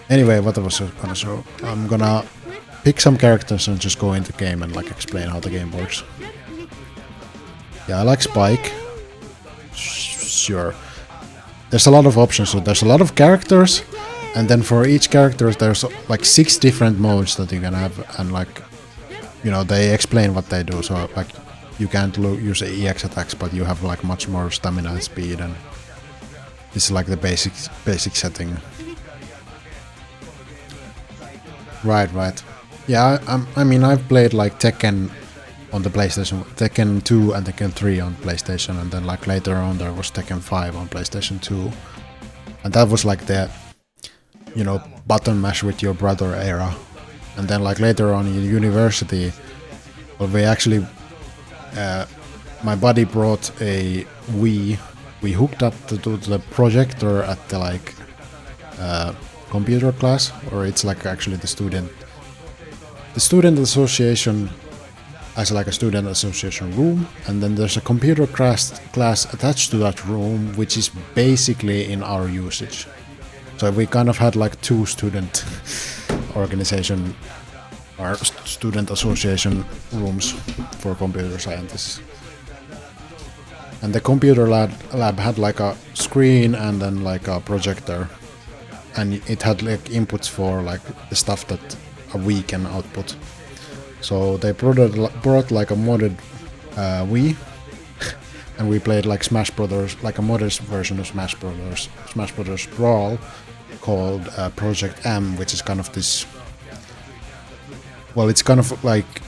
S1: anyway, what I was gonna show, I'm gonna pick some characters and just go into the game and like explain how the game works. Yeah, I like Spike. Sure. There's a lot of options. So there's a lot of characters. And then for each character there's like 6 different modes that you can have, and like they explain what they do. So like you can't use EX attacks, but you have like much more stamina and speed, and this is like the basic setting. Right. Yeah, I mean I've played like Tekken on the PlayStation, Tekken 2 and Tekken 3 on PlayStation, and then like later on there was Tekken 5 on PlayStation 2, and that was like the button mash with your brother era. And then like later on in university, well, we actually my buddy brought a Wii. We hooked up to the projector at the like computer class, or it's like actually the student association as like a student association room, and then there's a computer class attached to that room, which is basically in our usage. So we kind of had like 2 student organization or student association rooms for computer scientists. And the computer lab had like a screen and then like a projector, and it had like inputs for like the stuff that a Wii can output. So they brought like a modded Wii, and we played like Smash Brothers, like a modest version of Smash Brothers Brawl, called Project M, which is kind of this. Well, it's kind of like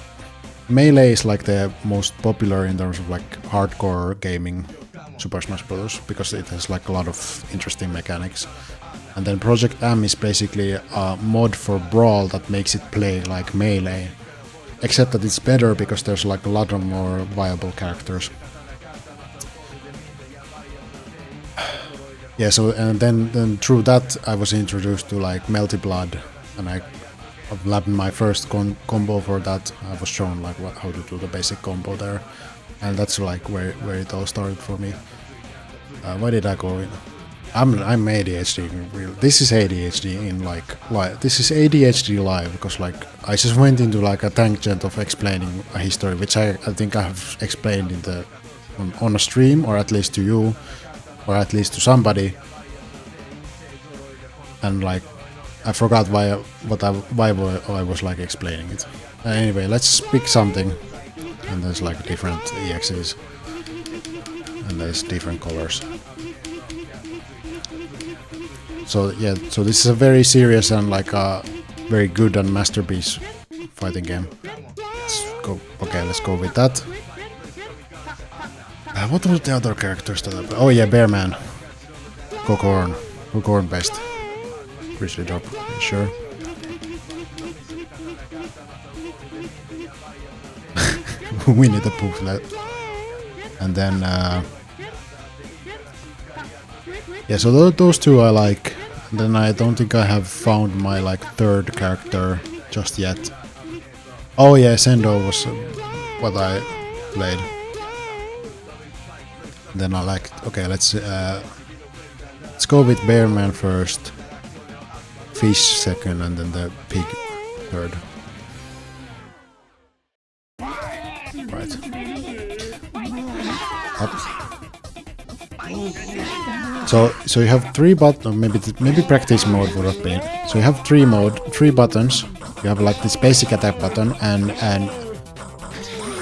S1: Melee is like the most popular in terms of like hardcore gaming Super Smash Bros. Because it has like a lot of interesting mechanics. And then Project M is basically a mod for Brawl that makes it play like Melee. Except that it's better because there's like a lot of more viable characters. Yeah, so and then through that I was introduced to like Melty Blood, and I labbed my first combo for that. I was shown like how to do the basic combo there, and that's like where it all started for me. Where did I go in? I'm ADHD in real. This is ADHD in like live. This is ADHD live because like I just went into like a tangent of explaining a history, which I think I have explained in the on a stream, or at least to you, or at least to somebody. And like I forgot why I was like explaining it. Anyway, let's pick something, and there's like different EXs, and there's different colors. So yeah, so this is a very serious and like a very good and masterpiece fighting game. Let's go. Okay, let's go with that. What were the other characters that I... Oh yeah, Bearman. Cocorn. Cocorn best. Grizzly Drop, sure. Winnie the Pooh. And then... yeah, so those two I like. And then I don't think I have found my like third character just yet. Oh yeah, Sendo was what I played. Then I like... Okay, let's go with Bearman first, Fish second, and then the Pig third. Right. Up. So you have three buttons. Maybe practice mode would have been. So you have three buttons. You have like this basic attack button, and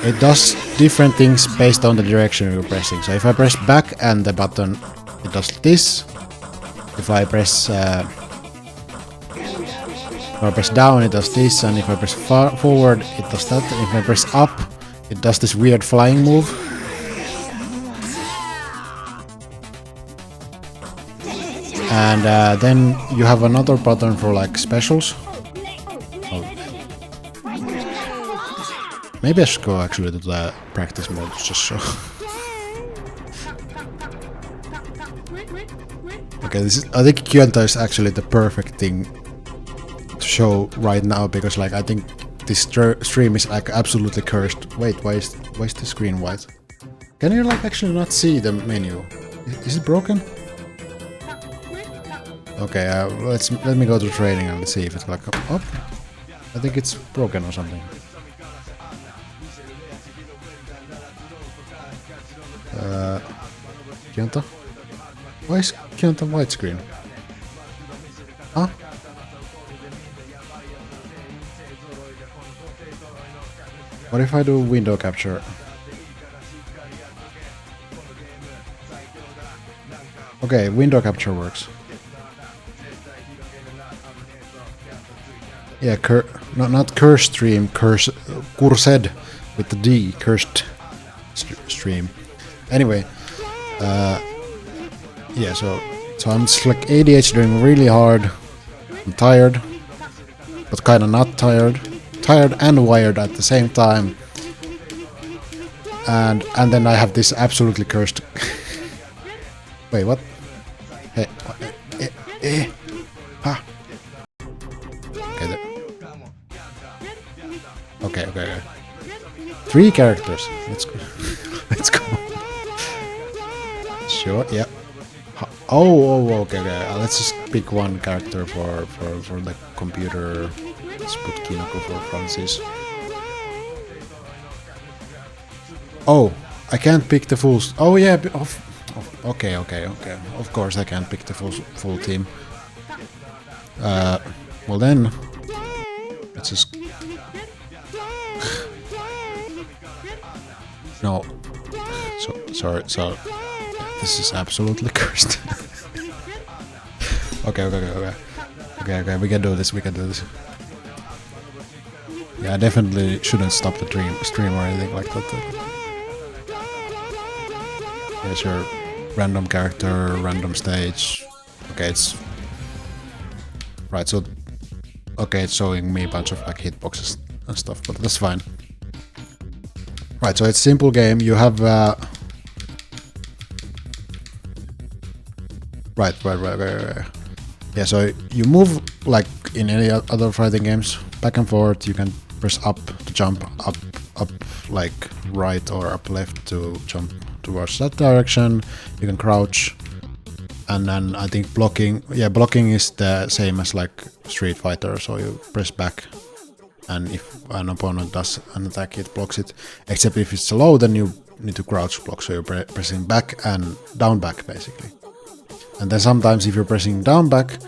S1: it does different things based on the direction you're pressing. So if I press back and the button, it does this. If I press down, it does this, and if I press forward, it does that. And if I press up, it does this weird flying move. And then you have another button for like specials. Oh. Maybe I should go actually to the practice mode just so. Okay, I think Kyunta is actually the perfect thing to show right now, because like I think this stream is like absolutely cursed. Wait, why is the screen white? Can you like actually not see the menu? Is it broken? Okay, let me go to training and see if it's like up. I think it's broken or something. Kyunta? Why is Kyunta widescreen? Huh? What if I do window capture? Okay, window capture works. Yeah, not curse stream, cursed with the D, cursed stream. Anyway, yeah, so I'm just like ADHD doing really hard. I'm tired, but kind of not tired. Tired and wired at the same time. And then I have this absolutely cursed. Wait, what? Hey, ha. Okay. 3 characters. Let's go. Let's go. Sure. Yeah. Oh. Okay. Let's just pick one character for the computer. Let's put Kinoko for Francis. Oh, I can't pick the full. Oh yeah. Okay. Of course I can't pick the full team. Well then, let's just. No. sorry. So this is absolutely cursed. Okay. We can do this. Yeah, I definitely shouldn't stop the stream or anything like that. Here's your random character, random stage. Okay, it's right. So okay, it's showing me a bunch of like hitboxes and stuff, but that's fine. Right, so it's a simple game. You have right. Yeah, so you move like in any other fighting games, back and forth. You can press up to jump, up, like right or up left to jump towards that direction. You can crouch, and then I think blocking. Yeah, blocking is the same as like Street Fighter. So you press back, and if an opponent does an attack, it blocks it. Except if it's low, then you need to crouch block. So you're pressing back and down back basically. And then sometimes if you're pressing down back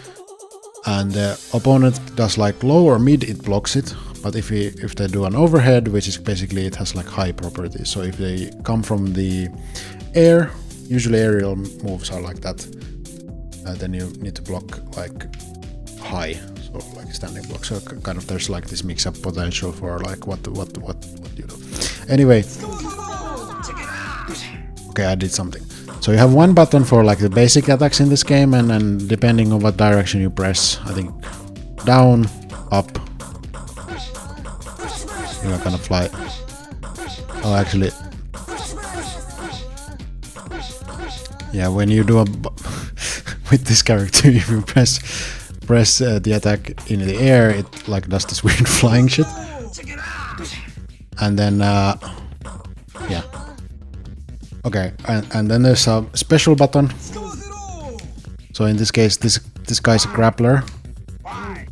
S1: and the opponent does like low or mid, it blocks it. But if they do an overhead, which is basically it has like high properties. So if they come from the air, usually aerial moves are like that. Then you need to block like high, so like standing block. So kind of there's like this mix-up potential for like what you do. Anyway, okay, I did something. So you have one button for like the basic attacks in this game, and then depending on what direction you press, I think down, up, you can kind of fly. Oh, actually, yeah, when you do a with this character, if you press the attack in the air, it like does this weird flying shit, and then yeah. Okay, and then there's a special button. So in this case, this guy's a grappler.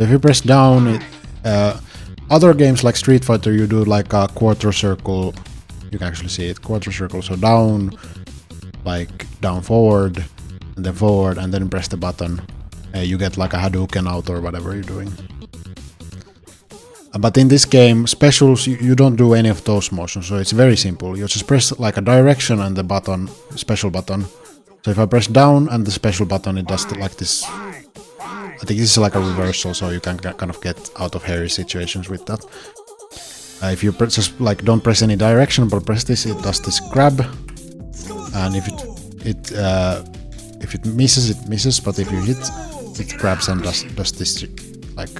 S1: If you press down, it, other games like Street Fighter, you do like a quarter circle. You can actually see it, quarter circle. So down, like down forward, and then press the button. You get like a Hadouken out or whatever you're doing. But in this game, specials, you don't do any of those motions, so it's very simple. You just press like a direction and the button, special button. So if I press down and the special button, it does like this. I think this is like a reversal, so you can kind of get out of hairy situations with that. If you just like don't press any direction but press this, it does this grab, and if it misses, it misses. But if you hit, it grabs and does this like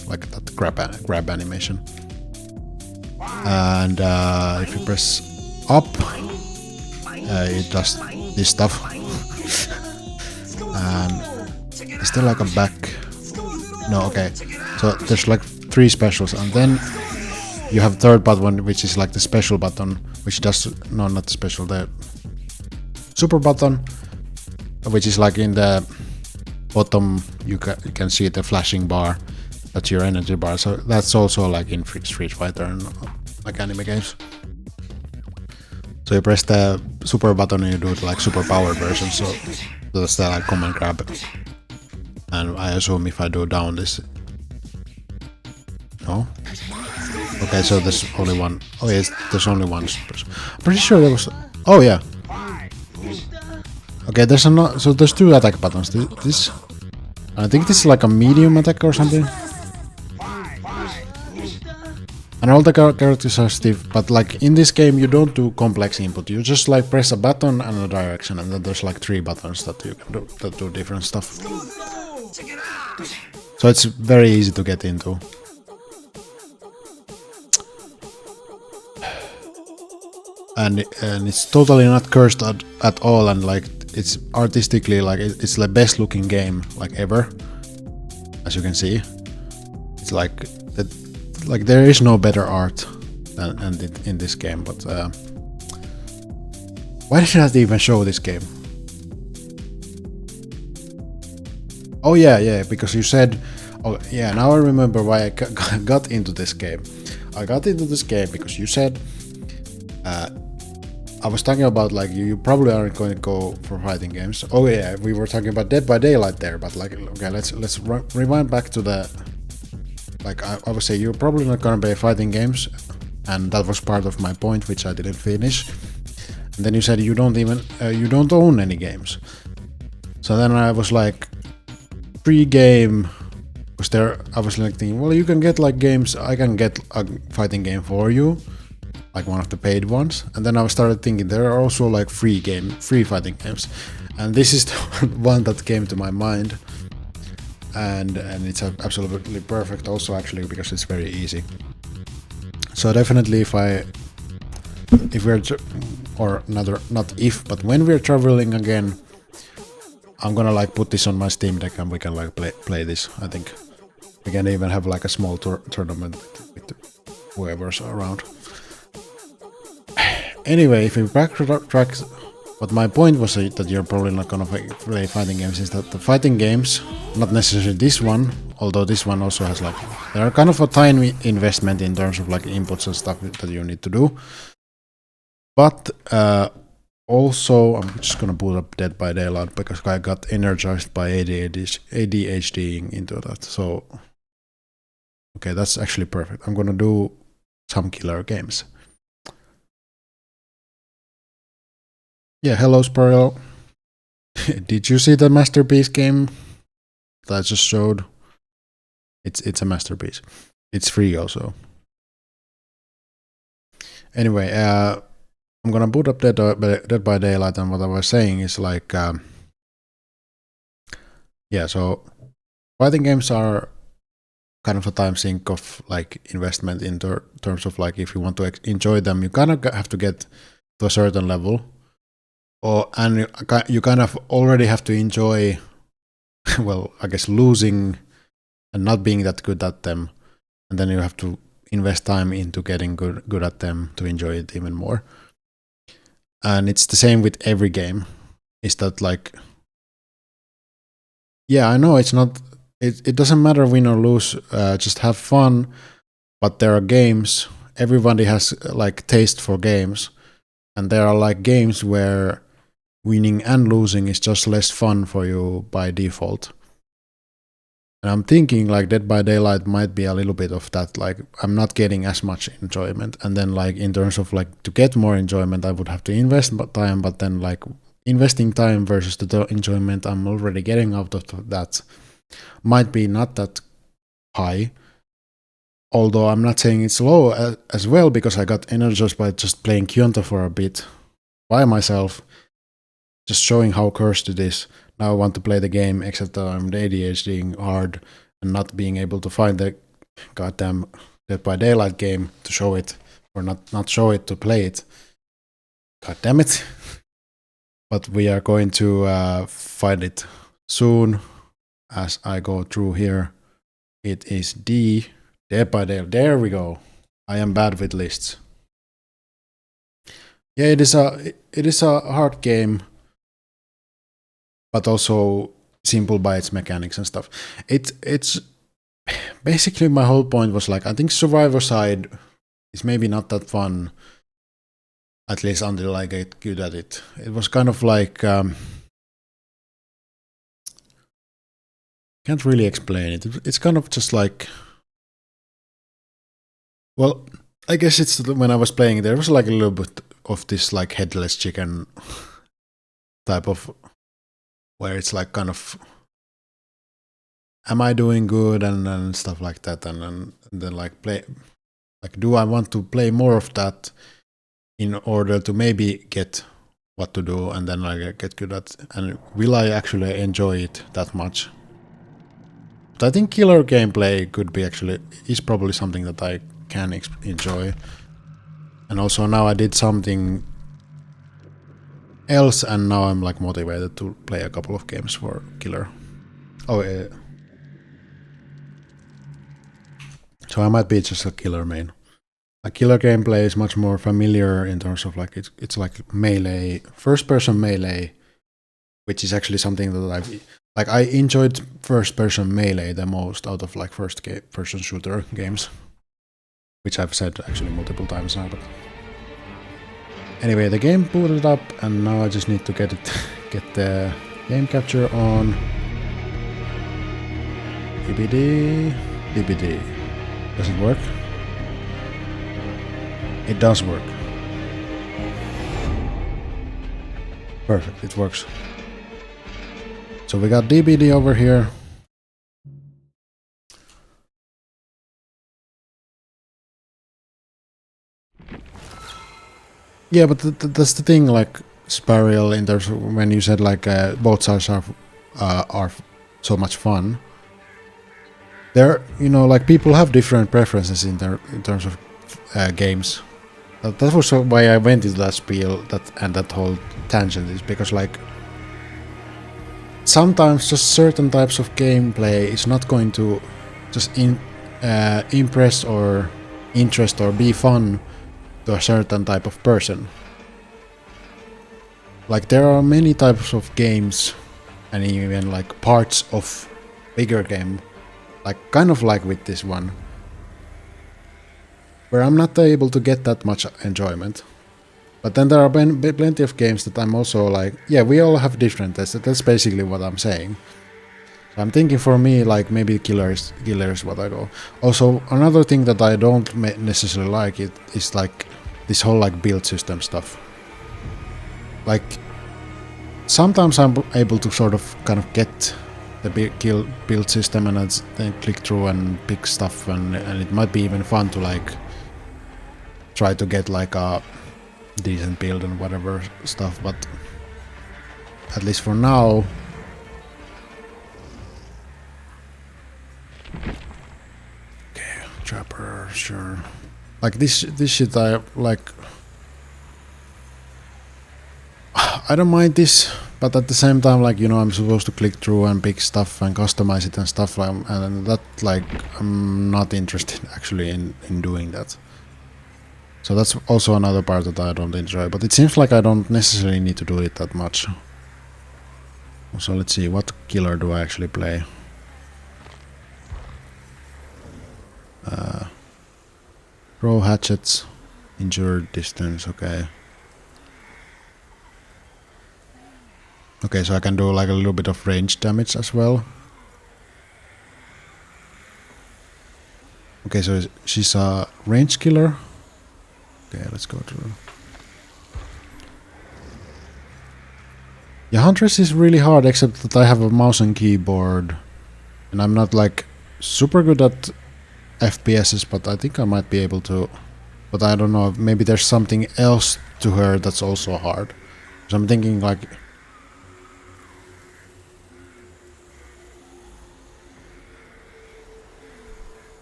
S1: that grab animation. And if you press up, it does this stuff. And is there like a back? No, okay. So there's like 3 specials, and then you have third button, which is like the special button, which does no, not the special, the super button, which is like in the bottom. You can see the flashing bar. That's your energy bar. So that's also like in Street Fighter and like anime games. So you press the super button and you do it like super powered version. So that's the like command grab. And I assume if I do down this, no. Okay, so there's only one. Oh yes, there's only one. I'm pretty sure there was. Oh yeah. Okay, there's another. So there's 2 attack buttons. This. I think this is like a medium attack or something. And all the characters are stiff, but like in this game you don't do complex input. You just like press a button and a direction, and then there's like 3 buttons that you can do that do different stuff. So it's very easy to get into. And it's totally not cursed at all, and like it's artistically like it's the best looking game like ever. As you can see, it's like that. Like there is no better art than in this game. But why did I even show this game? Oh yeah, because you said, oh yeah, now I remember why I got into this game. I got into this game because you said, I was talking about like you probably aren't going to go for fighting games. Oh yeah, we were talking about Dead by Daylight there, but like okay, let's rewind back to the. Like I would say, you're probably not gonna play fighting games, and that was part of my point, which I didn't finish. And then you said you don't even you don't own any games. So then I was like, free game. Was there? I was like thinking, well, you can get like games. I can get a fighting game for you, like one of the paid ones. And then I started thinking there are also like free fighting games, and this is the one that came to my mind. And it's absolutely perfect also actually because it's very easy. So definitely if we're or not if but when we're traveling again, I'm gonna like put this on my Steam Deck and we can like play this. I think we can even have like a small tournament with whoever's around. Anyway, if we backtrack, what my point was that you're probably not gonna play fighting games is that the fighting games, not necessarily this one, although this one also has like, there are kind of a tiny investment in terms of like inputs and stuff that you need to do. But also, I'm just gonna put up Dead by Daylight because I got energized by ADHDing into that. So, okay, that's actually perfect. I'm gonna do some killer games. Yeah, hello Sparrow. Did you see the masterpiece game that I just showed? It's a masterpiece. It's free also. Anyway, I'm gonna boot up Dead by Daylight, and what I was saying is like, yeah, so fighting games are kind of a time sink of like investment in terms of like if you want to enjoy them, you kind of have to get to a certain level, and you kind of already have to enjoy, well, I guess losing and not being that good at them, and then you have to invest time into getting good at them to enjoy it even more. And it's the same with every game. Is that like, yeah, I know it's not. It doesn't matter win or lose. Just have fun. But there are games. Everybody has like taste for games, and there are like games where winning and losing is just less fun for you by default. And I'm thinking like Dead by Daylight might be a little bit of that. Like I'm not getting as much enjoyment, and then like in terms of like to get more enjoyment, I would have to invest time. But then like investing time versus the enjoyment I'm already getting out of that might be not that high. Although I'm not saying it's low as well, because I got energized by just playing Kyoto for a bit by myself, just showing how cursed it is. Now I want to play the game, except that I'm ADHDing hard and not being able to find the goddamn Dead by Daylight game to show it, or not show it to play it. God damn it. But we are going to find it soon as I go through here. It is Dead by Daylight. There we go. I am bad with lists. Yeah, it is a hard game, but also simple by its mechanics and stuff. It's basically my whole point was like, I think Survivor Side is maybe not that fun, at least until I get good at it. It was kind of like, can't really explain it. It's kind of just like, well, I guess it's when I was playing, there was like a little bit of this like headless chicken type of, where it's like kind of, am I doing good and stuff like that, and then like play, like do I want to play more of that in order to maybe get what to do and then like get good at, and will I actually enjoy it that much? But I think killer gameplay is probably something that I can enjoy. And also now I did something else, and now I'm like motivated to play a couple of games for killer. Oh, so I might be just a killer main. A killer gameplay is much more familiar in terms of like it's like melee, first-person melee, which is actually something that I enjoyed first-person melee the most out of like first-person shooter games, which I've said actually multiple times now. But anyway, the game booted up, and now I just need to get the game capture on. DBD. Does it work? It does work. Perfect, it works. So we got DBD over here. Yeah, but that's the thing, like Spariel, in terms of when you said like both sides are so much fun. There, you know, like people have different preferences in terms of games. That was why I went into that spiel and that whole tangent, is because like sometimes just certain types of gameplay is not going to just impress or interest or be fun to a certain type of person. Like there are many types of games and even like parts of bigger game, like kind of like with this one, where I'm not able to get that much enjoyment. But then there are plenty of games that I'm also like, yeah, we all have different tastes. That's basically what I'm saying. So I'm thinking for me, like maybe Killer is what I go. Also, another thing that I don't necessarily like it is like this whole like build system stuff. Like sometimes I'm able to sort of kind of get the build system and then click through and pick stuff, and it might be even fun to like try to get like a decent build and whatever stuff, but at least for now. Okay, Trapper, sure. Like this shit I like. I don't mind this, but at the same time, like, you know, I'm supposed to click through and pick stuff and customize it and stuff, and that, like, I'm not interested actually in doing that. So that's also another part that I don't enjoy, but it seems like I don't necessarily need to do it that much. So let's see, what killer do I actually play? Throw hatchets, injured distance, okay. Okay, so I can do like a little bit of range damage as well. Okay, so she's a range killer. Okay, let's go through. Yeah, Huntress is really hard, except that I have a mouse and keyboard. And I'm not like super good at FPSs, but I think I might be able to. But I don't know, maybe there's something else to her that's also hard. So I'm thinking like...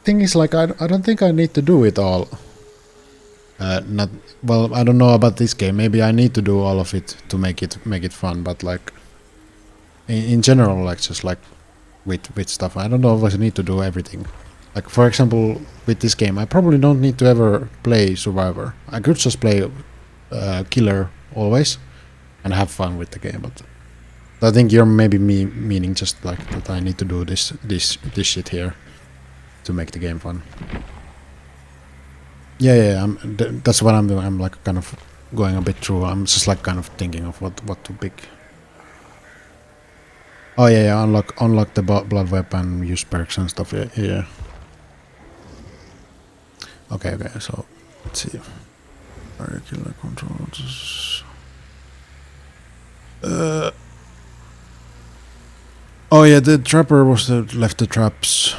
S1: Thing is, like, I don't think I need to do it all. Not well. I don't know about this game. Maybe I need to do all of it to make it fun. But like, in general, like just like with stuff, I don't know if I need to do everything. Like for example, with this game, I probably don't need to ever play Survivor. I could just play Killer always and have fun with the game. But I think you're maybe meaning just like that I need to do this shit here to make the game fun. Yeah. That's what I'm doing. I'm like kind of going a bit through. I'm just like kind of thinking of what to pick. Oh yeah. Unlock the blood weapon, use perks and stuff. Yeah. Okay. So let's see. Area killer controls. Oh yeah, the trapper was left the traps.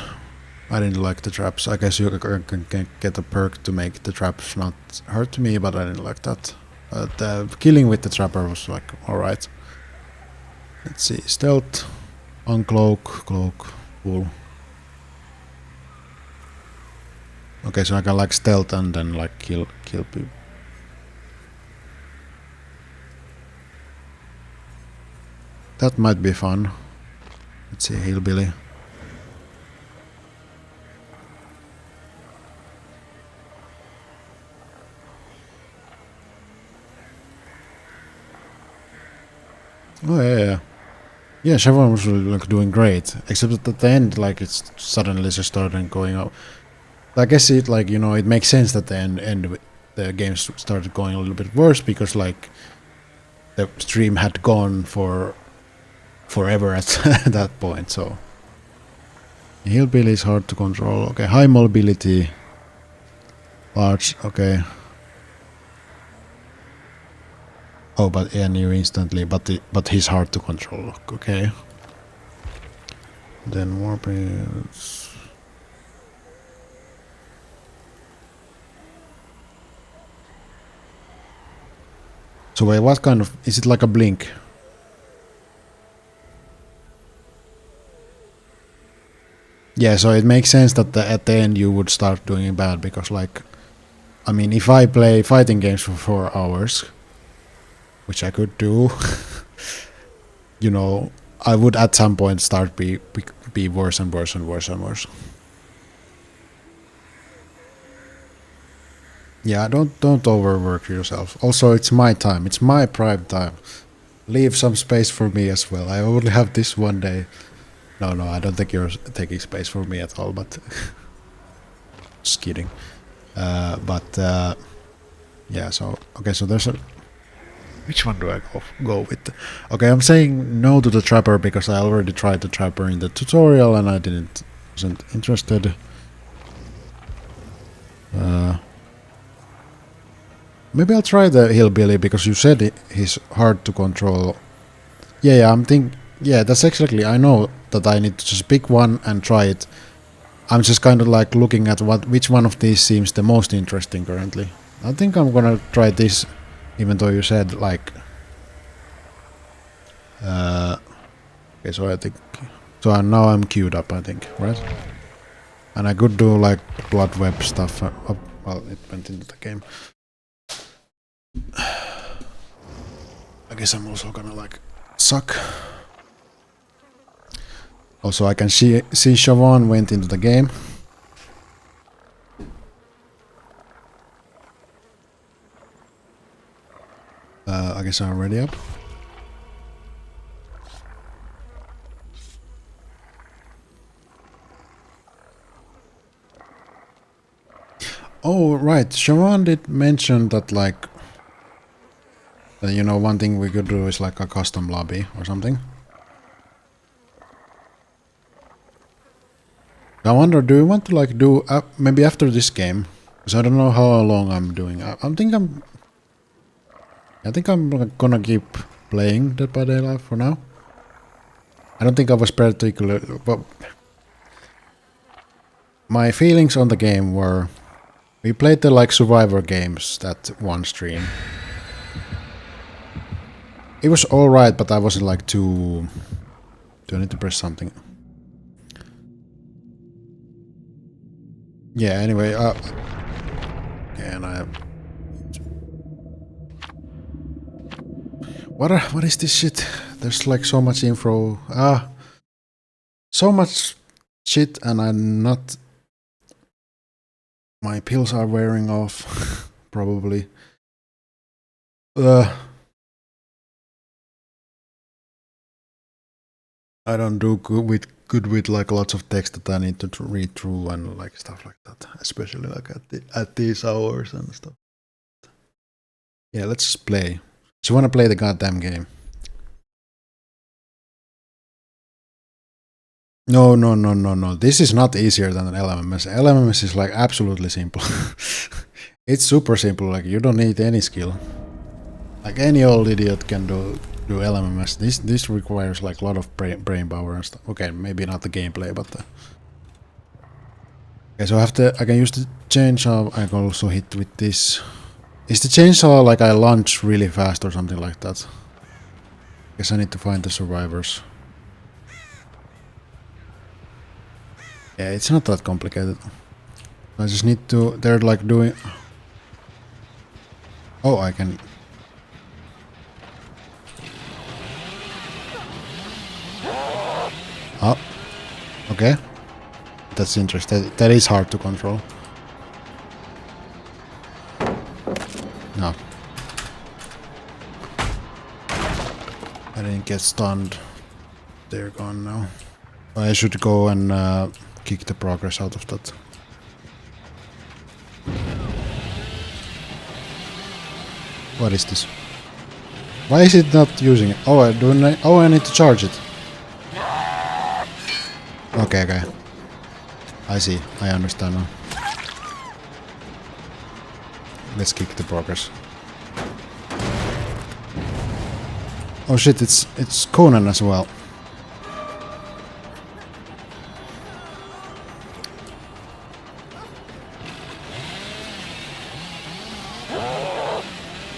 S1: I didn't like the traps. I guess you can get a perk to make the traps not hurt me, but I didn't like that. The killing with the trapper was like alright. Let's see, stealth, uncloak, cloak, wool. Okay, so I can like stealth and then like kill people. That might be fun. Let's see, hillbilly. Oh yeah. Yeah, Chevron was really like doing great, except that at the end, like it's suddenly just started going up. I guess it like, you know, it makes sense that the end the game started going a little bit worse because like the stream had gone for forever at that point. So hillbilly is hard to control. Okay, high mobility, large. Okay. Oh, but yeah, you instantly, but he's hard to control. Okay. Then warping. So wait, what kind of, is it like a blink? Yeah, so it makes sense that at the end you would start doing bad because, like, I mean, if I play fighting games for 4 hours, which I could do, you know, I would at some point start be worse and worse and worse and worse. Yeah, don't overwork yourself. Also, it's my time. It's my prime time. Leave some space for me as well. I only have this one day. No, I don't think you're taking space for me at all, but just kidding. Yeah, so okay, so there's a, which one do I go with? Okay, I'm saying no to the trapper because I already tried the trapper in the tutorial and I wasn't interested. Maybe I'll try the hillbilly because you said he's hard to control. Yeah, I'm thinking. Yeah, that's exactly. I know that I need to just pick one and try it. I'm just kind of like looking at which one of these seems the most interesting currently. I think I'm gonna try this, even though you said like. Okay, so I think. So now I'm queued up, I think, right? And I could do like blood web stuff. Well, it went into the game. I guess I'm also gonna like suck. Also, I can see Siobhan went into the game. I guess I'm ready up. Oh, right. Siobhan did mention that, like, you know, one thing we could do is like a custom lobby or something. I wonder, do you want to like do maybe after this game? Because I don't know how long I'm doing. I think I'm gonna keep playing Dead by Daylight for now. I don't think I was particularly. But my feelings on the game were, we played the like Survivor games that one stream. It was alright, but I wasn't like too. Do I need to press something? Yeah. Anyway, and I. What is this shit? There's like so much info. So much shit, and I'm not. My pills are wearing off, probably. I don't do good with like lots of text that I need to read through and like stuff like that, especially like at these hours and stuff. Yeah, let's just play. So you want to play the goddamn game? No. This is not easier than an LMMS. LMMS is like absolutely simple. It's super simple. Like you don't need any skill. Like any old idiot can do LMMS. This requires like a lot of brain power and stuff. Okay, maybe not the gameplay, but okay. So I can use the chainsaw. I can also hit with this. Is the chainsaw like I launch really fast or something like that? Guess I need to find the survivors. Yeah, it's not that complicated. I just need to. They're like doing. Oh, I can. Oh, okay. That's interesting. That is hard to control. No. I didn't get stunned. They're gone now. I should go and kick the progress out of that. What is this? Why is it not using it? Oh, I need to charge it. Okay. I see. I understand now. Let's kick the progress. Oh shit, it's Conan as well.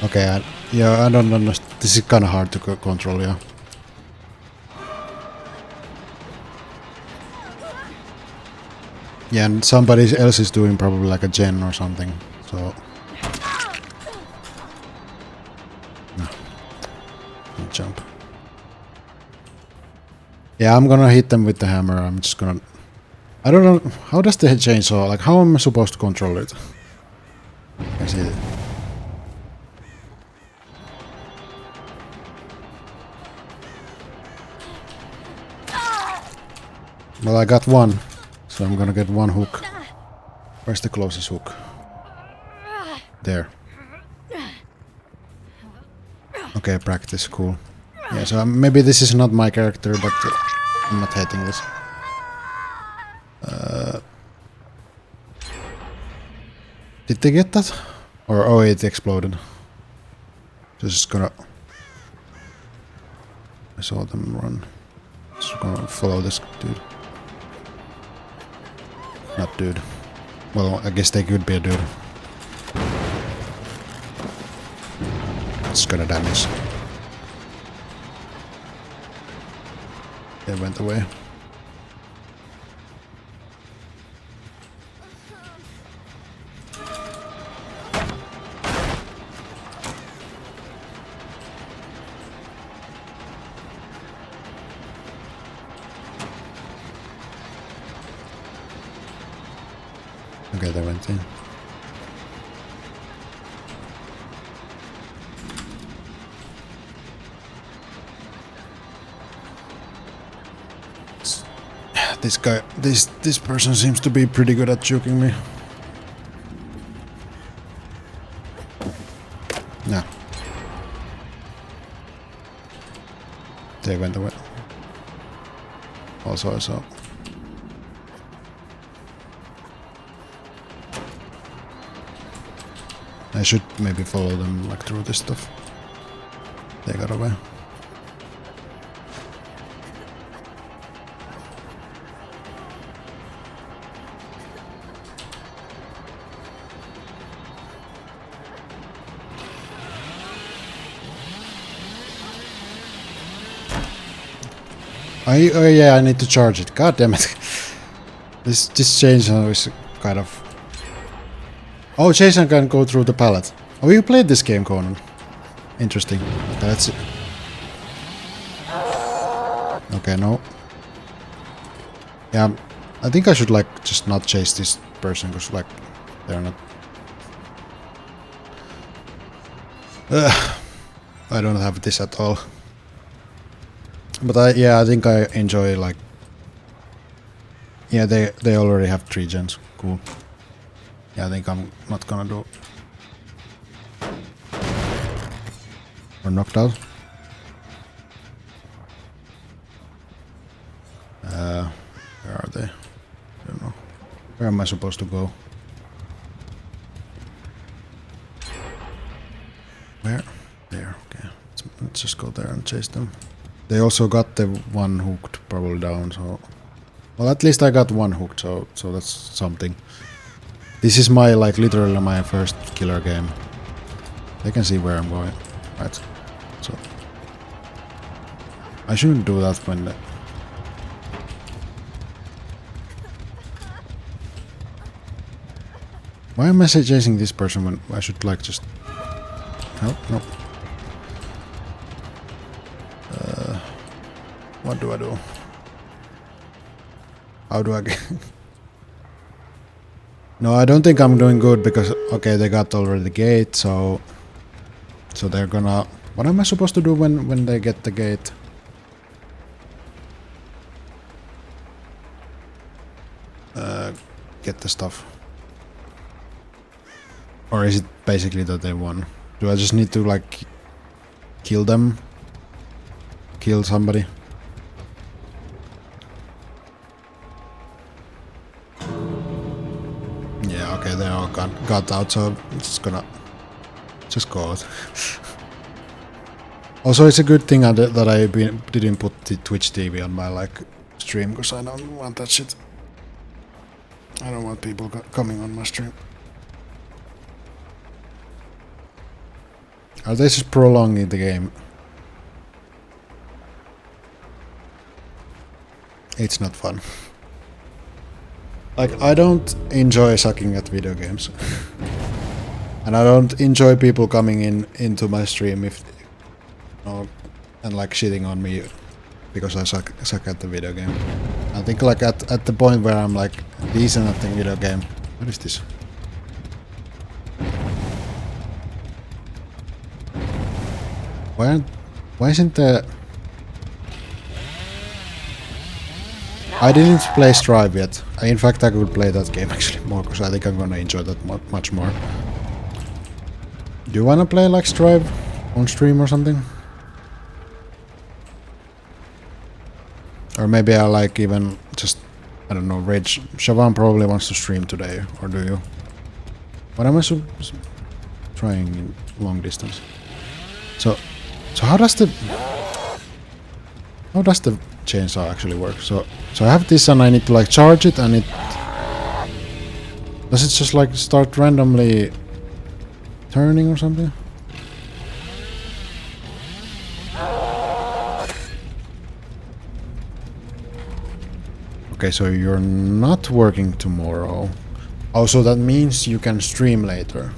S1: Okay, yeah, I don't understand. This is kind of hard to control, yeah. Yeah, and somebody else is doing probably like a gen or something, so... No. Don't jump. Yeah, I'm gonna hit them with the hammer, I'm just gonna... I don't know, how does the chainsaw, like how am I supposed to control it? I see it. Well, I got one, so I'm gonna get one hook. Where's the closest hook? There. Okay, practice, cool. Yeah, so maybe this is not my character, but I'm not hating this. Did they get that? Or, oh, it exploded. Just gonna... I saw them run. Just gonna follow this dude. Not dude. Well, I guess they could be a dude. It's gonna damage. They went away. Okay, they went in. This guy, this person seems to be pretty good at juking me. No. They went away. Also I saw. I should maybe follow them like through this stuff. They got away. Oh yeah, I need to charge it. God damn it. This chainsaw is kind of... Oh, Jason can go through the pallet. Oh, you played this game, Conan. Interesting. Okay, that's it. Okay, no. Yeah, I think I should like just not chase this person because like they're not... I don't have this at all. But I think I enjoy like... Yeah, they already have 3 gens. Cool. Yeah, I think I'm not gonna do... Or knocked out. Where are they? I don't know. Where am I supposed to go? Where? There, okay. Let's just go there and chase them. They also got the one hooked probably down, so... Well, at least I got one hooked, so that's something. This is my, like, literally my first killer game. They can see where I'm going. Right. So... I shouldn't do that when the... Why am I chasing this person when I should, like, just... No, no. What do I do? How do I get... No, I don't think I'm doing good because... Okay, they got already the gate, so... So they're gonna... What am I supposed to do when they get the gate? Get the stuff. Or is it basically that they won? Do I just need to, like... Kill them? Kill somebody? Yeah, okay, they all got out, so I'm just gonna... Just go out. Also, it's a good thing that I didn't put the Twitch TV on my like stream, because I don't want that shit. I don't want people coming on my stream. Are they just prolonging the game? It's not fun. Like, I don't enjoy sucking at video games. And I don't enjoy people coming into my stream if, you know, and like shitting on me because I suck at the video game. I think like at the point where I'm like decent at the video game. What is this? Why isn't the... I didn't play Strive yet. In fact, I could play that game actually more, because I think I'm gonna enjoy that much more. Do you wanna play like Strive on stream or something? Or maybe I like even just, I don't know, Rage. Shavan probably wants to stream today, or do you? What am I trying in long distance? So how does the chainsaw actually work? So I have this and I need to like charge it, and it does it just like start randomly turning or something? Okay, so you're not working tomorrow. Also, that means you can stream later.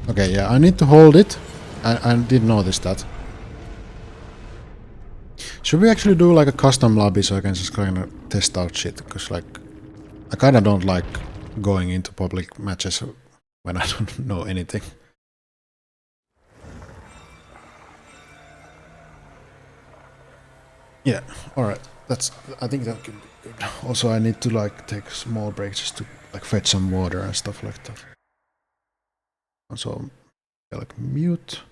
S1: Okay, yeah, I need to hold it. I did notice that. Should we actually do like a custom lobby so I can just kind of test out shit? Because like, I kind of don't like going into public matches when I don't know anything. Yeah, alright. I think that can be good. Also, I need to like take small breaks just to like fetch some water and stuff like that. Also, like mute.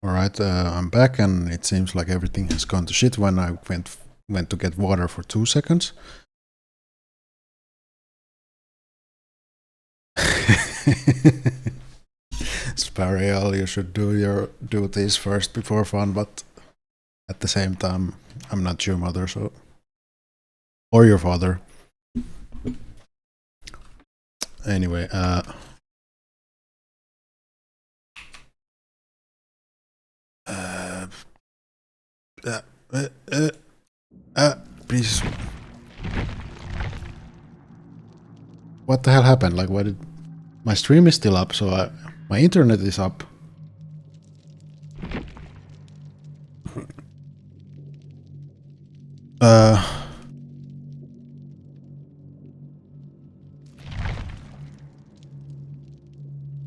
S1: Alright, I'm back, and it seems like everything has gone to shit when I went to get water for 2 seconds. Spariel, you should do your duties first before fun, but at the same time, I'm not your mother, so... Or your father. Anyway, please. What the hell happened? Like, why did... My stream is still up, so my internet is up.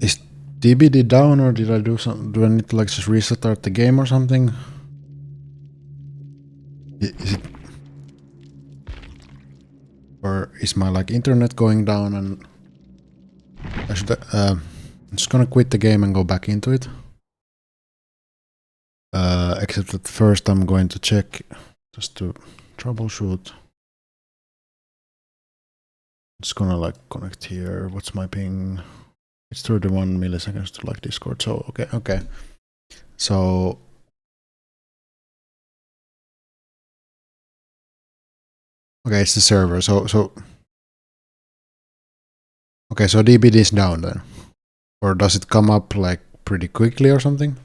S1: Is DBD down, or did I do something? Do I need to like just restart the game or something? Is it... Or is my like internet going down, and I should... I'm just gonna quit the game and go back into it. Except that first I'm going to check just to troubleshoot. It's gonna like connect here. What's my ping? It's 31 milliseconds to like Discord. So okay. So okay, it's the server. So okay, so DBD is down then, or does it come up like pretty quickly or something?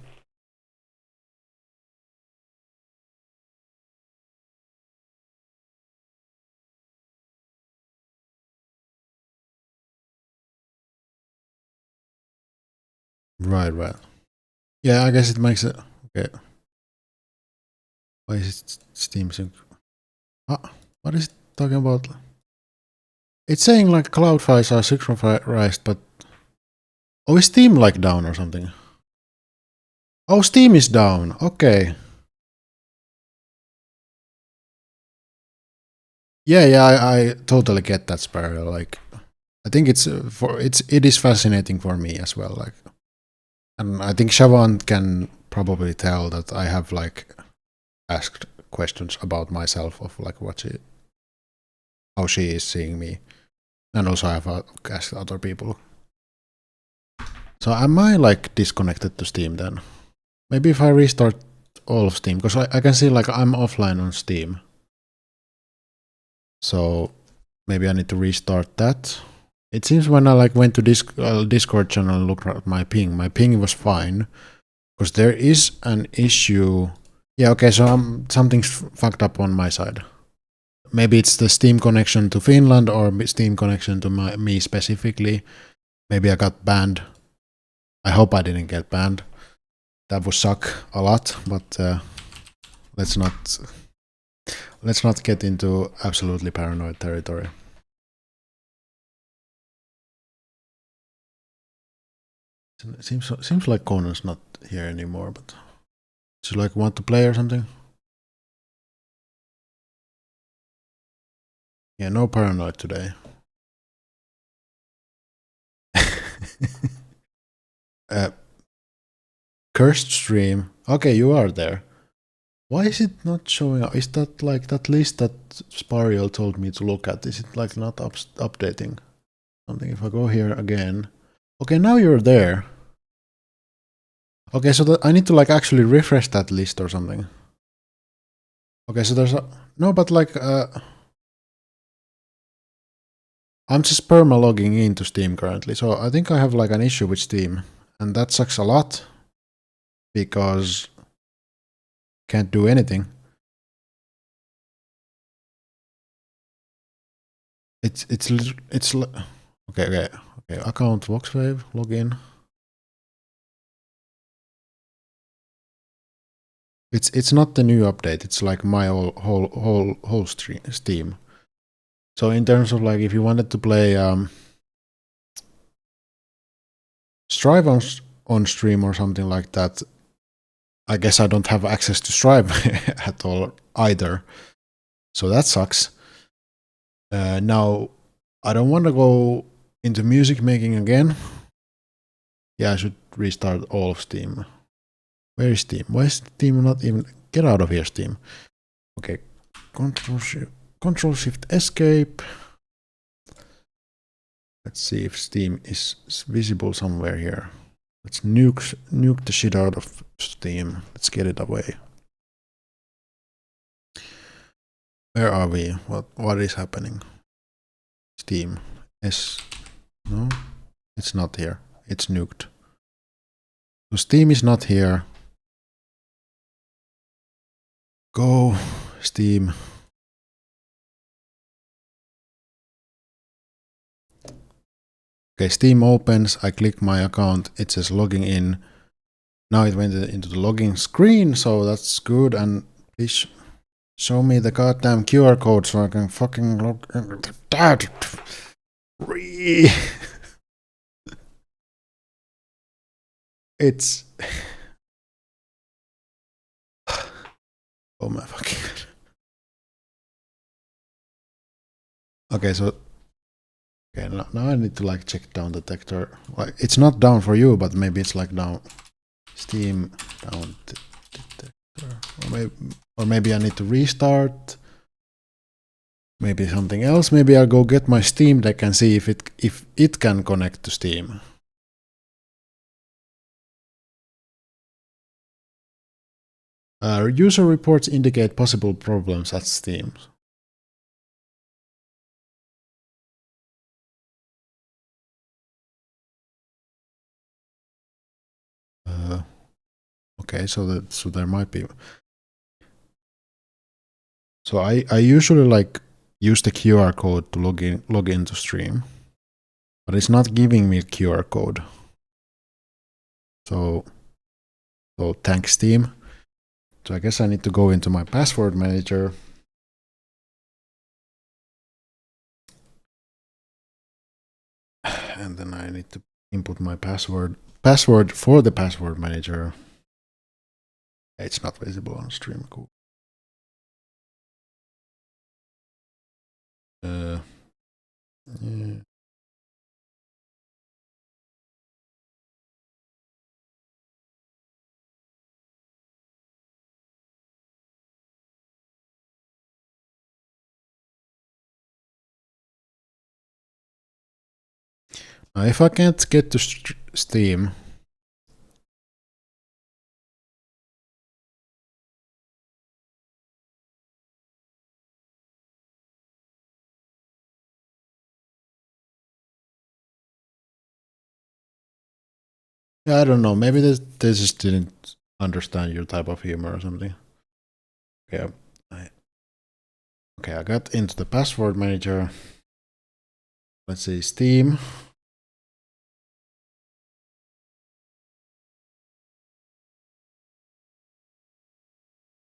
S1: Right. Yeah, I guess it makes it okay. Why is it Steam Sync? What is it talking about? It's saying like cloud files are synchronized, but is Steam like down or something? Oh, Steam is down. Okay. Yeah, I totally get that, Sparrow. Like, I think it is fascinating for me as well. Like, and I think Siobhan can probably tell that I have like asked questions about myself of like how she is seeing me, and also I have asked other people. So am I like disconnected to Steam then? Maybe if I restart all of Steam, because I can see like I'm offline on Steam. So maybe I need to restart that. It seems when I like went to Discord channel and looked at my ping was fine. Because there is an issue. Yeah, okay, so something's fucked up on my side. Maybe it's the Steam connection to Finland or Steam connection to me specifically. Maybe I got banned. I hope I didn't get banned. That would suck a lot, but let's not get into absolutely paranoid territory. It seems like Conan's not here anymore, but does he like want to play or something? Yeah, no paranoid today. Cursed stream. Okay, you are there. Why is it not showing up? Is that like that list that Spariel told me to look at? Is it like not updating something? If I go here again. Okay, now you're there. Okay, so I need to like actually refresh that list or something. Okay, so there's no, but like I'm just perma logging into Steam currently, so I think I have like an issue with Steam, and that sucks a lot because can't do anything. It's okay. Account Voxwave login. It's not the new update. It's like my whole Steam. So in terms of like if you wanted to play Strive on stream or something like that, I guess I don't have access to Strive at all either. So that sucks. Now I don't want to go into music making again. Yeah, I should restart all of Steam. Where is Steam? Why is Steam not even... Get out of here, Steam. Okay. Control Shift Escape. Let's see if Steam is visible somewhere here. Let's nuke the shit out of Steam. Let's get it away. Where are we? What is happening? Steam. No, it's not here. It's nuked. So Steam is not here. Go, Steam. Okay, Steam opens. I click my account. It says logging in. Now it went into the login screen, so that's good. And please show me the goddamn QR code so I can fucking log in. Dad! It's... Oh my fucking god. Okay, so... Okay, now I need to like check down detector. Like, it's not down for you, but maybe it's like down... Steam down detector. Or maybe I need to restart. Maybe something else. Maybe I'll go get my Steam Deck and see if it can connect to Steam. User reports indicate possible problems at Steam. Okay, so there might be. So I usually like use the QR code to log into stream, but it's not giving me a QR code. So thanks Steam. So I guess I need to go into my password manager. And then I need to input my password for the password manager. It's not visible on stream. Cool. Yeah. Now if I can't get to Steam, yeah, I don't know. Maybe they just didn't understand your type of humor or something. Okay, I got into the password manager. Let's see, Steam.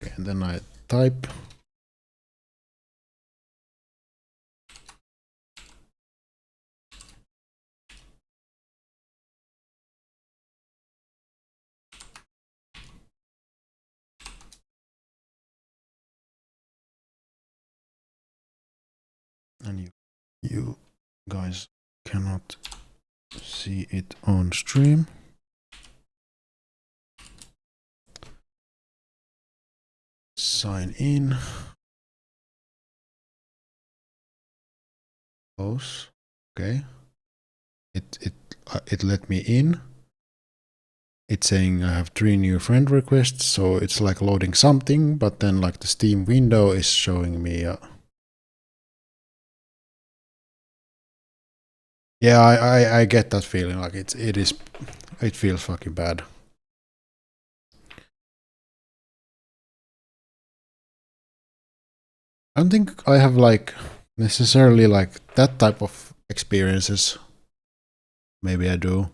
S1: Okay, and then I type. And you guys cannot see it on stream. Sign in. Close. Okay. It let me in. It's saying I have 3 new friend requests, so it's like loading something, but then like the Steam window is showing me. Yeah, I get that feeling. Like it feels fucking bad. I don't think I have like necessarily like that type of experiences. Maybe I do.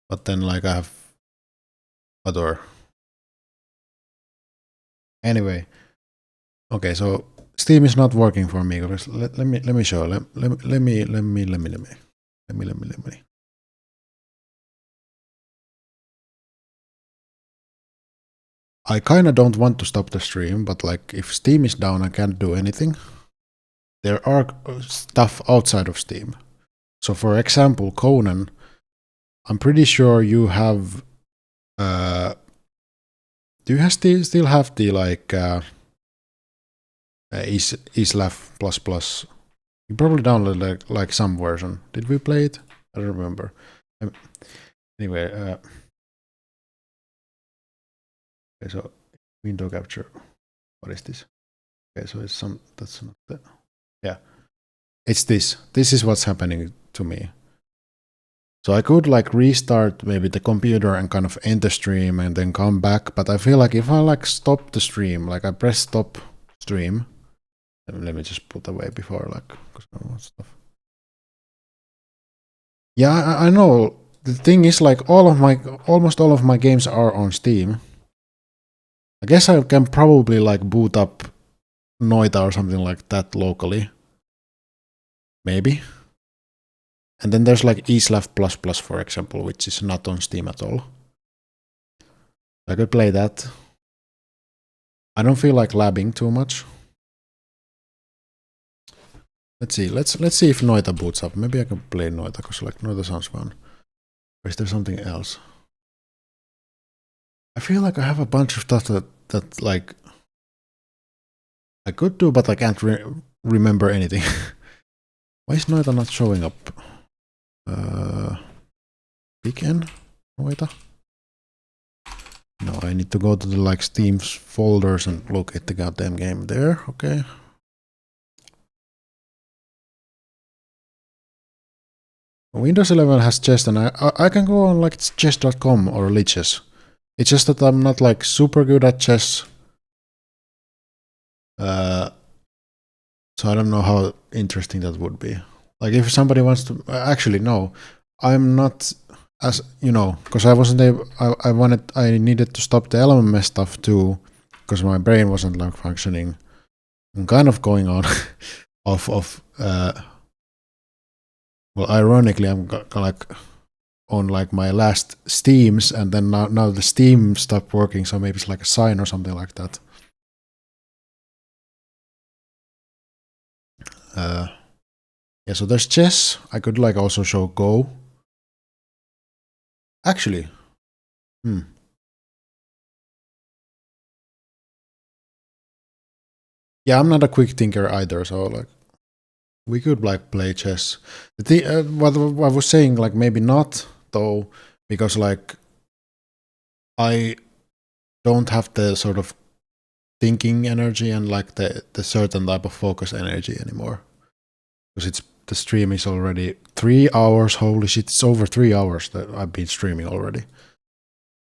S1: But then like I have other. Anyway. Okay, so Steam is not working for me. Let me show. Let me. I kind of don't want to stop the stream, but like if Steam is down, I can't do anything. There are stuff outside of Steam. So for example, Conan, I'm pretty sure you have. Do you still have the like Islaf ++? You probably downloaded like some version. Did we play it? I don't remember. Anyway, okay, so window capture. What is this? Okay, so it's that's not the. Yeah, it's this. This is what's happening to me. So I could like restart maybe the computer and kind of end the stream and then come back, but I feel like if I like stop the stream, like I press stop stream, let me just put away before like because I don't want stuff. Yeah, I know. The thing is like almost all of my games are on Steam. I guess I can probably like boot up Noita or something like that locally. Maybe. And then there's like Islaf++, for example, which is not on Steam at all. I could play that. I don't feel like labbing too much. Let's see. Let's see if Noita boots up. Maybe I can play Noita because like Noita sounds fun. Or is there something else? I feel like I have a bunch of stuff that like I could do, but I can't remember anything. Why is Noita not showing up? Weekend? Noita? No, I need to go to the like Steam's folders and look at the goddamn game there. Okay. Windows 11 has chess, and I can go on like chess.com or Lichess. It's just that I'm not like super good at chess. So I don't know how interesting that would be. Like if somebody wants to, actually no, I'm not as you know, because I wasn't able. I needed to stop the LMS stuff too, because my brain wasn't like functioning. I'm kind of going on off of. Well, ironically, I'm like on like my last Steams, and then now the Steam stopped working, so maybe it's like a sign or something like that. Yeah, so there's chess. I could like also show Go. Actually, yeah, I'm not a quick thinker either, so like we could like play chess. What I was saying, like maybe not though, because like I don't have the sort of thinking energy and like the certain type of focus energy anymore. Because the stream is already 3 hours. Holy shit, it's over 3 hours that I've been streaming already.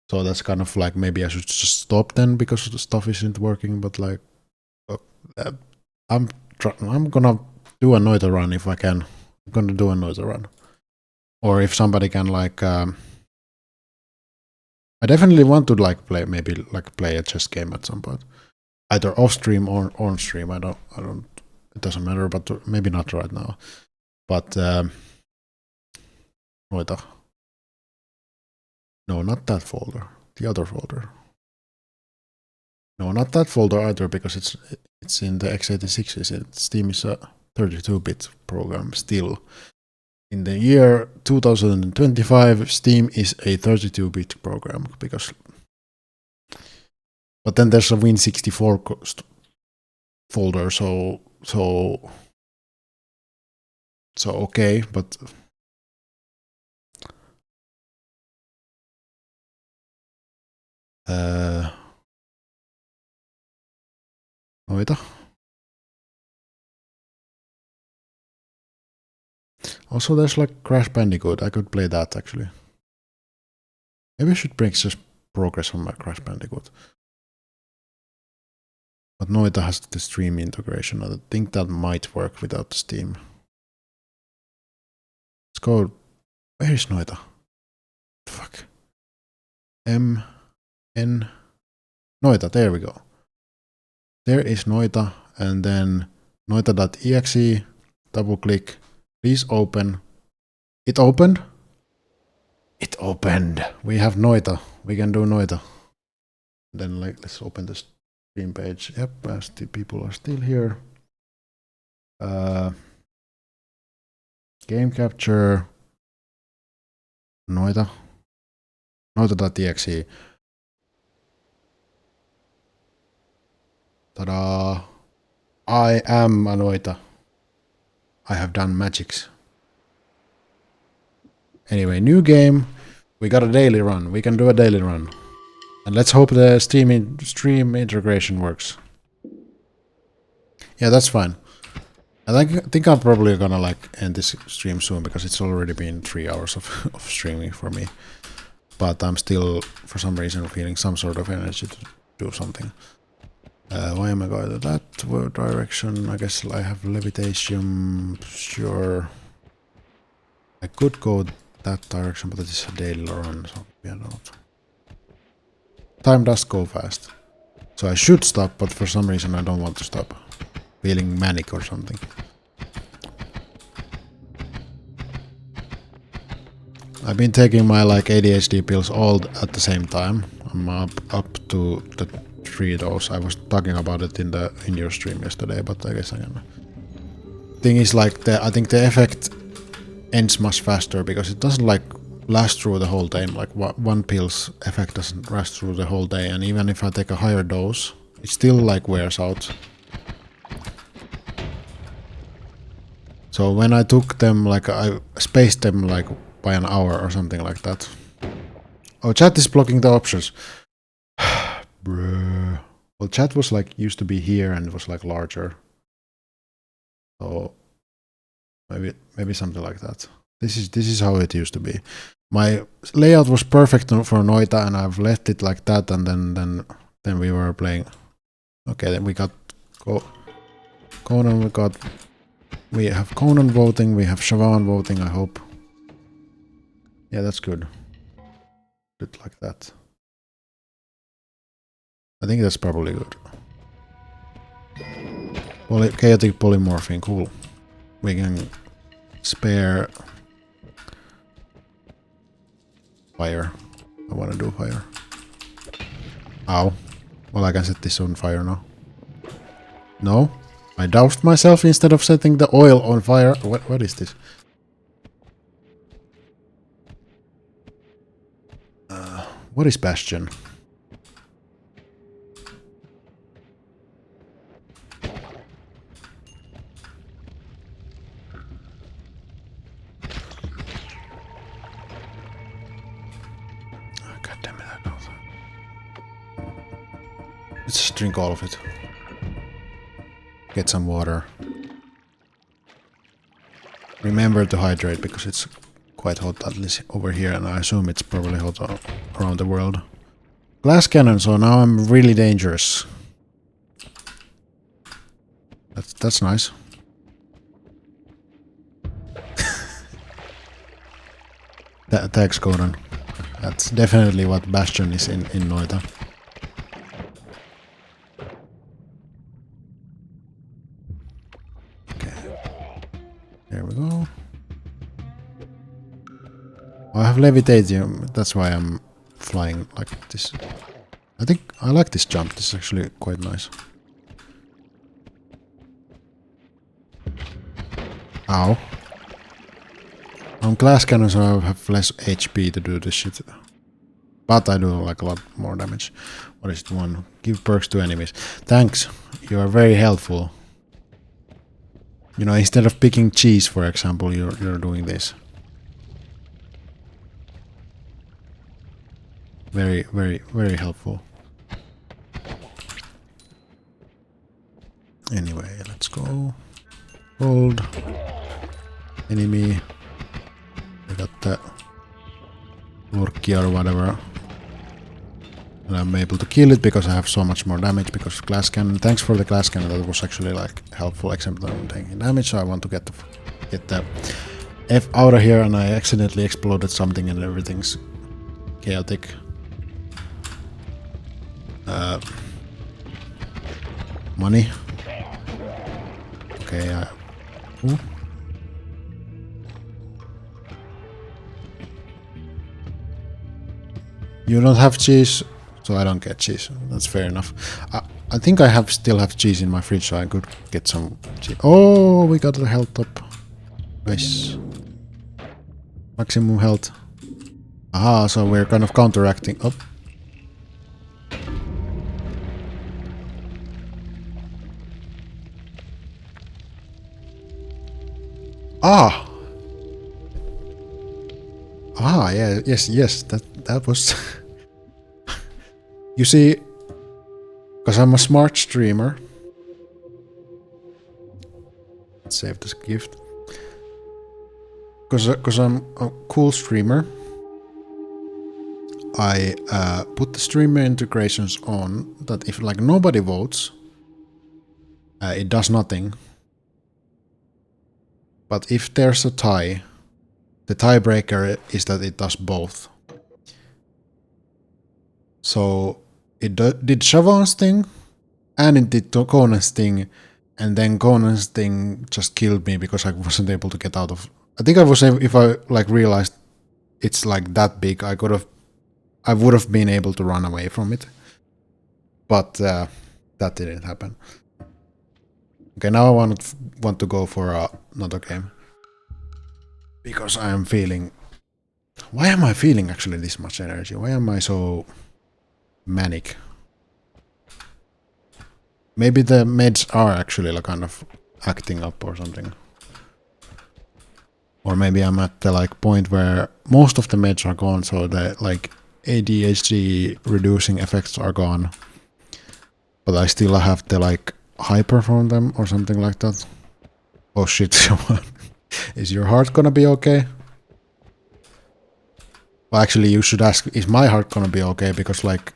S1: So that's kind of like maybe I should just stop then because the stuff isn't working. But like, I'm gonna do a Noita run if I can. I'm gonna do a Noita run, or if somebody can like. I definitely want to like play a chess game at some point, either off stream or on stream. I don't. It doesn't matter, but maybe not right now. But Noita. No, not that folder. The other folder. No, not that folder either, because it's in the x86. Steam is a 32-bit program still. In the year 2025, Steam is a 32-bit program because. But then there's a Win64 folder, so okay, but. Noita. Also, there's like Crash Bandicoot. I could play that actually. Maybe I should bring just progress on my Crash Bandicoot. But Noita has the Stream integration. I think that might work without Steam. Let's go. Where is Noita? Fuck. M N Noita. There we go. There is Noita, and then Noita.exe. Double click. Please open. It opened. It opened. We have Noita. We can do Noita. Then like let's open the stream page. Yep, the people are still here. Game capture. Noita. Noita.exe. Ta-da! I am a Noita. I have done magics. Anyway, new game. We got a daily run. We can do a daily run. And let's hope the stream integration works. Yeah, that's fine. I think I'm probably gonna like end this stream soon because it's already been 3 hours of streaming for me. But I'm still, for some reason, feeling some sort of energy to do something. Why am I going to that direction? I guess I have levitation. Sure. I could go that direction, but it is a daily run, so yeah, not. Time does go fast. So I should stop, but for some reason I don't want to stop. Feeling manic or something. I've been taking my like ADHD pills all at the same time. I'm up to the 3 dose. I was talking about it in your stream yesterday, but I guess I can. Thing is like I think the effect ends much faster because it doesn't like last through the whole day. Like one pill's effect doesn't last through the whole day, and even if I take a higher dose, it still like wears out. So when I took them, like I spaced them like by an hour or something like that. Oh, chat is blocking the options. Bruh. Well, chat was like used to be here and it was like larger. So maybe something like that. This is how it used to be. My layout was perfect for Noita, and I've left it like that. And then we were playing. Okay, then we got Conan. We have Conan voting. We have Siobhan voting. I hope. Yeah, that's good. Do it like that. I think that's probably good. Chaotic polymorphing, cool. We can spare fire. I want to do fire. Ow. Well, I can set this on fire now. No? I doused myself instead of setting the oil on fire. What is this? What is Bastion? God damn it, I don't. Let's just drink all of it. Get some water. Remember to hydrate because it's quite hot, at least over here, and I assume it's probably hot around the world. Glass cannon, so now I'm really dangerous. That's nice. Thanks, Gordon. That's definitely what Bastion is in Noita. Okay. There we go. I have levitatium, that's why I'm flying like this. I think I like this jump, this is actually quite nice. Ow. I'm glass cannon, so I have less HP to do this shit. But I do like a lot more damage. What is it? One. Give perks to enemies. Thanks. You are very helpful. You know, instead of picking cheese, for example, you're doing this. Very, very, very helpful. Anyway, let's go. Hold. Enemy. I got that. Lurkia or whatever. And I'm able to kill it because I have so much more damage because glass cannon. Thanks for the glass cannon, that was actually like helpful, except that I'm taking damage, so I want to get the F out of here, and I accidentally exploded something and everything's chaotic. Money. Okay, ooh. You don't have cheese, so I don't get cheese. That's fair enough. I think I still have cheese in my fridge, so I could get some cheese. Oh, we got the health up. Nice. Maximum health. Aha, so we're kind of counteracting. Oh. Ah! Ah, yeah, yes, that was... You see, because I'm a smart streamer. Let's save this gift. Because I'm a cool streamer, I put the streamer integrations on that if like nobody votes, it does nothing. But if there's a tie, the tiebreaker is that it does both. So it did Siobhan's thing, and it did Conan's thing, and then Conan's thing just killed me because I wasn't able to get out of. I think I was able, if I like realized it's like that big, I would have been able to run away from it, but that didn't happen. Okay, now I want to go for another game because I am feeling. Why am I feeling actually this much energy? Why am I so manic? Maybe the meds are actually like kind of acting up or something. Or maybe I'm at the like point where most of the meds are gone, so the like ADHD reducing effects are gone. But I still have the like hyper from them or something like that. Oh shit, is your heart gonna be okay? Well, actually, you should ask, is my heart gonna be okay? Because like,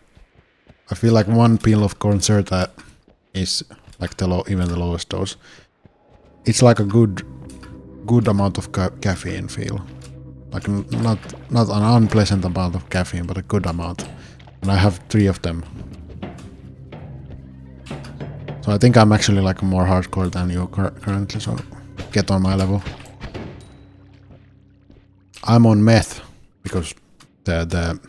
S1: I feel like one pill of Concerta is like even the lowest dose. It's like a good amount of caffeine feel. Like not an unpleasant amount of caffeine, but a good amount. And I have 3 of them. So I think I'm actually like more hardcore than you currently, so get on my level. I'm on meth because the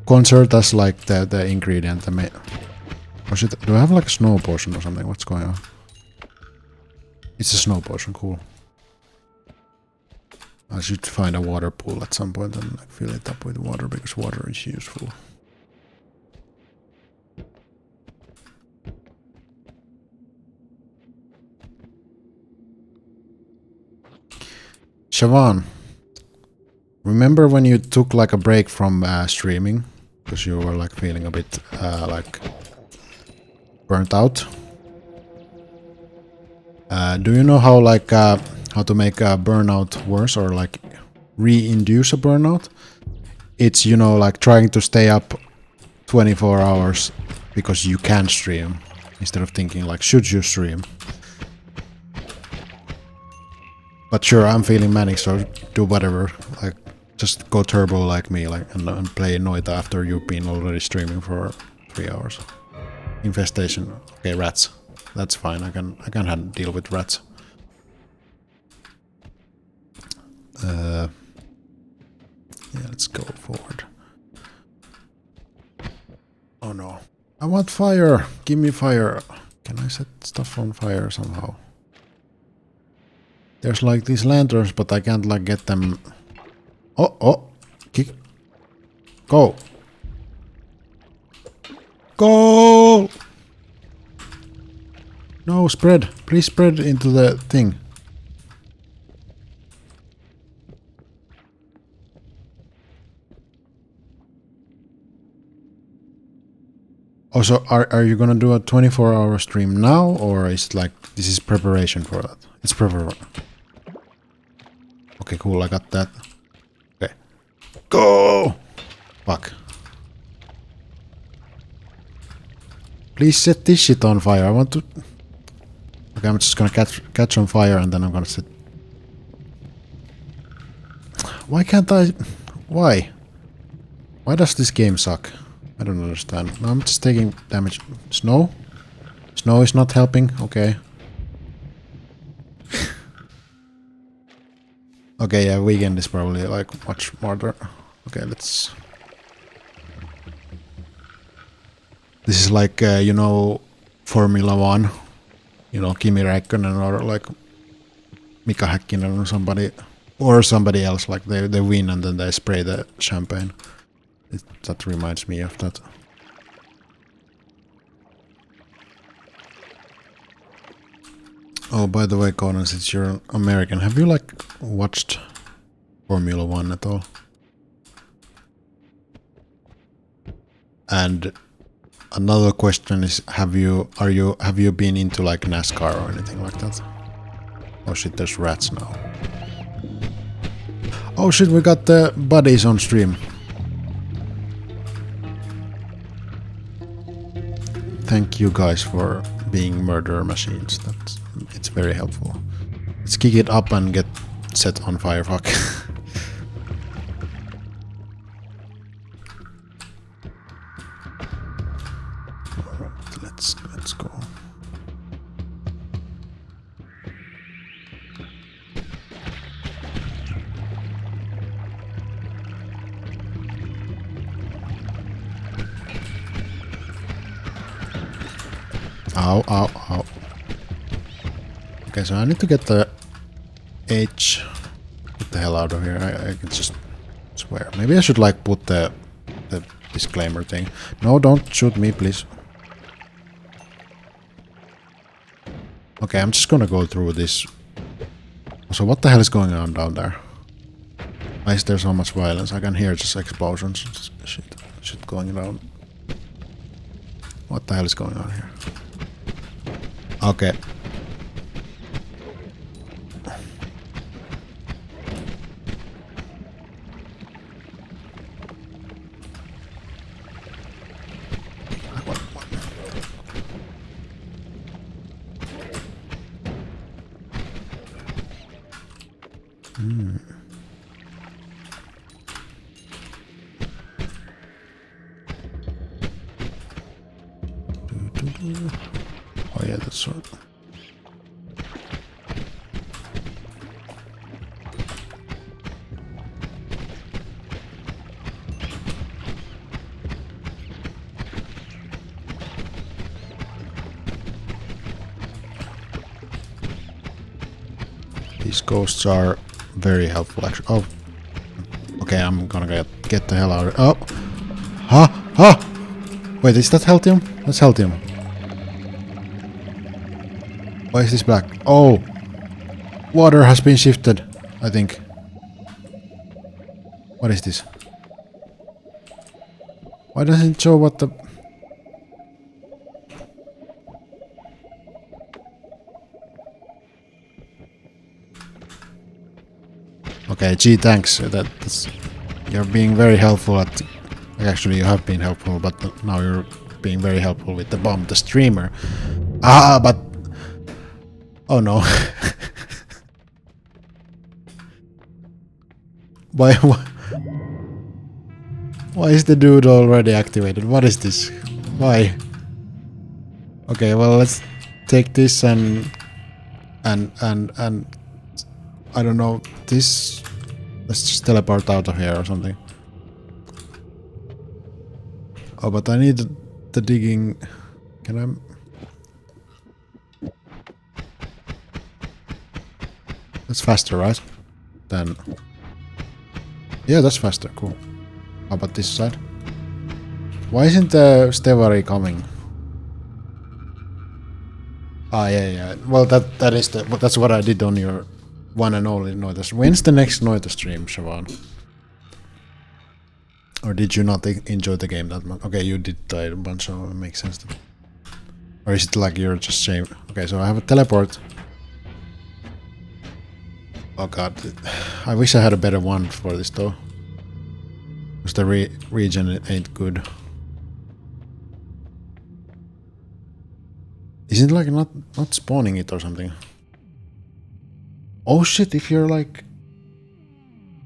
S1: concert has like the ingredient. Was it? Do I have like a snow potion or something? What's going on? It's a snow potion. Cool. I should find a water pool at some point and like fill it up with water because water is useful. Siobhan, remember when you took like a break from streaming because you were like feeling a bit like burnt out? Do you know how like how to make a burnout worse or like re-induce a burnout? It's, you know, like trying to stay up 24 hours because you can stream instead of thinking like, should you stream? But sure, I'm feeling manic, so do whatever. Like, just go turbo like me, like, and play Noita after you've been already streaming for 3 hours. Infestation. Okay, rats. That's fine. I can deal with rats. Yeah, let's go forward. Oh no. I want fire! Give me fire! Can I set stuff on fire somehow? There's like these lanterns, but I can't like get them. Oh! Kick. Go! Go! No, spread! Please spread into the thing. Oh, so are you gonna do a 24-hour stream now, or is it like this is preparation for that? It's preparation. Okay, cool. I got that. Okay, go! Fuck! Please set this shit on fire. I want to. Okay, I'm just gonna catch on fire and then I'm gonna set. Why can't I? Why? Why does this game suck? I don't understand. No, I'm just taking damage. Snow? Snow is not helping. Okay. Okay, yeah, weekend is probably like much harder. Okay, let's. This is like, you know, Formula 1. You know, Kimi Räikkönen or like Mika Häkkinen or somebody else. Like they win and then they spray the champagne. That reminds me of that. Oh, by the way, Conan, since you're American, have you like watched Formula 1 at all? And another question is, have you been into like NASCAR or anything like that? Oh shit, there's rats now. Oh shit, we got the buddies on stream. Thank you guys for being murder machines. It's very helpful. Let's kick it up and get set on fire. Fuck. Alright, let's go. Ow, ow, ow. Okay, so I need to get the H. Get the hell out of here. I can just swear. Maybe I should like put the disclaimer thing. No, don't shoot me, please. Okay, I'm just gonna go through this. So what the hell is going on down there? Why is there so much violence? I can hear just explosions. Shit going down. What the hell is going on here? Okay. Oh yeah, that's right. These ghosts are very helpful, actually. Oh, okay. I'm gonna get the hell out of it. Oh, huh, huh. Wait, is that Heltium? That's Heltium. Why is this black? Oh, water has been shifted, I think. What is this? Why doesn't it show what the... Okay, gee, thanks. That's... You're being very helpful at... Actually, you have been helpful, but now you're being very helpful with the bomb, the streamer. Ah, but... Oh no. Why is the dude already activated? What is this? Why? Okay, well, let's take this and I don't know, this... Let's just teleport out of here or something. Oh, but I need the digging... Can I... That's faster, right? Then... Yeah, that's faster, cool. How about this side? Why isn't the Stevari coming? Ah, yeah. Well, that is the... That's what I did on your one and only Noita stream. When's the next Noita stream, Siobhan? Or did you not enjoy the game that much? Okay, you did die a bunch, so it makes sense. Or is it like you're just saying... Okay, so I have a teleport. Oh god, I wish I had a better one for this though. Because the region ain't good. Is it like not spawning it or something? Oh shit, if you're like...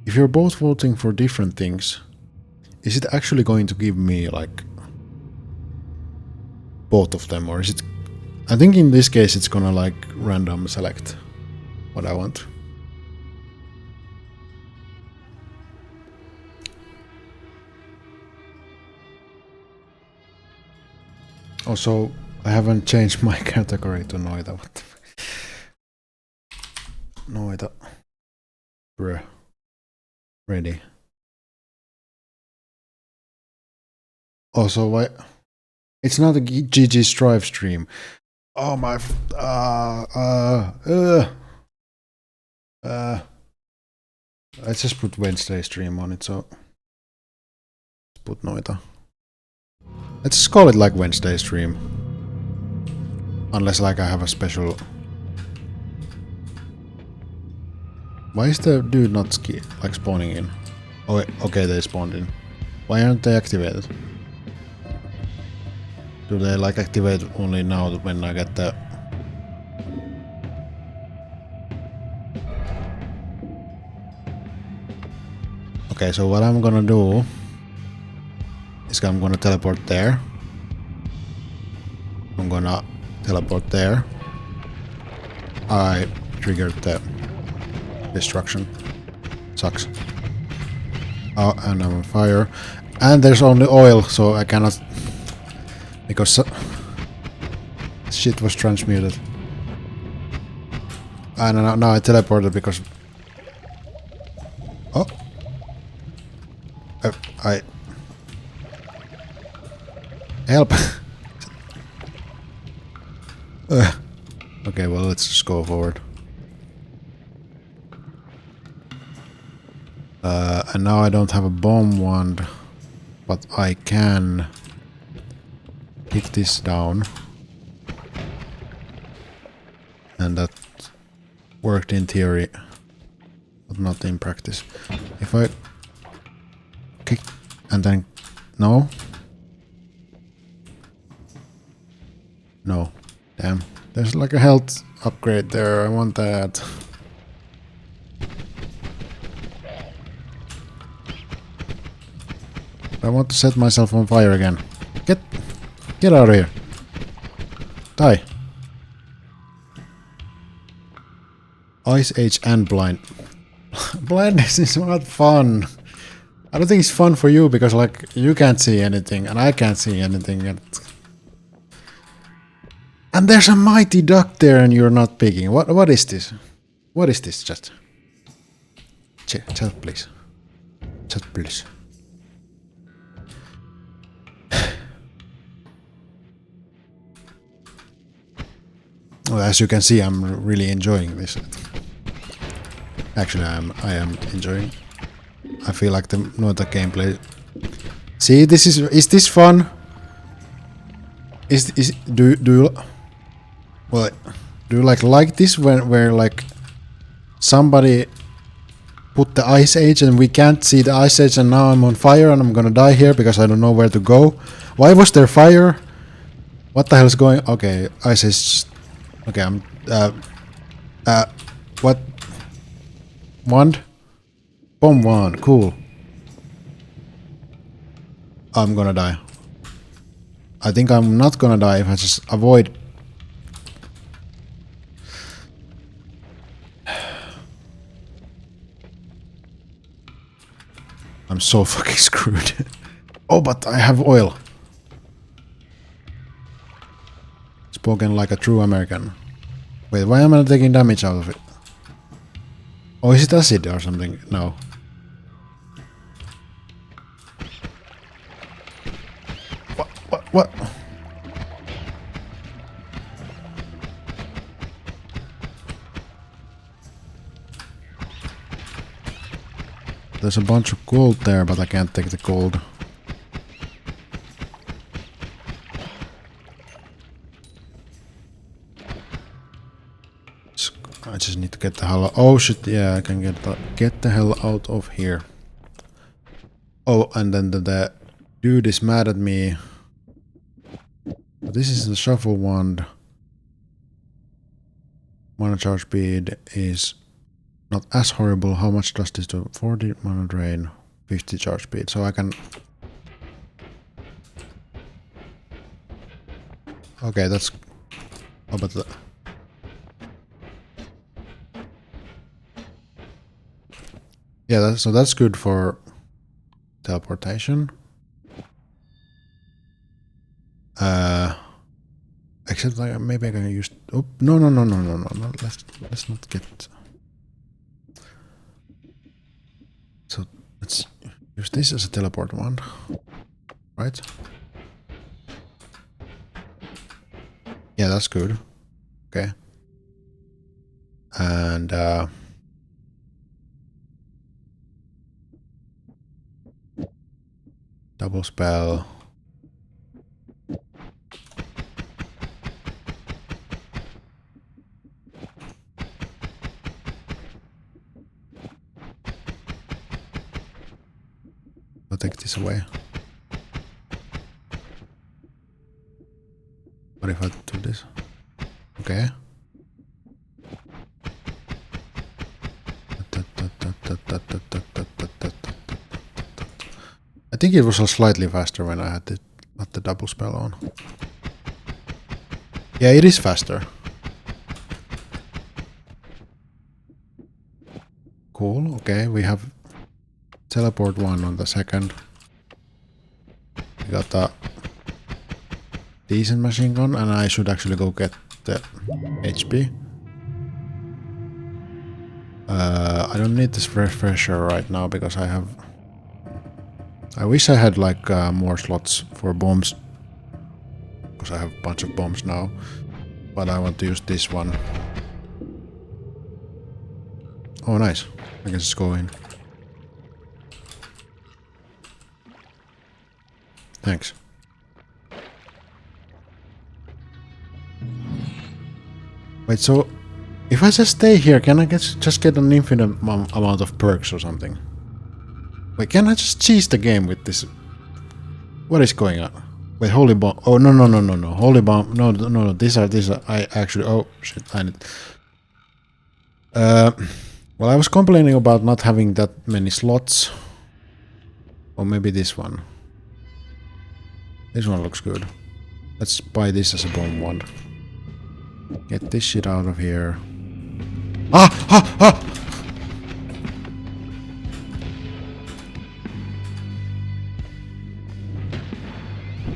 S1: If you're both voting for different things, is it actually going to give me like... both of them, or is it... I think in this case it's gonna like random select what I want. Also, I haven't changed my category to Noita. What the fuck? Noita. Bruh. Ready. Also, why? It's not a GG Strive stream. Oh my. I just put Wednesday stream on it, so. Let's put Noita. Let's just call it like Wednesday stream. Unless like I have a special... Why is the dude not like spawning in? Oh wait, okay, they spawned in. Why aren't they activated? Do they like activate only now when I get the... Okay, so what I'm gonna do is I'm gonna teleport there. I'm gonna teleport there. I triggered the destruction. Sucks. Oh, and I'm on fire. And there's only oil, so I cannot... Because shit was transmuted. And now I teleported because... Oh! I... Help! Okay, well, let's just go forward. And now I don't have a bomb wand, but I can kick this down. And that worked in theory, but not in practice. If I kick and then... No? No. Damn. There's like a health upgrade there. I want that. I want to set myself on fire again. Get out of here. Die. Ice Age and blind. Blindness is not fun. I don't think it's fun for you because like you can't see anything and I can't see anything. And there's a mighty duck there and you're not picking. What is this? What is this chat? Chat please. Chat please. Well, as you can see, I'm really enjoying this. Actually, I am enjoying. I feel like the gameplay. See, this is this fun? Do you well do you like this when where like somebody put the Ice Age and we can't see the Ice Age and now I'm on fire and I'm gonna die here because I don't know where to go. Why was there fire? What the hell is going? Okay, Ice Age. Okay, I'm what? Wand? Bomb wand, cool. I'm gonna die. I think I'm not gonna die if I just avoid. I'm so fucking screwed. Oh, but I have oil. Spoken like a true American. Wait, why am I not taking damage out of it? Oh, is it acid or something? No. What? There's a bunch of gold there, but I can't take the gold. I just need to get the hell out. Oh shit, yeah, I can get the hell out of here. Oh, and then the dude is mad at me. This is the shuffle wand. Mana charge speed is not as horrible. How much does this do? 40 mana drain, 50 charge speed. So I can... Okay, that's... Oh, but... Yeah, so that's good for teleportation. Except like maybe I can use. Oh no! Let's not get. So let's use this as a teleport wand, right? Yeah, that's good. Okay. And double spell. I'll take this away. What if I do this? Okay. I think it was slightly faster when I had the double spell on. Yeah, it is faster. Cool, okay, we have teleport one on the second. We got a decent machine gun and I should actually go get the HP. I don't need this refresher right now because I have... I wish I had like more slots for bombs. Because I have a bunch of bombs now. But I want to use this one. Oh nice. I can just go in. Thanks. Wait, so if I just stay here, can I just get an infinite amount of perks or something? Wait, can I just cheese the game with this? What is going on? Wait, holy bomb. Oh no. Holy bomb. No. These are I actually. Oh shit. I need. Well, I was complaining about not having that many slots. Or maybe this one. This one looks good. Let's buy this as a bomb wand. Get this shit out of here. Ah! Ah! Ah!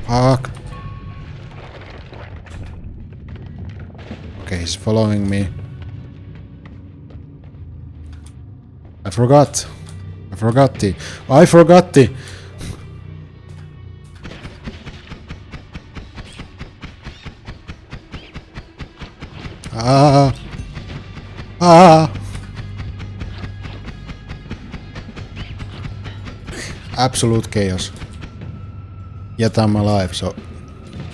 S1: Fuck. Okay, he's following me. I forgot. I forgot the. I forgot the. Ah. Ah. Absolute chaos. Yet I'm alive, so.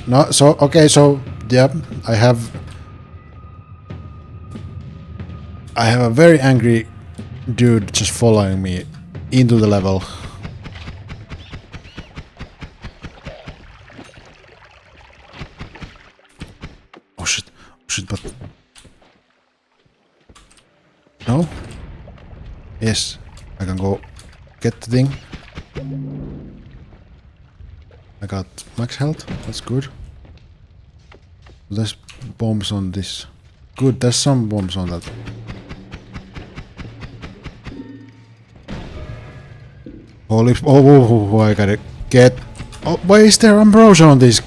S1: No, so, okay, so, yeah, I have a very angry dude just following me into the level. Oh shit, but... No? Yes, I can go get the thing. I got max health, that's good. There's bombs on this. Good, there's some bombs on that. Holy... Oh, I gotta get... Oh, why is there ambrosia on this?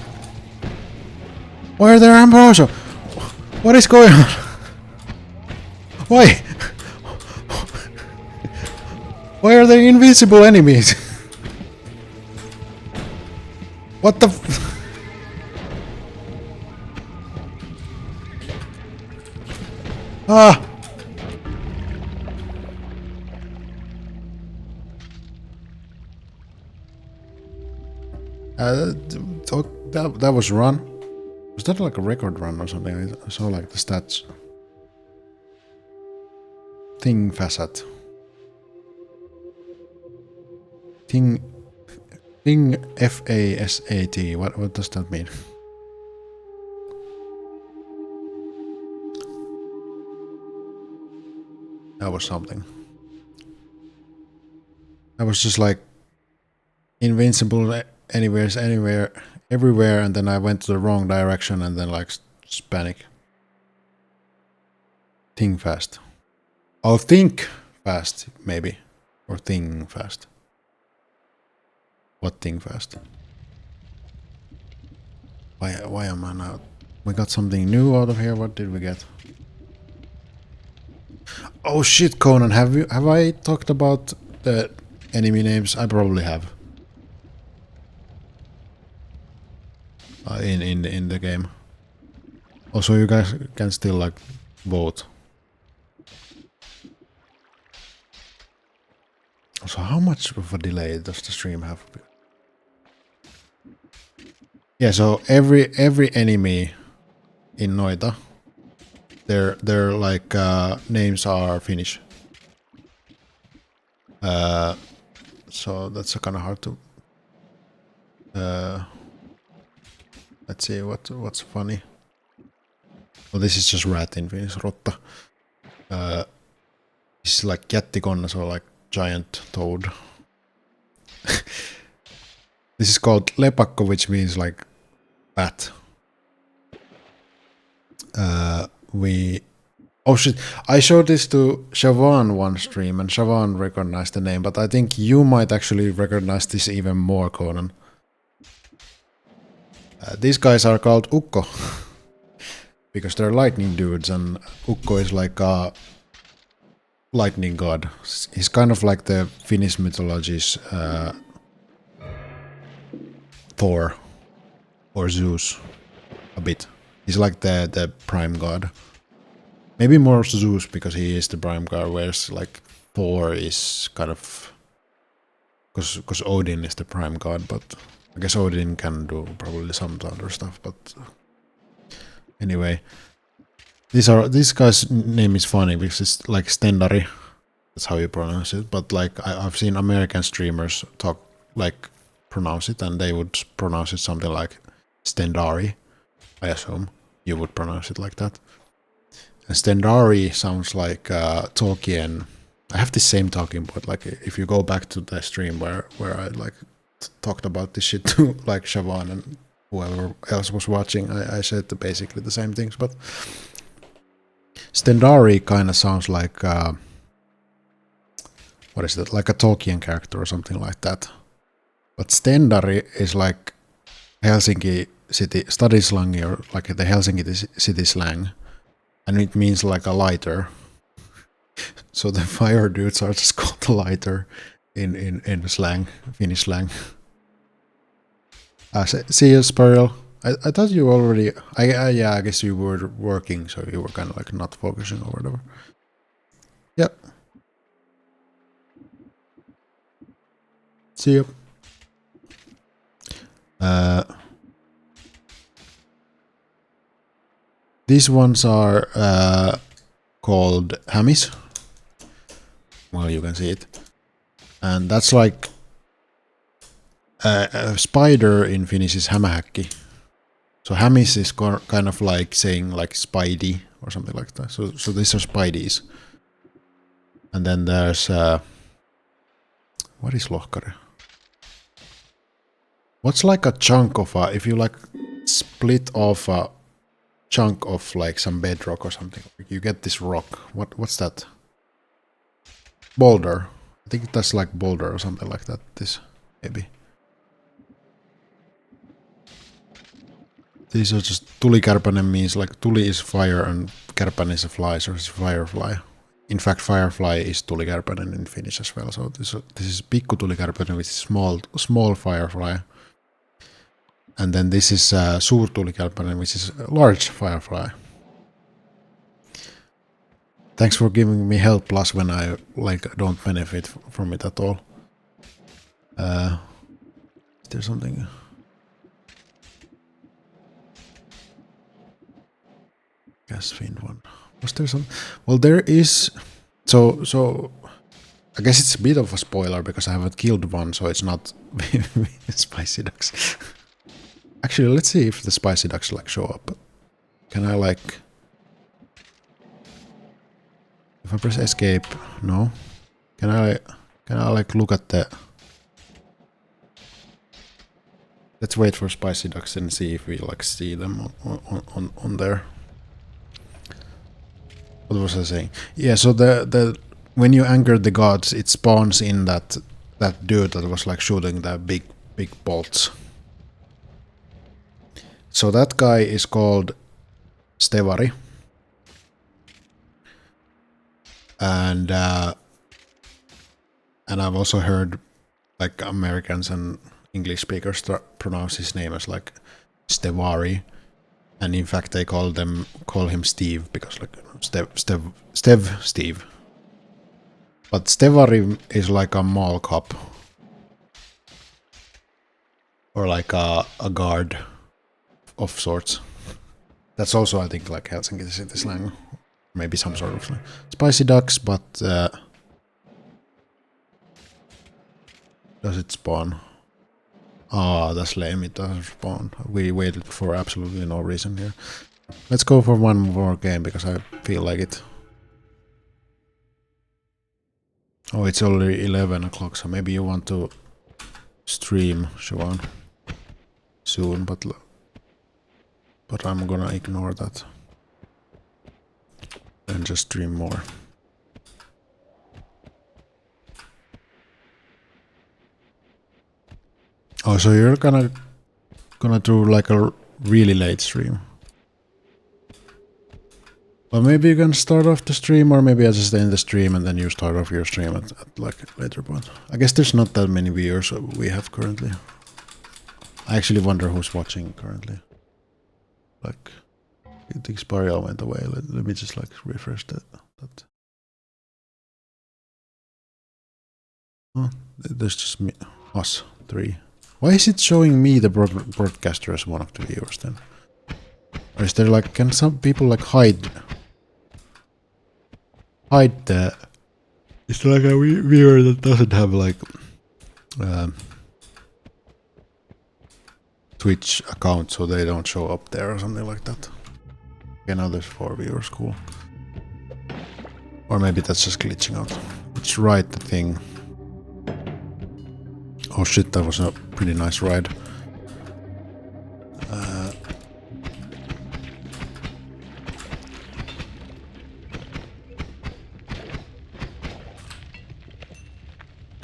S1: Why are there ambrosia? What is going on? Why? Why are there invisible enemies? What the f... Ah! That was run. Was that like a record run or something? I saw like the stats. Thing facet. Thing FASAT. What does that mean? That was something. That was just like invincible anywhere, everywhere, and then I went to the wrong direction and then like panic. Think fast. Oh, think fast, maybe. Or think fast. What think fast? Why am I not? We got something new out of here. What did we get? Oh shit, Conan, have I talked about the enemy names? I probably have. In the game. Also, you guys can still like vote. So how much of a delay does the stream have? Yeah, so every enemy in Noita, their like names are Finnish. So that's kind of hard to. Let's see what's funny. Well, this is just rat in Finnish, rotta. This is like jättikonna, so like giant toad. This is called lepakko, which means like bat. Oh shit, I showed this to Shavan one stream and Shavan recognized the name, but I think you might actually recognize this even more, Conan. These guys are called Ukko. Because they're lightning dudes, and Ukko is like a lightning god. He's kind of like the Finnish mythology's Thor or Zeus a bit. He's like the prime god. Maybe more Zeus because he is the prime god, whereas like Thor is kind of because Odin is the prime god, but I guess Odin can do probably some other stuff, but anyway. This guy's name is funny because it's like Stendari. That's how you pronounce it. But like I've seen American streamers talk like pronounce it, and they would pronounce it something like Stendari. I assume you would pronounce it like that. And Stendari sounds like Tolkien. I have the same talking point. Like if you go back to the stream where I like talked about this shit to like Shavan and whoever else was watching, I said basically the same things, but Stendari kind of sounds like what is that? Like a Tolkien character or something like that. But Stendari is like Helsinki city study slang, or like the Helsinki city slang, and it means like a lighter. So the fire dudes are just called a lighter in slang, Finnish slang. See you, Sparrow. I thought you already. Yeah, I guess you were working, so you were kind of like not focusing or whatever. Yep. See you. These ones are called hammies. Well, you can see it, and that's like a spider in Finnish is hämähäkki. So hammies is kind of like saying like spidey or something like that. So these are spideys. And then there's what is lohkare? What's like a chunk of if you like split off a chunk of like some bedrock or something, you get this rock. What's that? Boulder. I think that's like boulder or something like that. This maybe. These are just tulikärpänen means like tuli is fire and kärpänen is a fly, so it's firefly. In fact, firefly is tulikärpänen in Finnish as well. So this is pikku tulikärpänen, which is small firefly. And then this is suur tulikärpänen, which is a large firefly. Thanks for giving me help, plus when I like don't benefit from it at all. Is there something? Gas fiend one. Was there some? Well, there is. So I guess it's a bit of a spoiler because I haven't killed one, so it's not spicy ducks. Actually, let's see if the spicy ducks like show up. Can I like? If I press escape, no. Can I like look at the? Let's wait for spicy ducks and see if we like see them on there. What was I saying? Yeah, so the when you angered the gods, it spawns in that dude that was like shooting the big bolts. So that guy is called Stevari. And I've also heard like Americans and English speakers pronounce his name as like Stevari. And in fact, they call him Steve because like Steve. But Stevari is like a mall cop or like a guard of sorts. That's also, I think, like Helsinki city slang, maybe some sort of slang. Spicy ducks, but does it spawn? Ah, that's lame. It doesn't spawn. We waited for absolutely no reason here. Let's go for one more game because I feel like it. Oh, it's already 11 o'clock, so maybe you want to stream, Siobhan, soon, but I'm gonna ignore that and just stream more. Oh, so you're gonna do like a really late stream? Well, maybe you can start off the stream, or maybe I just end the stream and then you start off your stream at like a later point. I guess there's not that many viewers we have currently. I actually wonder who's watching currently. Like, I think Spario went away. Let me just like refresh that. Oh, there's just me, us three. Why is it showing me the broadcaster as one of the viewers then? Or is there like, can some people like hide the? Is there like a viewer that doesn't have like Twitch account, so they don't show up there or something like that? Okay, now there's 4 viewers, cool. Or maybe that's just glitching out. Let's ride the thing. Oh shit, that was a pretty nice ride.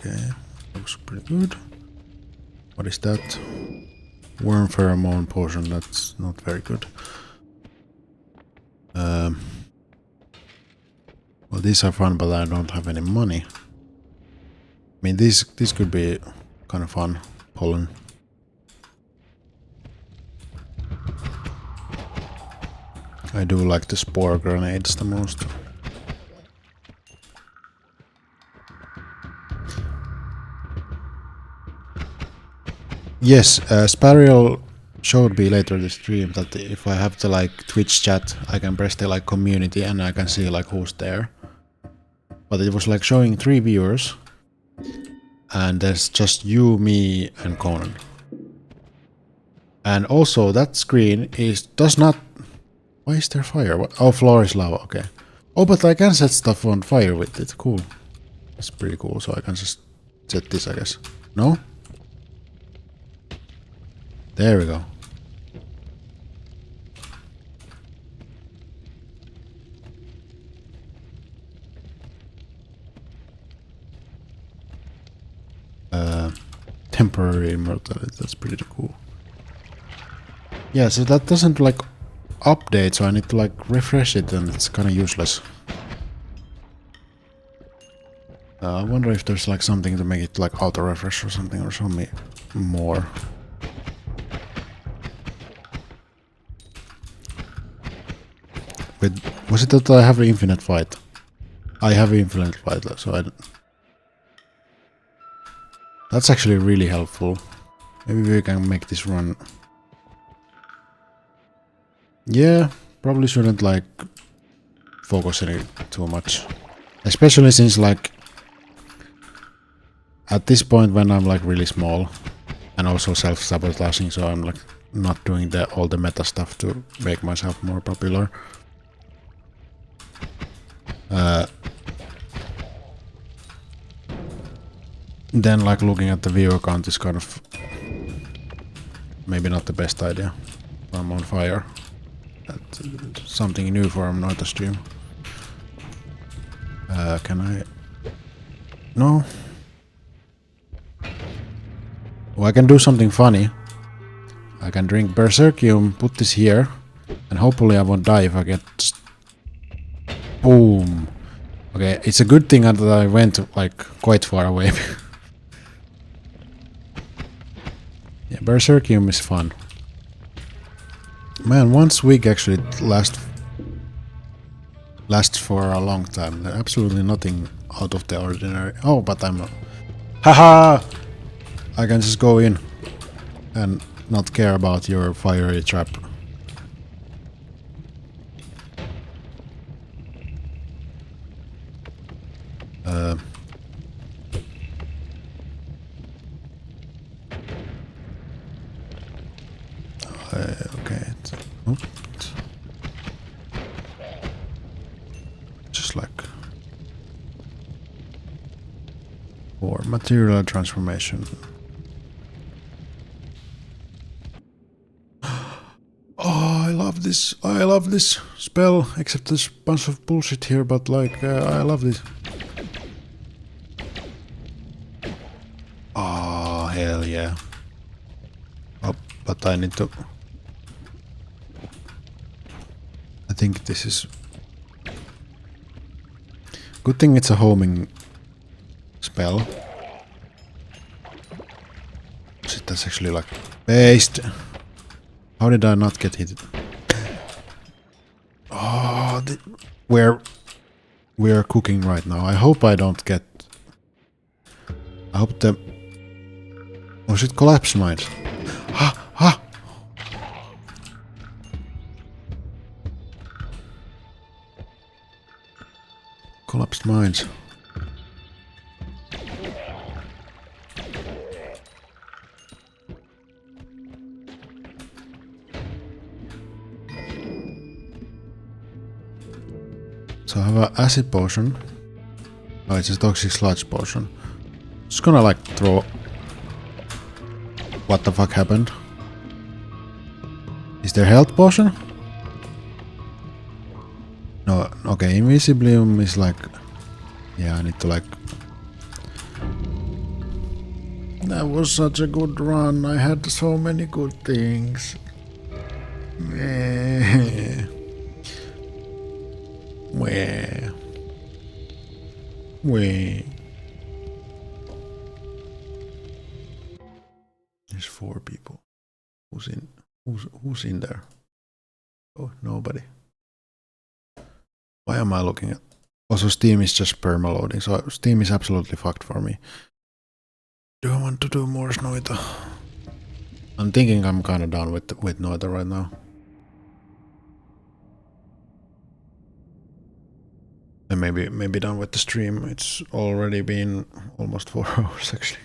S1: Okay, looks pretty good. What is that? Worm pheromone potion, that's not very good. Well, these are fun, but I don't have any money. I mean, this could be kind of fun. Pollen. I do like the spore grenades the most. Yes, Spariel showed me later the stream that if I have the like Twitch chat, I can press the like community and I can see like who's there. But it was like showing 3 viewers, and there's just you, me, and Conan. And also that screen does not. Why is there fire? What? Oh, floor is lava. Okay. Oh, but I can set stuff on fire with it. Cool. That's pretty cool. So I can just set this, I guess. No? There we go. Temporary immortality. That's pretty cool. Yeah, so that doesn't like update, so I need to like refresh it, and it's kind of useless. I wonder if there's like something to make it like auto refresh or something, or show me more. Wait, was it that I have infinite fight? I have infinite fight, so I. That's actually really helpful. Maybe we can make this run. Yeah, probably shouldn't like focus on it too much. Especially since like at this point when I'm like really small and also self-sabotaging, so I'm like not doing all the meta stuff to make myself more popular. Then like looking at the viewer count is kind of maybe not the best idea. I'm on fire. That's something new for a Noita stream. Can I? No. Oh, I can do something funny. I can drink Berserkium, put this here, and hopefully I won't die if I get just... Boom. Okay, it's a good thing that I went like quite far away. Yeah, Berserkium is fun. Man, 1 week actually lasts for a long time. Absolutely nothing out of the ordinary. Oh, but I'm... Haha! I can just go in and not care about your fiery trap. Okay. Oops. Just like... For material transformation. Oh, I love this. I love this spell, except there's a bunch of bullshit here, but like, I love this. Oh, hell yeah. Oh, but I need to... I think this is... Good thing it's a homing spell. Shit, that's actually like... Based! How did I not get hit? Oh, we're cooking right now. I hope I don't get... I hope the... Oh shit, collapse mines. Ha! Ha! Collapsed mines. So I have an acid potion. Oh, it's a toxic sludge potion. Just gonna like throw... What the fuck happened? Is there health potion? No, okay, Invisibilium is like... Yeah, I need to like... That was such a good run. I had so many good things. Meh. Meh. Meh. There's 4 people. Who's in there? Oh, nobody. Why am I looking at? Also, Steam is just perma-loading, so Steam is absolutely fucked for me. Do I want to do more Noita? I'm thinking I'm kind of done with Noita right now. And maybe done with the stream. It's already been almost 4 hours actually.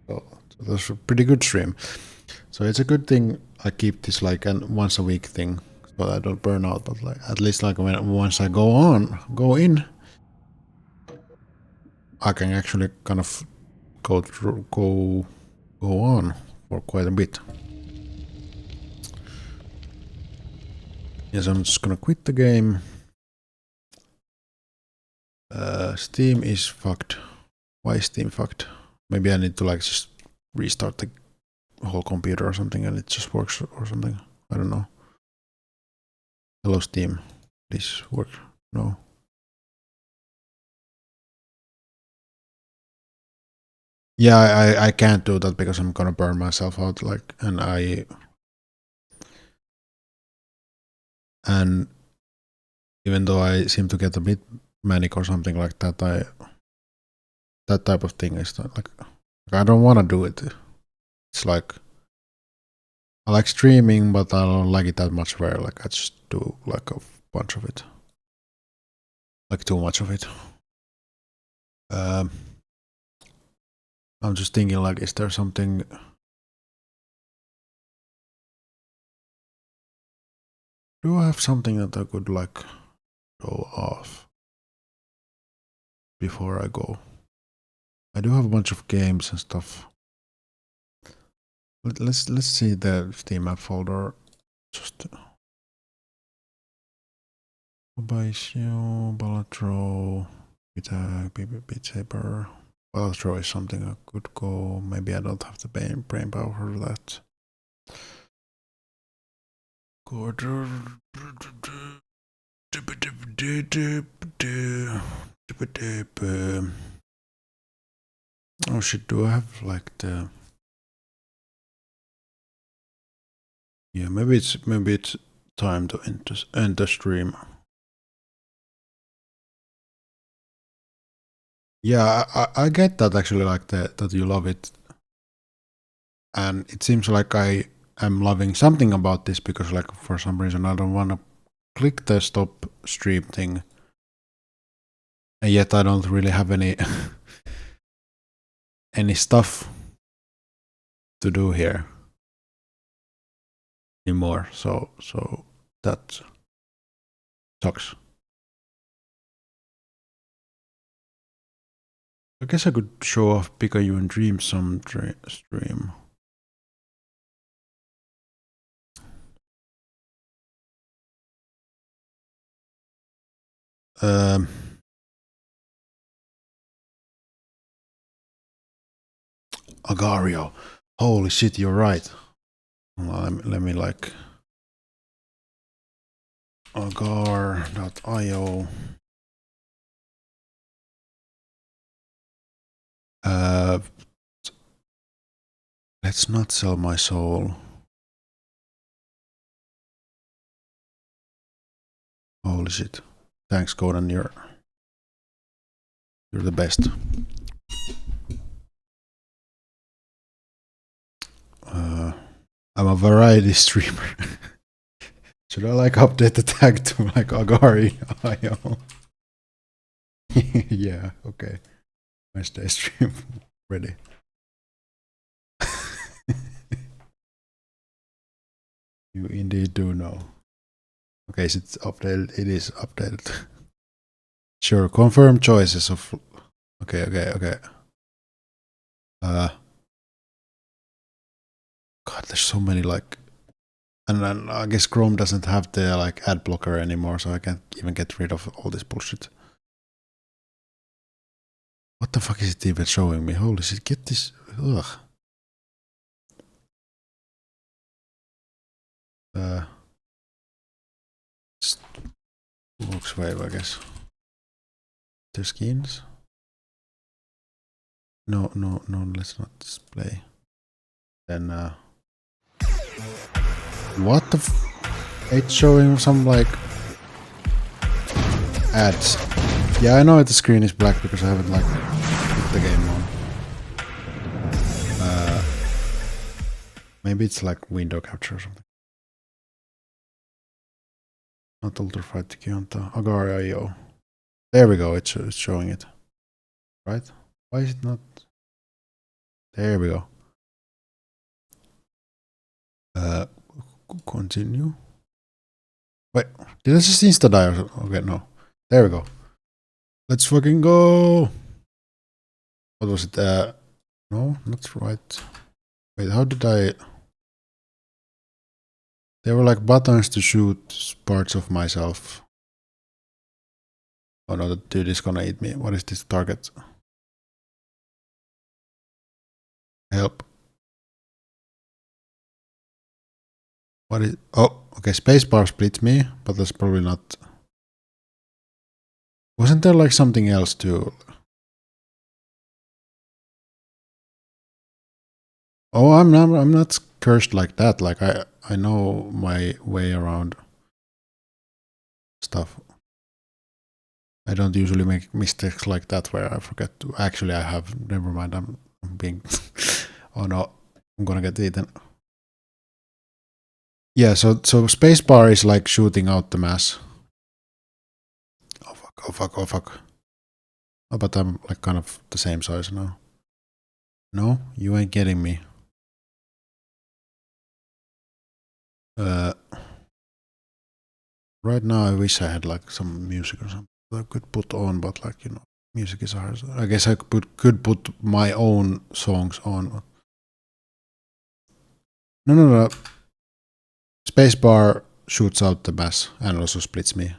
S1: So that's a pretty good stream. So it's a good thing I keep this like a once a week thing, so I don't burn out. But like at least like once I go in, I can actually kind of go on for quite a bit. Yes, I'm just gonna quit the game. Steam is fucked. Why is Steam fucked? Maybe I need to like just restart the whole computer or something and it just works or something. I don't know. Hello Steam. Please work. No. Yeah, I can't do that because I'm gonna burn myself out, like, and even though I seem to get a bit manic or something like that, that type of thing is not, like I don't want to do it. It's like I like streaming, but I don't like it that much where like I just do like a bunch of it, like too much of it. I'm just thinking like, is there something? Do I have something that I could like show off before I go? I do have a bunch of games and stuff. Let's see the Steam app folder. Just Baisio, Balatro, Beat Saber. Balatro is something I could go. Maybe I don't have the brain power for that. Oh shit, do I have like the... Yeah, maybe it's time to end the stream. Yeah, I get that actually, like that you love it, and it seems like I am loving something about this because like for some reason I don't want to click the stop stream thing, and yet I don't really have any any stuff to do here anymore. So that sucks. I guess I could show off Pikachu and Dream some stream. Agario. Holy shit, you're right. Well, let me like agar.io. Let's not sell my soul. Holy shit. Thanks, Gordon. You're the best. I'm a variety streamer. Should I like update the tag to like Agari.io? Yeah, okay. Wednesday stream ready. You indeed do know. Okay, so it's updated. It is updated. Sure, confirm choices of... Okay. God, there's so many like... And then I guess Chrome doesn't have the like ad blocker anymore, so I can't even get rid of all this bullshit. What the fuck is it even showing me? Holy shit, get this... Ugh. Voxwave, I guess. The skins. No, let's not display. Then what the it's showing some like ads. Yeah, I know the screen is black because I haven't like put the game on. Maybe it's like window capture or something. Not Ultrafight Kianta. Agar.io. There we go, it's showing it. Right? Why is it not? There we go. Continue. Wait, did I just insta die or something? Okay, no. There we go. Let's fucking go. What was it? No, not right. Wait, how did I? There were like buttons to shoot parts of myself. Oh no, that dude is gonna eat me. What is this target? Help. What is? Oh, okay. Spacebar splits me, but that's probably not. Wasn't there like something else too? Oh, I'm not cursed like that. Like I know my way around stuff. I don't usually make mistakes like that where I forget to. Actually, I have. Never mind. I'm being. Oh no, I'm gonna get eaten. Yeah, so spacebar is like shooting out the mass. Oh fuck. Oh, but I'm like kind of the same size now. No, you ain't getting me. Right now I wish I had like some music or something that I could put on, but like, you know, music is hard. I guess I could put my own songs on. No. Spacebar shoots out the mass and also splits me.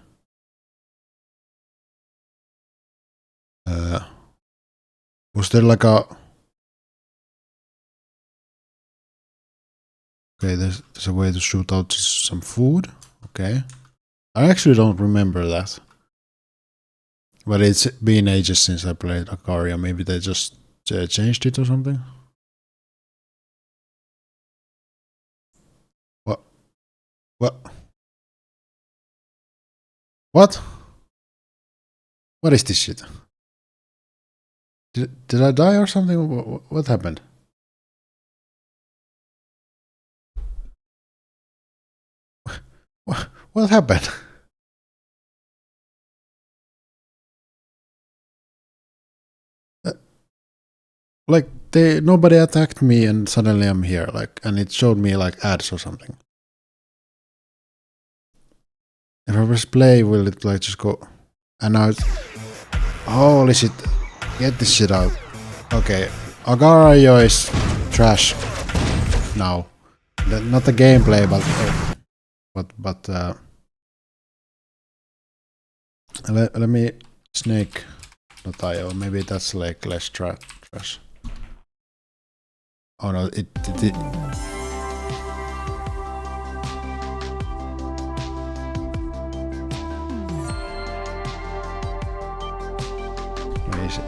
S1: Was there like a... Okay, there's a way to shoot out some food. Okay. I actually don't remember that. But it's been ages since I played Agar.io. Maybe they just changed it or something. What? What? What is this shit? Did I die or something? What happened? What happened? Like nobody attacked me and suddenly I'm here, like, and it showed me like ads or something. If I press play, will it like just go? And now it's... Holy shit. Get this shit out. Okay. Agar.io is trash now. Not the gameplay, but let me snake.io. Maybe that's like less trash. Oh no, it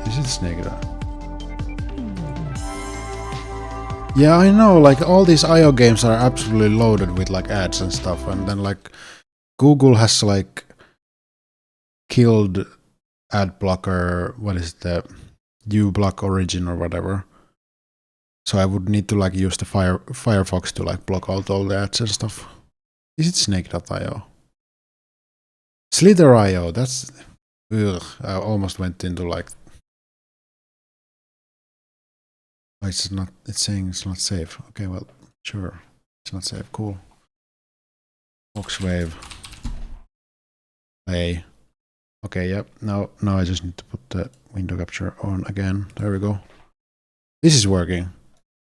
S1: is it snake? Yeah, I know, like all these IO games are absolutely loaded with like ads and stuff, and then like Google has like killed ad blocker, what is the uBlock Origin or whatever. So I would need to like use the Firefox to like block out all the ads and stuff. Is it snake.io? Slither.io, that's... Ugh, I almost went into like... Oh, it's not... It's saying it's not safe. Okay, well, sure. It's not safe. Cool. Voxwave. Play. Okay, yep. Now I just need to put the window capture on again. There we go. This is working.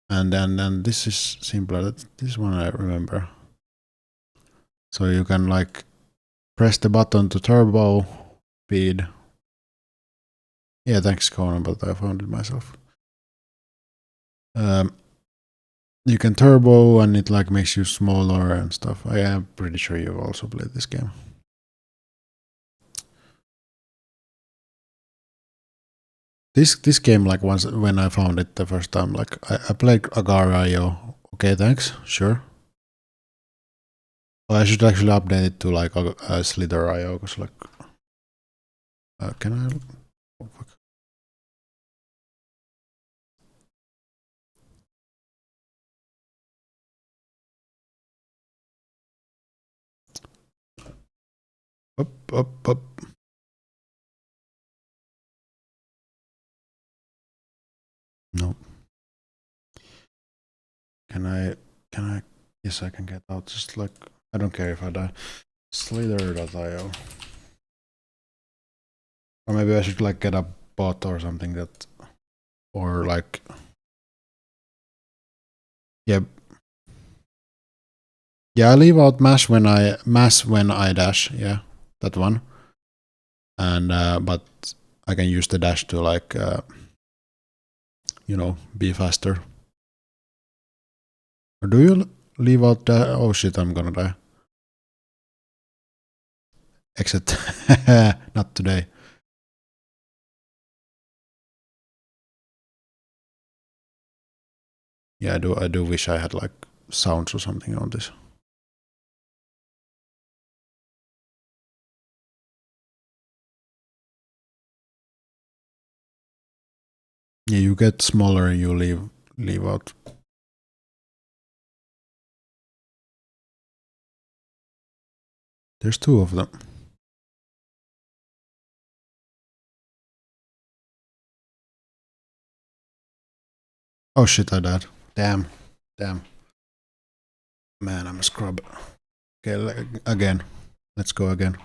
S1: And then this is simpler. This one I remember. So you can like press the button to turbo speed. Yeah, thanks Conan, but I found it myself. You can turbo and it like makes you smaller and stuff. I am pretty sure you've also played this game. This game, like once when I found it the first time, like I played Agar.io. Okay, thanks. Sure. Well, I should actually update it to like Slither.io because like, can I? Oh, fuck. Up. No. Can I? Yes, I can get out. Just like I don't care if I die. Slither.io. Or maybe I should like get a bot or something that, or like, yeah, I leave out mass when I dash. Yeah, that one. And but I can use the dash to like, be faster. Or do you leave out the? Oh shit! I'm gonna die. Exit. Not today. Yeah, I do wish I had like sounds or something on this. Yeah, you get smaller and you leave out. There's two of them. Oh shit! I died. Damn. Man, I'm a scrub. Okay, again. Let's go again.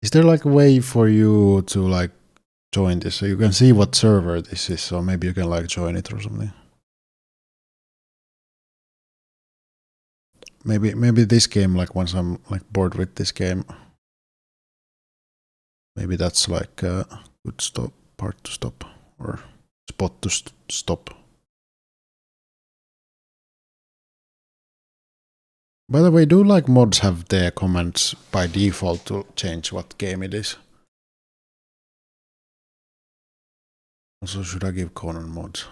S1: Is there like a way for you to like join this so you can see what server this is? So maybe you can like join it or something. Maybe this game, like once I'm like bored with this game, maybe that's like a good part to stop or spot to stop. By the way, do like mods have their comments by default to change what game it is? Also, should I give Conan mods?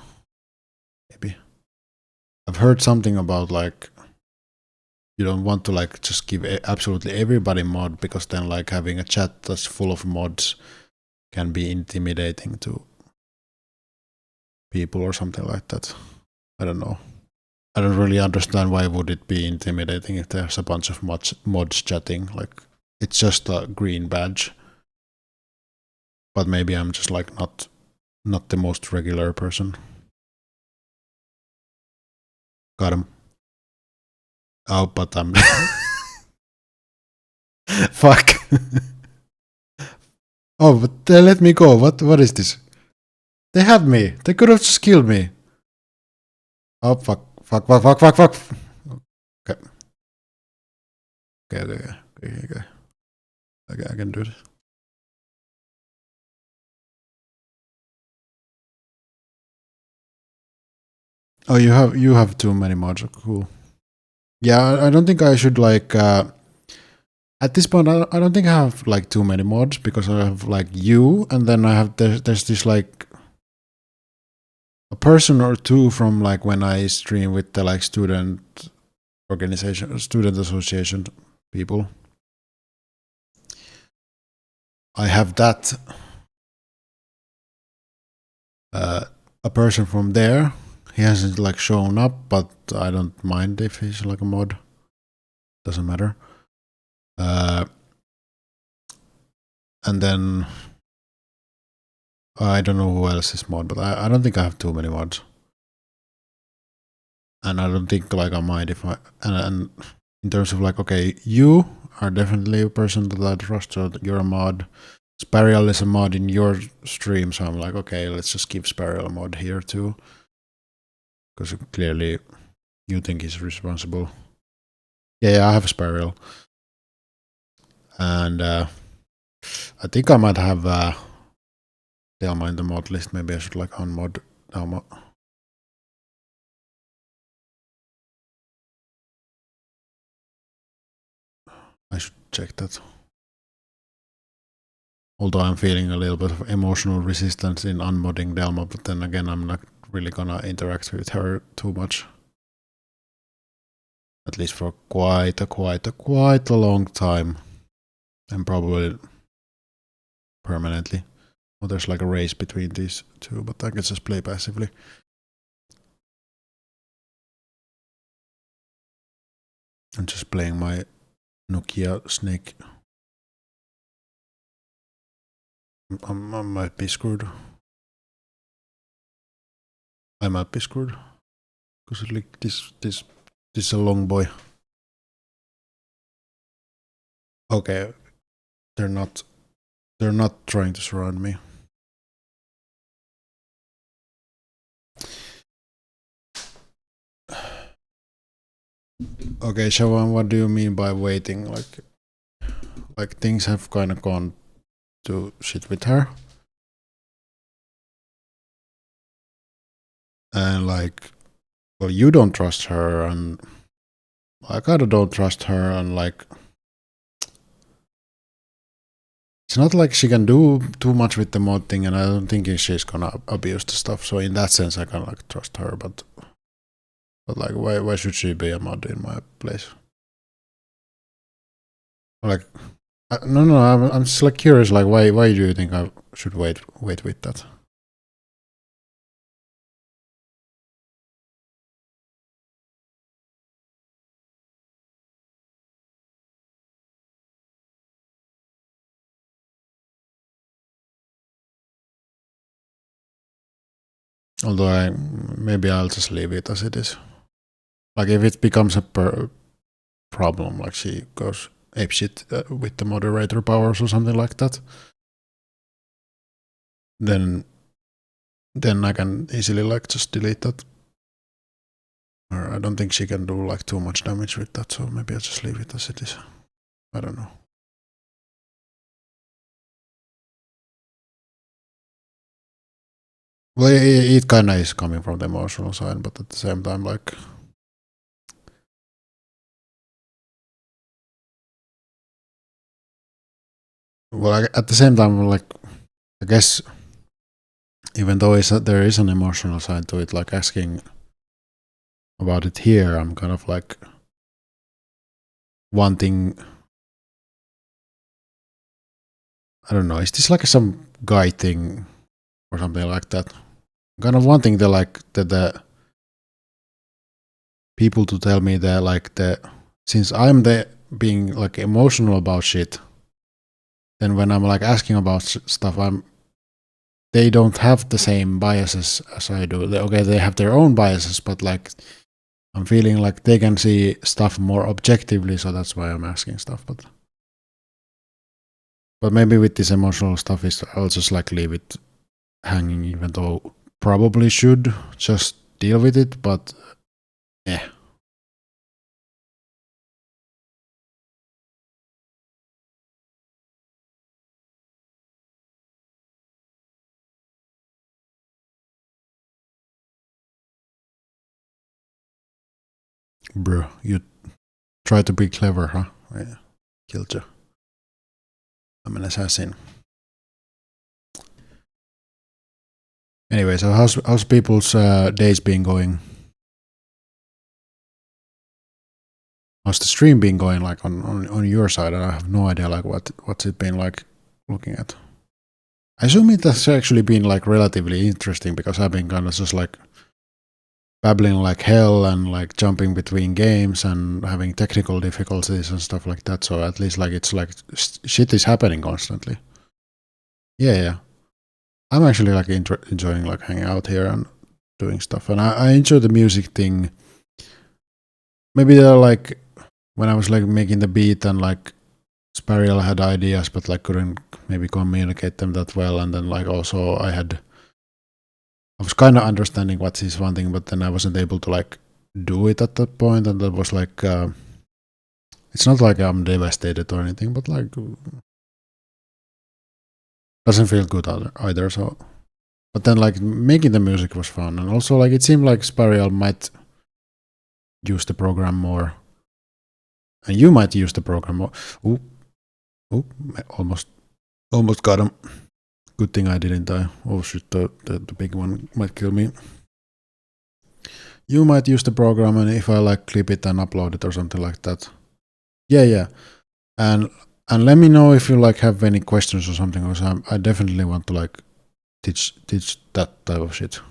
S1: Maybe. I've heard something about like you don't want to like just give absolutely everybody mod because then like having a chat that's full of mods can be intimidating to people or something like that. I don't know. I don't really understand why would it be intimidating if there's a bunch of mods chatting. Like it's just a green badge. But maybe I'm just like not the most regular person. Got him. Oh, but I'm fuck. Oh, but they let me go. What is this? They had me. They could have just killed me. Oh fuck. Okay. Okay. I can do it. Oh, you have too many mods. Cool. Yeah, I don't think I should like. At this point, I don't think I have like too many mods because I have like you, and then I have there's this like a person or two from like when I stream with the like student association people. I have that a person from there. He hasn't like shown up, but I don't mind if he's like a mod. Doesn't matter. And then I don't know who else is mod, but I don't think I have too many mods. And I don't think like I mind if I and in terms of like okay, you are definitely a person that I trust, so you're a mod. Sparial is a mod in your stream, so I'm like okay, let's just give Sparial a mod here too, because clearly you think he's responsible. Yeah, I have Sparial, and I think I might have Delma in the mod list. Maybe I should like unmod Delma. I should check that. Although I'm feeling a little bit of emotional resistance in unmodding Delma, but then again, I'm not really gonna interact with her too much. At least for quite a long time. And probably permanently. Well, there's like a race between these two, but I can just play passively. I'm just playing my Nokia Snake. I might be screwed. I might be screwed. Because like this is a long boy. Okay. They're not trying to surround me. Okay, Shawan, what do you mean by waiting? Like things have kind of gone to shit with her. And like, well, you don't trust her, and I kind of don't trust her, and like, it's not like she can do too much with the mod thing, and I don't think she's gonna abuse the stuff. So in that sense, I kind of like trust her, but like, why should she be a mod in my place? Like, no, I'm just like curious. Like, why do you think I should wait with that? Although maybe I'll just leave it as it is. Like if it becomes a problem, like she goes apeshit with the moderator powers or something like that, then I can easily like just delete that. Or I don't think she can do like too much damage with that, so maybe I'll just leave it as it is. I don't know. Well, it kind of is coming from the emotional side, but at the same time, like, well, at the same time, like, I guess even though there is an emotional side to it, like asking about it here, I'm kind of like wanting. I don't know. Is this like some guy thing or something like that? I'm kind of wanting the people to tell me that like since I'm the being like emotional about shit, then when I'm like asking about stuff, they don't have the same biases as I do. Okay, they have their own biases, but like I'm feeling like they can see stuff more objectively, so that's why I'm asking stuff. But maybe with this emotional stuff, I'll just like leave it hanging, even though probably should just deal with it. But yeah. Bro, you try to be clever, huh? Yeah. Killed you. I'm an assassin. Anyway, so how's people's days been going? How's the stream been going like on your side? I have no idea like what's it been like looking at. I assume it has actually been like relatively interesting because I've been kind of just like babbling like hell and like jumping between games and having technical difficulties and stuff like that. So at least like it's like shit is happening constantly. Yeah. I'm actually like enjoying like hanging out here and doing stuff, and I enjoy the music thing. Maybe they're like when I was like making the beat and like Spariel had ideas, but like couldn't maybe communicate them that well, and then like also I was kind of understanding what he's wanting, but then I wasn't able to like do it at that point, and that was like it's not like I'm devastated or anything, but like doesn't feel good either. So, but then like making the music was fun, and also like it seemed like Spariel might use the program more, And you might use the program. Oh, almost got him. Good thing I didn't die. Oh shit, the big one might kill me. You might use the program, and if I like clip it and upload it or something like that. Yeah. And let me know if you like have any questions or something, because I definitely want to like teach that type of shit.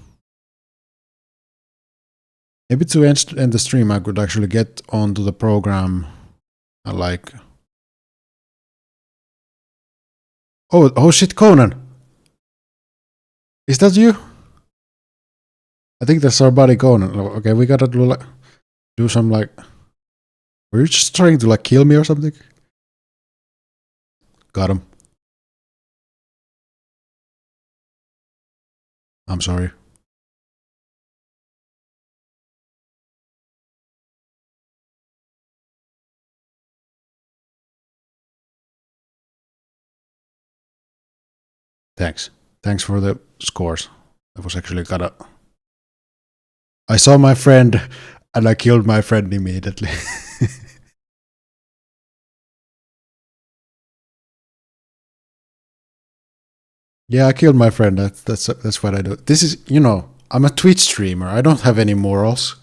S1: Maybe to end the stream, I could actually get onto the program and like. Oh shit, Conan! Is that you? I think that's our buddy Conan. Okay, we gotta do some like. Were you just trying to like kill me or something? Got him. I'm sorry. Thanks for the scores. I was actually gotta. I saw my friend and I killed my friend immediately. Yeah, I killed my friend. That's what I do. This is, I'm a Twitch streamer. I don't have any morals.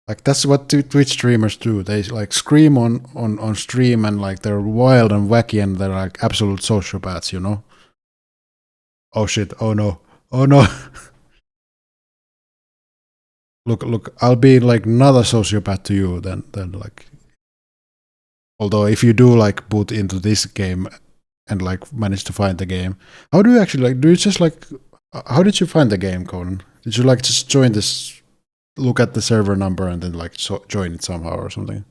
S1: Like that's what Twitch streamers do. They like scream on stream and like they're wild and wacky and they're like absolute sociopaths, you know? Oh shit, oh no. Look, I'll be like not a sociopath to you then like. Although if you do like boot into this game and like manage to find the game, how do you actually like, do you just like, how did you find the game, Conan? Did you like just join this, look at the server number and then like join it somehow or something?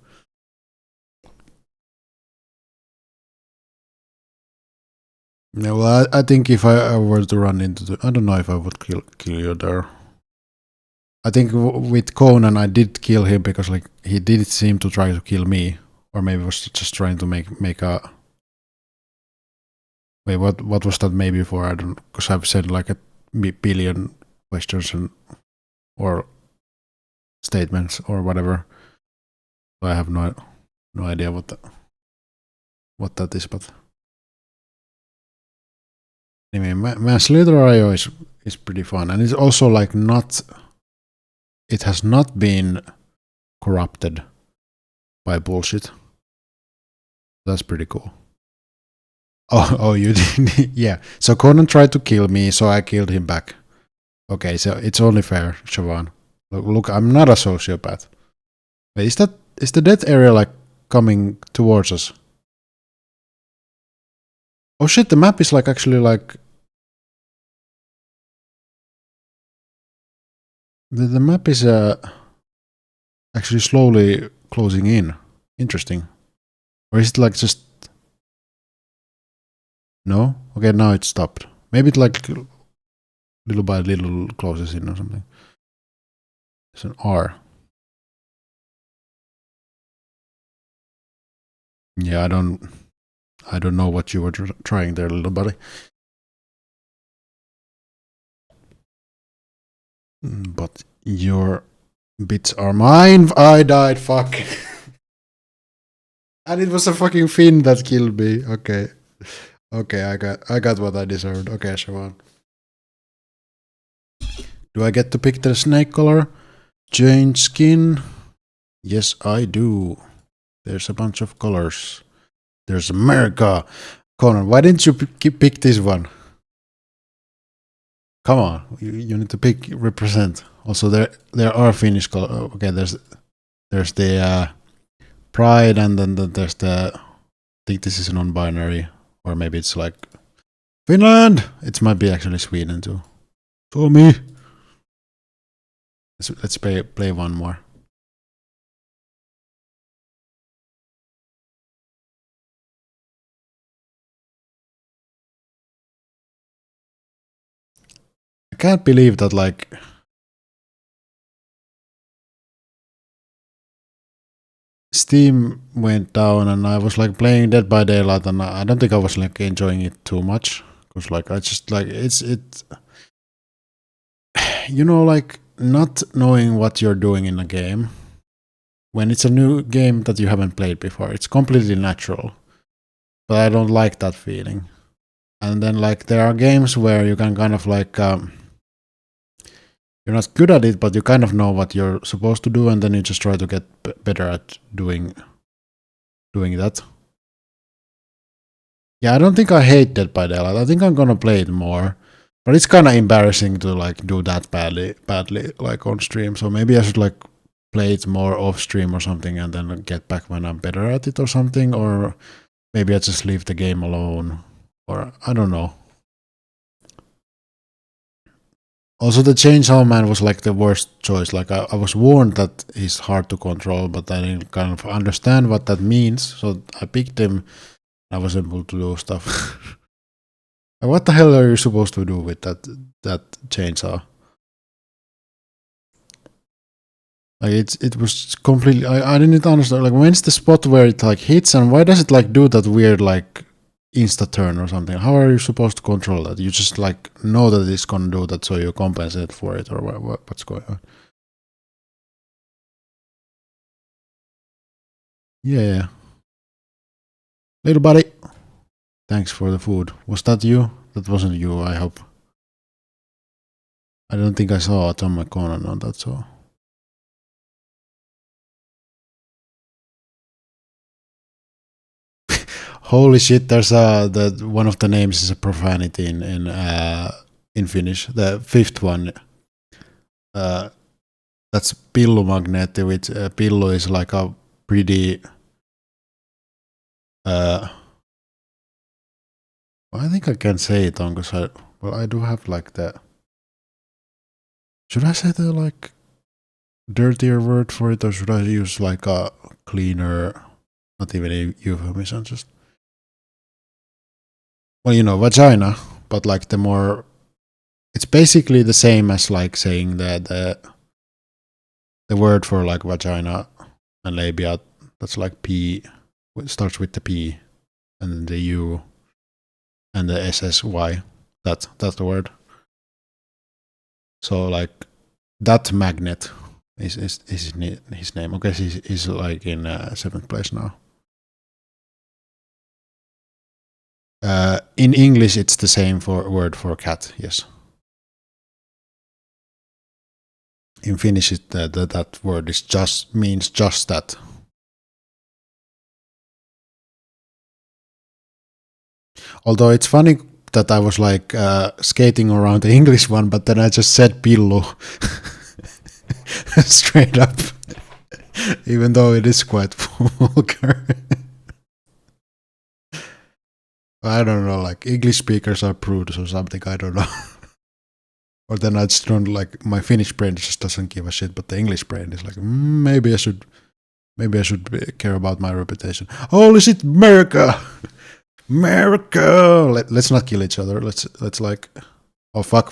S1: Yeah, well, I think if I were to run into I don't know if I would kill you there. I think with Conan, I did kill him because like he did seem to try to kill me, or maybe was just trying to make a. Wait, what was that maybe for? I don't, because I've said like a billion questions or statements or whatever. So I have no idea what that is, but. Anyway, Manslaughter.io is pretty fun, and it's also like not. It has not been corrupted by bullshit. That's pretty cool. Oh, you did? Yeah. So Conan tried to kill me, so I killed him back. Okay, so it's only fair, Siobhan. Look, I'm not a sociopath. Wait, is the death area like coming towards us? Oh shit, the map is like actually like. The map is actually slowly closing in. Interesting. Or is it like just. No? Okay, now it stopped. Maybe it like little by little closes in or something. It's an R. Yeah, I don't know what you were trying there, little buddy. But your bits are mine. I died. Fuck. And it was a fucking Finn that killed me. Okay, I got what I deserved. Okay, Siobhan. Do I get to pick the snake color? Change skin? Yes, I do. There's a bunch of colors. There's America. Conan, why didn't you pick this one? Come on, you need to pick represent. Also, there are Finnish color. Okay, there's the Pride, and then there's the. I think this is non-binary, or maybe it's like Finland. It might be actually Sweden too. For me. Let's play one more. I can't believe that like. Steam went down and I was like playing Dead by Daylight and I don't think I was like enjoying it too much because like I just like it like not knowing what you're doing in a game when it's a new game that you haven't played before, it's completely natural. But I don't like that feeling. And then like there are games where you can kind of like you're not good at it, but you kind of know what you're supposed to do, and then you just try to get better at doing that. Yeah, I don't think I hate Dead by Daylight. I think I'm gonna play it more, but it's kind of embarrassing to like do that badly like on stream. So maybe I should like play it more off stream or something, and then get back when I'm better at it or something, or maybe I just leave the game alone, or I don't know. Also, the Chainsaw Man was like the worst choice. Like I was warned that he's hard to control, but I didn't kind of understand what that means. So I picked him. I was able to do stuff. What the hell are you supposed to do with that chainsaw? Like it was completely. I didn't understand. Like when's the spot where it like hits, and why does it like do that weird like insta turn or something? How are you supposed to control that? You just like know that it's gonna do that, so you compensate for it, or what's going on? Yeah, little buddy. Thanks for the food. Was that you? That wasn't you, I hope. I don't think I saw Atomic Conan on that, so. Holy shit! There's one of the names is a profanity in Finnish. The fifth one, that's Pillumagneetti, which pillu is like a pretty. I think I can say it on because I do have like the. Should I say the like dirtier word for it, or should I use like a cleaner, not even a euphemism, just. Well, vagina, but like the more. It's basically the same as like saying that the word for like vagina and labia, that's like P, it starts with the P and then the U and the SSY. That's the word. So like that magnet is his name. Okay, he's like in 7th place now. In English, it's the same word for cat. Yes. In Finnish, that word means just that. Although it's funny that I was like skating around the English one, but then I just said pillu straight up, even though it is quite vulgar. I don't know, like English speakers are prudes or something. I don't know. Or then I just don't like my Finnish brain just doesn't give a shit, but the English brain is like maybe I should care about my reputation. Holy shit, America! America! Let's not kill each other. Let's like, oh fuck.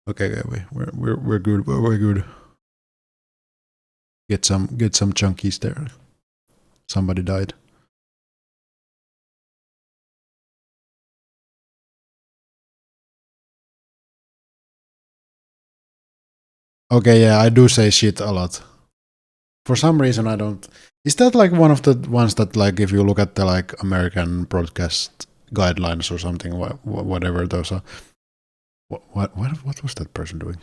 S1: Okay, we're good. We're good. Get some chunkies there. Somebody died. Okay, yeah, I do say shit a lot. For some reason, I don't. Is that like one of the ones that like if you look at the like American broadcast guidelines or something, whatever those are? What was that person doing?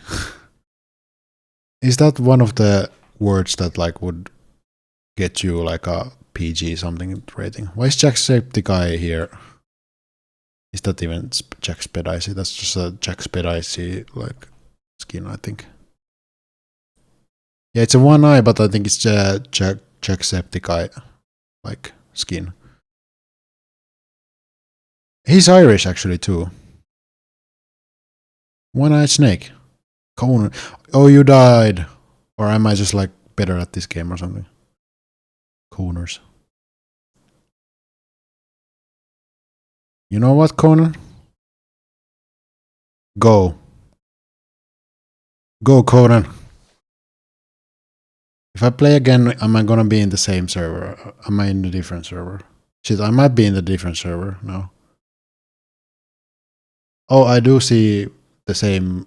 S1: Is that one of the words that like would get you like a PG something rating? Why is Jacksepticeye here? Is that even Jackspedicy? That's just a Jackspedicy like skin, I think. Yeah, it's a one eye, but I think it's Jacksepticeye like skin. He's Irish actually too. One-eyed snake. Conan. Oh, you died. Or am I just like better at this game or something? Coners. You know what, Conan? Go. Go, Conan. If I play again, am I gonna be in the same server? Am I in a different server? Shit, I might be in the different server now. Oh, I do see the same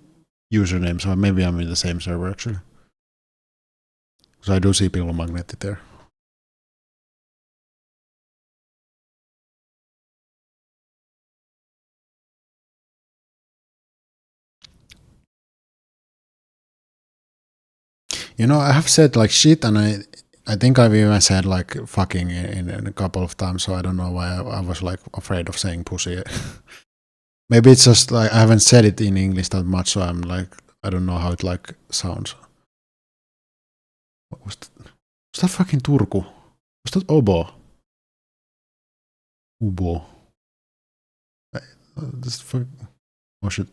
S1: username, so maybe I'm in the same server actually. So I do see Pillomagnetti there. You know, I have said like shit, and I think I've even said like fucking in a couple of times. So I don't know why I was like afraid of saying pussy. Maybe it's just like I haven't said it in English that much, so I'm like I don't know how it like sounds. Was that fucking Turku? Was that Obo? Ubo. This fuck. Oh shit!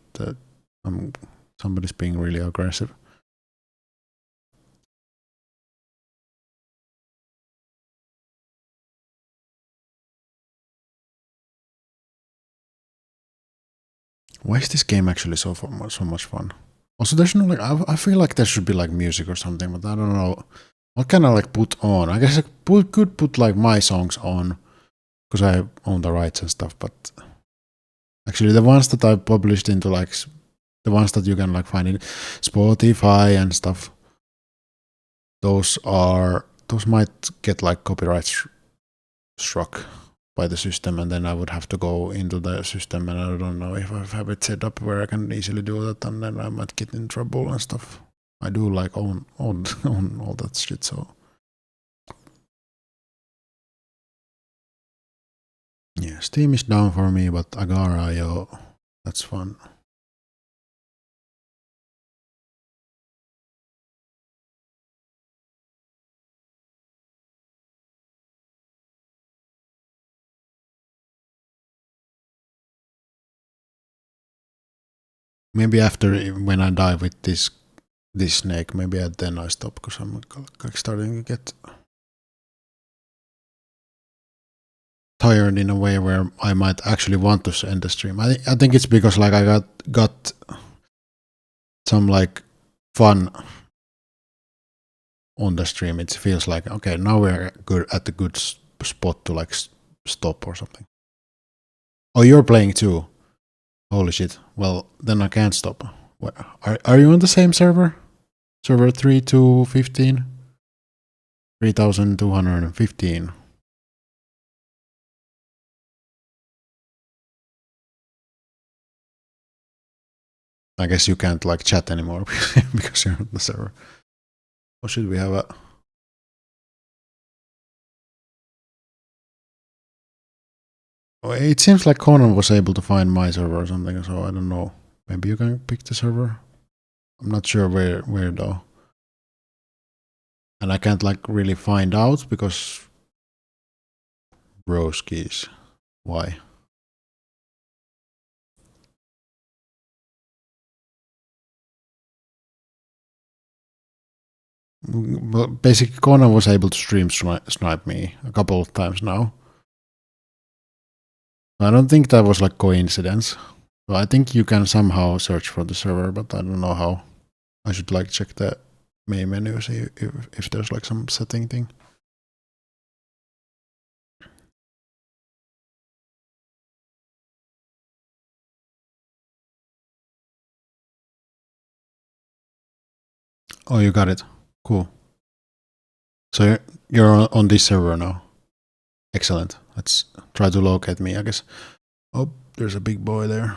S1: Somebody's being really aggressive. Why is this game actually so much fun? Also, there's no like I feel like there should be like music or something, but I don't know what can I like put on. I guess I could put like my songs on because I own the rights and stuff. But actually, the ones that I published into like the ones that you can like find in Spotify and stuff, those might get like copyright struck by the system, and then I would have to go into the system, and I don't know if I have it set up where I can easily do that, and then I might get in trouble and stuff. I do like own all that shit, so yeah. Steam is down for me, but Agara, yo, that's fun. Maybe after when I die with this snake, maybe then I stop because I'm like starting to get tired in a way where I might actually want to end the stream. I think it's because like I got some like fun on the stream. It feels like okay, now we're good at the good spot to like stop or something. Oh, you're playing too. Holy shit. Well, then I can't stop. Are you on the same server? Server 3215? 3215. I guess you can't like chat anymore because you're on the server. Or should we have a... It seems like Conan was able to find my server or something, so I don't know. Maybe you can pick the server? I'm not sure where though. And I can't like really find out because... Broskies. Why? Well, basically, Conan was able to stream snipe me a couple of times now. I don't think that was like coincidence. So I think you can somehow search for the server, but I don't know how. I should like check the main menu, see if there's like some setting thing. Oh, you got it. Cool. So you're on this server now. Excellent. Let's try to locate me, I guess. Oh, there's a big boy there.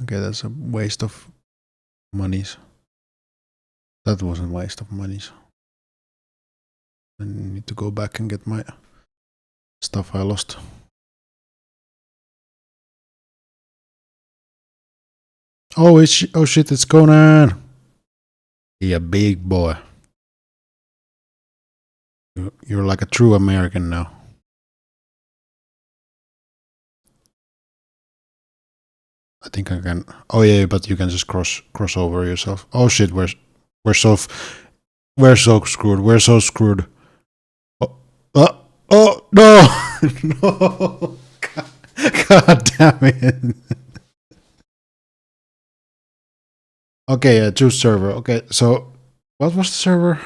S1: Okay, that's a waste of monies. That wasn't a waste of monies. I need to go back and get my stuff I lost. Oh, oh shit, it's Conan! Yeah, big boy. You're like a true American now. I think I can. Oh yeah, but you can just cross over yourself. Oh shit, we're so screwed. We're so screwed. Oh no! No. God damn it. Okay, choose server. Okay, so what was the server?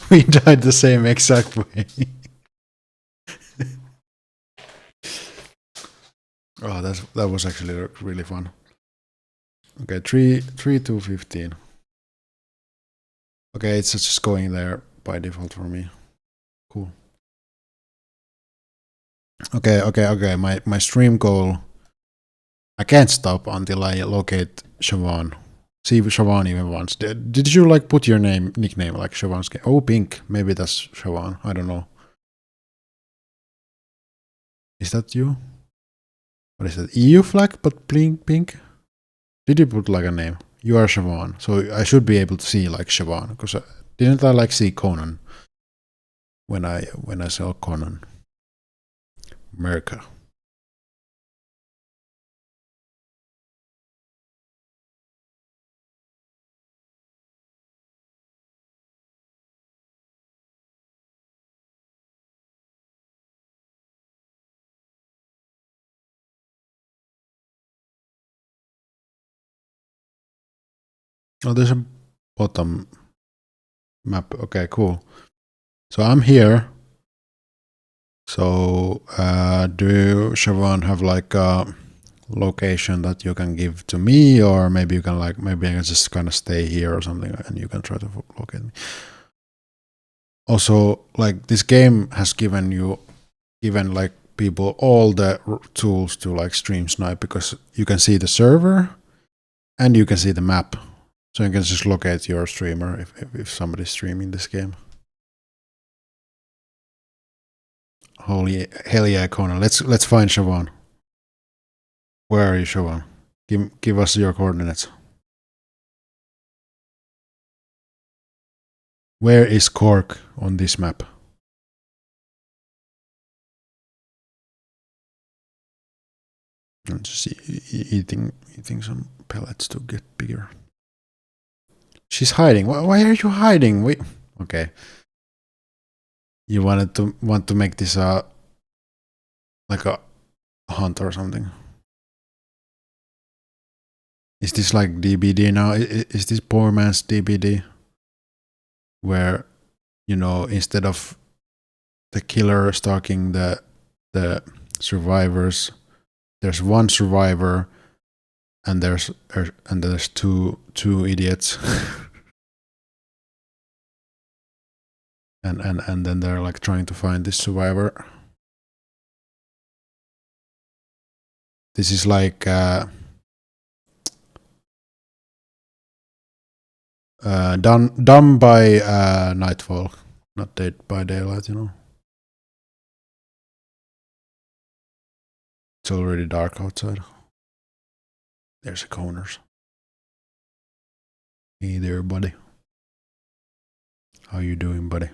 S1: We died the same exact way. Oh, that was actually really fun. Okay, 3 to 15. Okay, it's just going there by default for me. Cool. Okay. My stream goal. I can't stop until I locate Siobhan. See if Siobhan even wants. Did you like put your nickname like Siobhan's? Oh, Pink. Maybe that's Siobhan. I don't know. Is that you? What is that? EU flag, but pink. Did you put like a name? You are Siobhan, so I should be able to see like Siobhan because didn't I like see Conan when I saw Conan? America. Oh, there's a bottom map. Okay, cool. So I'm here. So do you, Siobhan, have like a location that you can give to me, or maybe you can maybe I can just kind of stay here or something, and you can try to locate me. Also, like this game has given like people all the tools to like stream snipe because you can see the server and you can see the map, so you can just locate your streamer if somebody's streaming this game. Holy hell yeah, Conan! Let's find Siobhan. Where are you, Siobhan? Give us your coordinates. Where is Cork on this map? I'm just eating some pellets to get bigger. She's hiding. Why are you hiding? Wait. Okay. You want to make this like a hunt or something? Is this like DBD now? Is this poor man's DBD? Where, instead of the killer stalking the survivors, there's one survivor and there's two idiots. and then they're like trying to find this survivor. This is like done by nightfall, not Dead by Daylight. It's already dark outside. There's a Coners. Hey there, buddy. How you doing, buddy?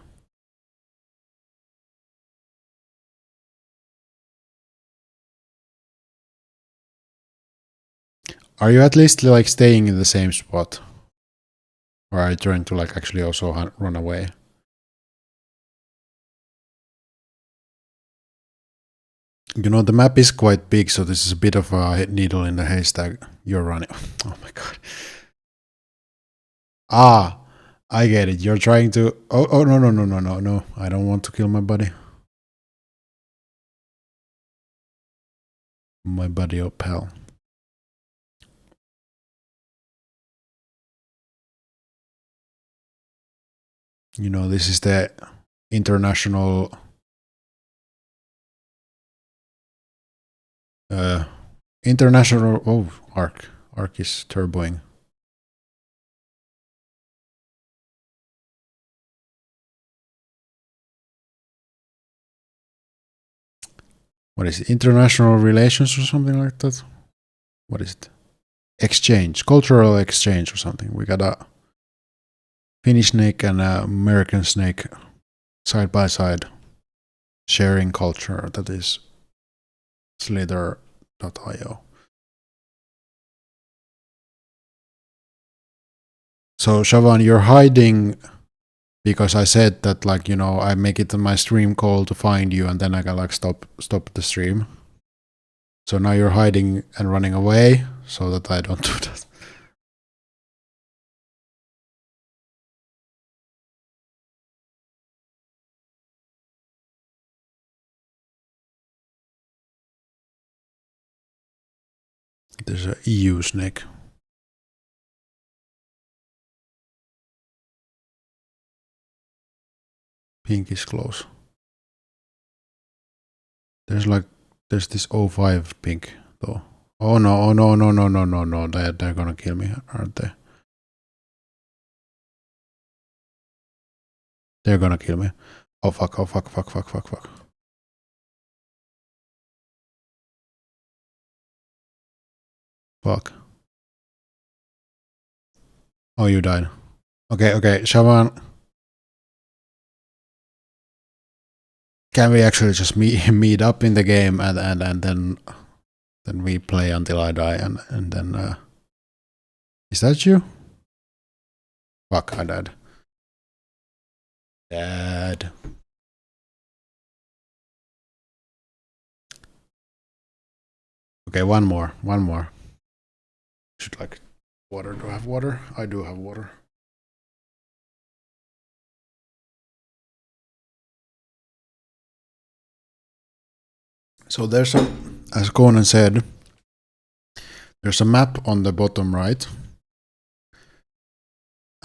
S1: Are you at least like staying in the same spot? Or are you trying to like actually also run away? The map is quite big, so this is a bit of a needle in the haystack you're running. Oh my god. Ah, I get it. You're trying to. Oh no. I don't want to kill my buddy. My buddy or pal. This is the international Arc. Arc is turboing. What is it? International relations or something like that? What is it? Exchange, cultural exchange or something. We got a Finnish snake and an American snake side by side, sharing culture. That is Slither.io. So Siobhan, you're hiding because I said that, like, you know, I make it my stream call to find you, and then I can like stop the stream. So now you're hiding and running away, so that I don't do that. There's a EU snake. Pink is close. There's this 05 pink though. Oh no, no. They're gonna kill me, aren't they? They're gonna kill me. Oh fuck. Fuck. Oh, you died. Okay, Shaman. Can we actually just meet up in the game and then we play until I die and then is that you? Fuck, I died. Dad. Okay, one more. Should like water. Do I have water? I do have water. So there's a, as Conan said, there's a map on the bottom right.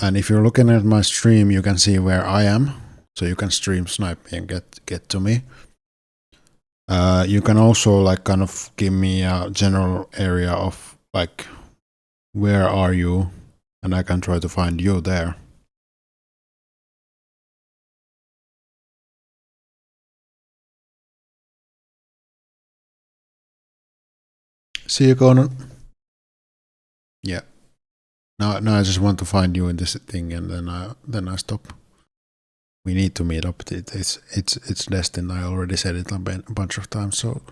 S1: And if you're looking at my stream, you can see where I am. So you can stream snipe me and get to me. You can also like kind of give me a general area of like where are you, and I can try to find you there. See you, Conan. Yeah. Now I just want to find you in this thing, and then I stop. We need to meet up. It's destined. I already said it a bunch of times. So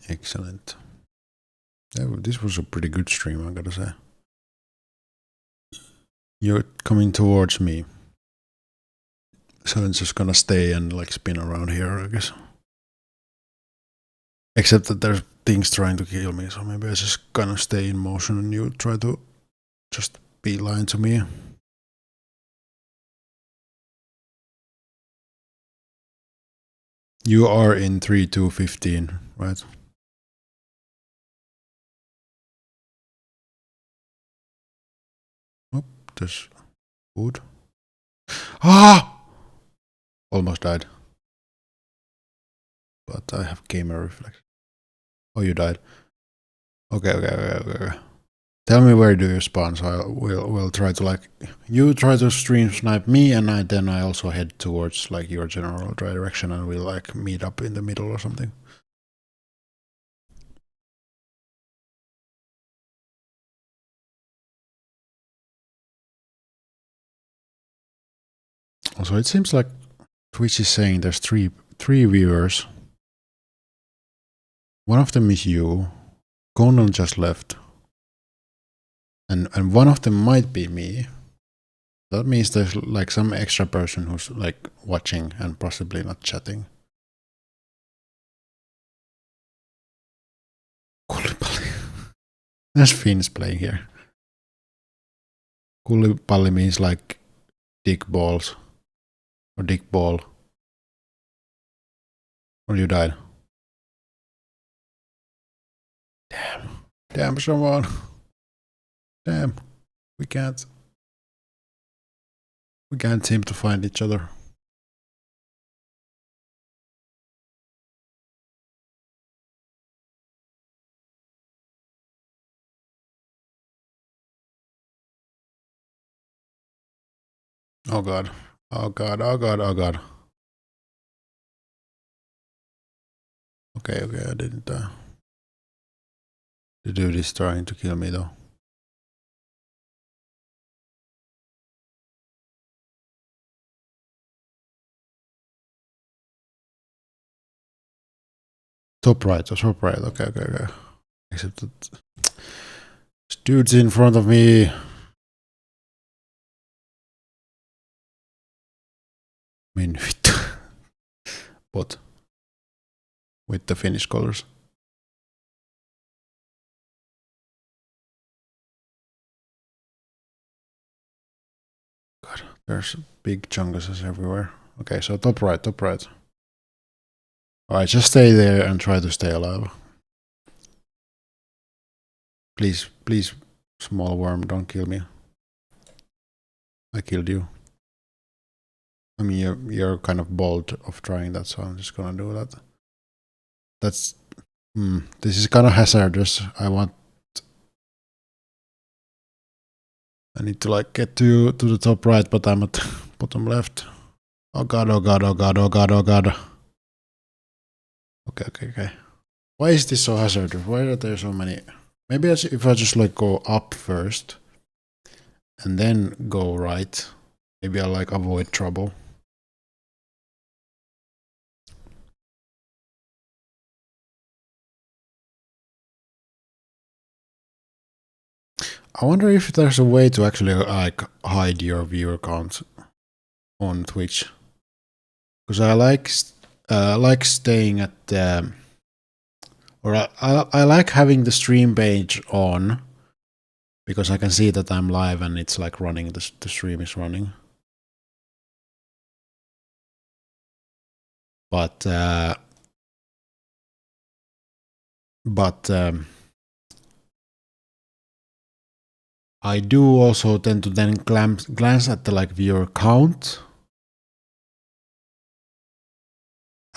S1: excellent. This was a pretty good stream, I gotta say. You're coming towards me, so it's just gonna stay and like spin around here, I guess. Except that there's things trying to kill me, so maybe I just gonna stay in motion and you try to just beeline to me. You are in 3-2-15, right? Oh, there's food. Ah! Almost died. But I have gamer reflex. Oh, you died. Okay. Tell me where do you spawn, so we'll try to like you try to stream snipe me, and then I also head towards like your general direction, and we'll like meet up in the middle or something. Also, it seems like Twitch is saying there's three viewers. One of them is you. Conan just left. And one of them might be me. That means there's like some extra person who's like watching and possibly not chatting. Kulipali. There's Finns playing here. Kulipali means like dick balls. Or dick ball. Or you died. Damn someone. Damn. We can't seem to find each other. Oh god. Okay, I didn't die. The dude is trying to kill me though. Top right, top right. Okay. Except that this dude's in front of me. Vittu. What? With the Finnish colors. God, there's big chunguses everywhere. Okay, so top right. Alright, just stay there and try to stay alive. Please, small worm, don't kill me. I killed you. I mean, you're kind of bold of trying that, so I'm just gonna do that. That's... this is kind of hazardous. I need to like get to the top right, but I'm at bottom left. Oh god. Okay. Why is this so hazardous? Why are there so many? Maybe if I just like go up first and then go right, maybe I'll like avoid trouble. I wonder if there's a way to actually like hide your viewer count on Twitch, because I like staying at the, or I like having the stream page on, because I can see that I'm live and it's like running, the stream is running. But I do also tend to then glance at the like viewer count,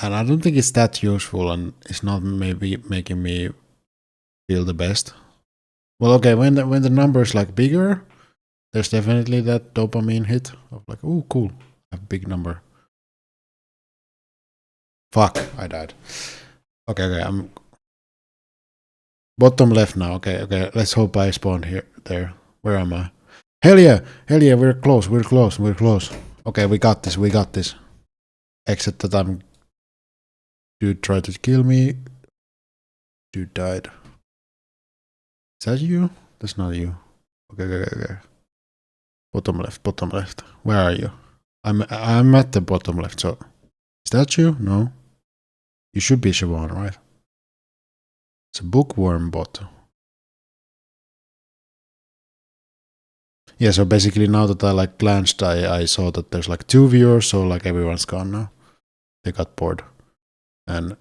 S1: and I don't think it's that useful, and it's not maybe making me feel the best. Well, okay, when the number is like bigger, there's definitely that dopamine hit of like, oh, cool, a big number. Fuck, I died. Okay, I'm bottom left now. Okay, let's hope I spawn there. Where am I? Hell yeah, we're close. Okay, we got this. Except that dude tried to kill me. Dude died. Is that you? That's not you. Okay. Bottom left. Where are you? I'm at the bottom left, so is that you? No. You should be Siobhan, right? It's a bookworm bot. Yeah, so basically now that I like glanced, I saw that there's like 2 viewers, so like everyone's gone now. They got bored. And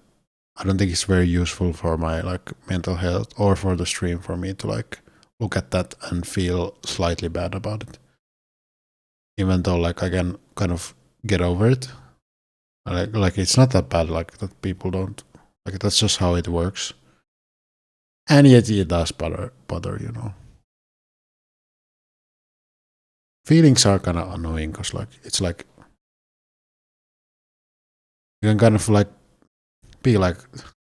S1: I don't think it's very useful for my like mental health or for the stream for me to like look at that and feel slightly bad about it. Even though like I can kind of get over it. Like it's not that bad, like that people don't like, that's just how it works. And yet it does bother, you know. Feelings are kind of annoying because like it's like you can kind of like be like,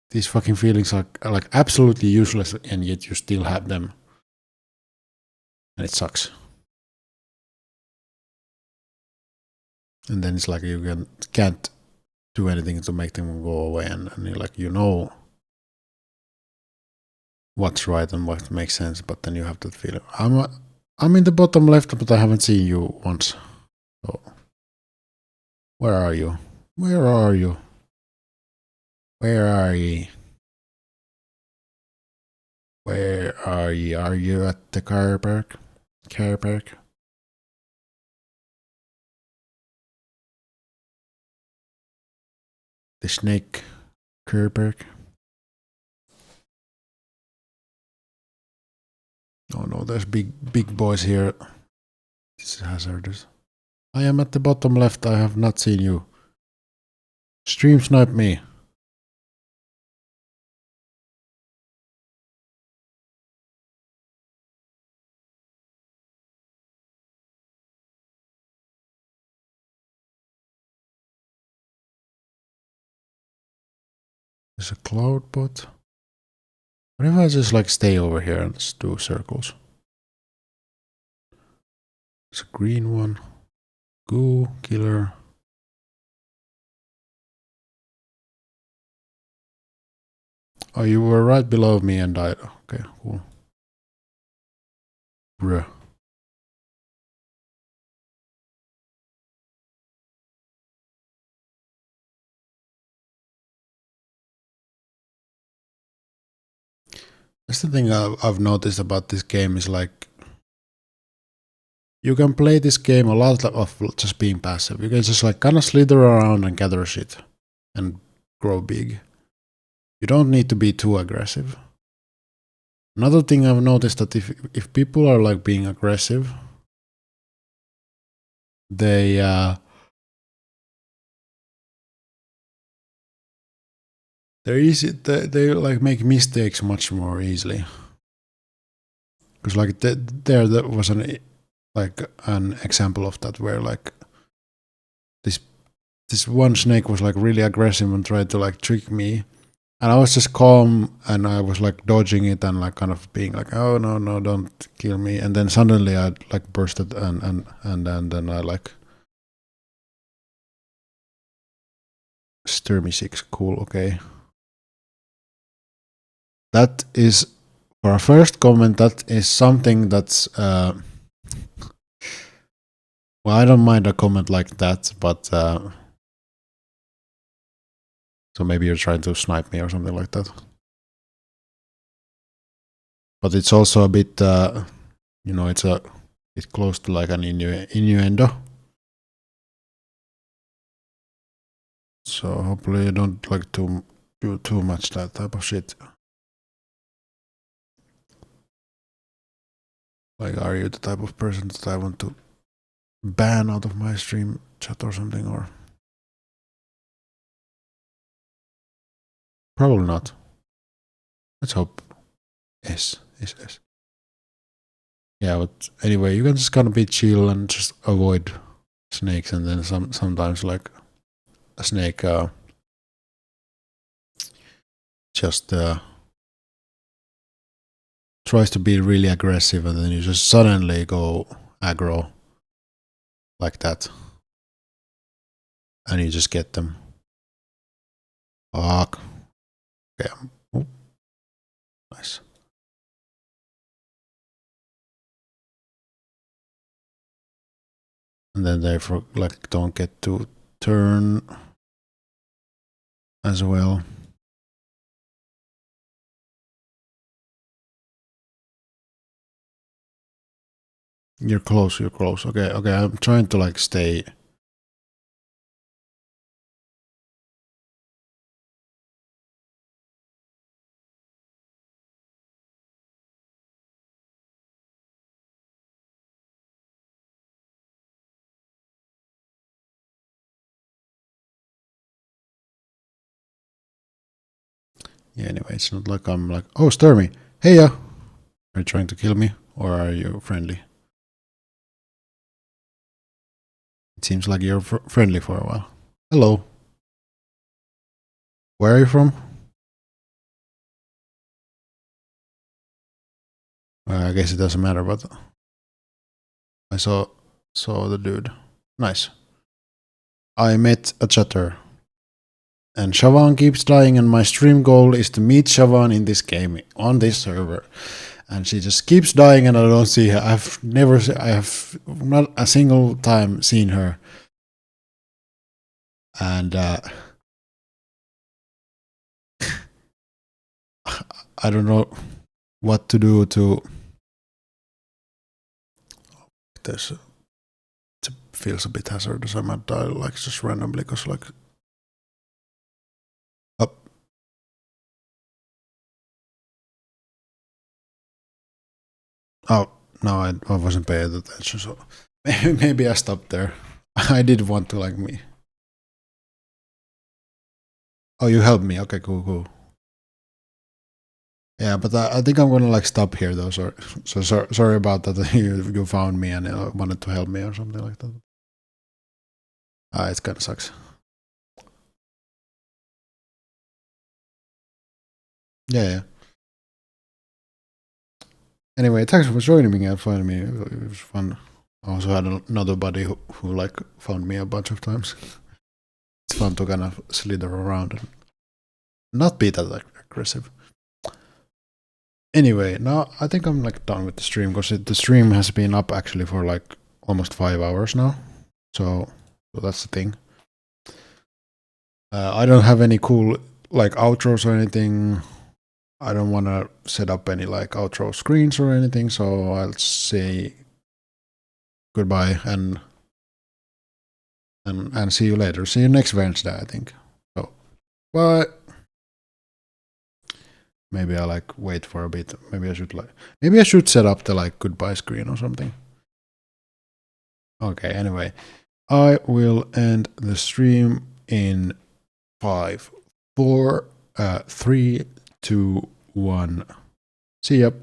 S1: these fucking feelings are like absolutely useless, and yet you still have them, and it sucks. And then it's like you can't do anything to make them go away, and you're like, you know what's right and what makes sense, but then you have that feeling. I'm in the bottom left, but I haven't seen you once. So where are you? Where are you? Where are ye? Where are ye? Are you at the car park? Car park? The snake car park? Oh no, there's big boys here. This is hazardous. I am at the bottom left. I have not seen you. Stream snipe me. There's a cloud bot. What if I just like stay over here and just do circles? There's a green one. Goo, killer. Oh, you were right below me and died. Okay, cool. Bruh. That's the thing I've noticed about this game is like you can play this game a lot of just being passive. You can just like kind of slither around and gather shit and grow big. You don't need to be too aggressive. Another thing I've noticed that if people are like being aggressive, they they're easy. They like make mistakes much more easily. Because like there was an example of that where like this one snake was like really aggressive and tried to like trick me, and I was just calm and I was like dodging it and like kind of being like, oh no, don't kill me, and then suddenly I like bursted and then I like Sturmy 6, cool, okay. That is, for our first comment, that is something that's well, I don't mind a comment like that, but so maybe you're trying to snipe me or something like that. But it's also a bit it's a bit close to like an innuendo. So hopefully you don't like to do too much that type of shit. Like, are you the type of person that I want to ban out of my stream chat or something, or probably not. Let's hope. Yes. Yeah, but anyway, you can just kind of be chill and just avoid snakes, and then sometimes like a snake just tries to be really aggressive, and then you just suddenly go aggro like that, and you just get them. Fuck. Okay. Oh. Nice. And then they like don't get to turn as well. You're close. Okay, I'm trying to like stay. Yeah, anyway, it's not like I'm like, oh, Sturmy, hey, yeah. Are you trying to kill me, or are you friendly? It seems like you're friendly for a while. Hello. Where are you from? I guess it doesn't matter, but I saw the dude. Nice. I met a chatter. And Shavan keeps dying, and my stream goal is to meet Shavan in this game, on this server. And she just keeps dying, and I don't see her. I have not a single time seen her. And I don't know what to do to. This it feels a bit hazardous. I might die like just randomly because like. Up. Oh no, I wasn't paying attention, so maybe I stopped there. I did want to like me. Oh, you helped me. Okay, cool. Yeah, but I think I'm gonna like stop here though. Sorry about that. You found me and wanted to help me or something like that. It kind of sucks. Yeah. Anyway, thanks for joining me and finding me. It was fun. I also had another buddy who like found me a bunch of times. It's fun to kind of slither around and not be that aggressive. Anyway, now I think I'm like done with the stream because the stream has been up actually for like almost 5 hours now. So that's the thing. I don't have any cool like outros or anything. I don't want to set up any like outro screens or anything. So I'll say goodbye and see you later. See you next Wednesday, I think. So bye. Maybe I like wait for a bit. Maybe I should set up the like goodbye screen or something. Okay, anyway. I will end the stream in 5, 4, 3, 2, 1. See ya.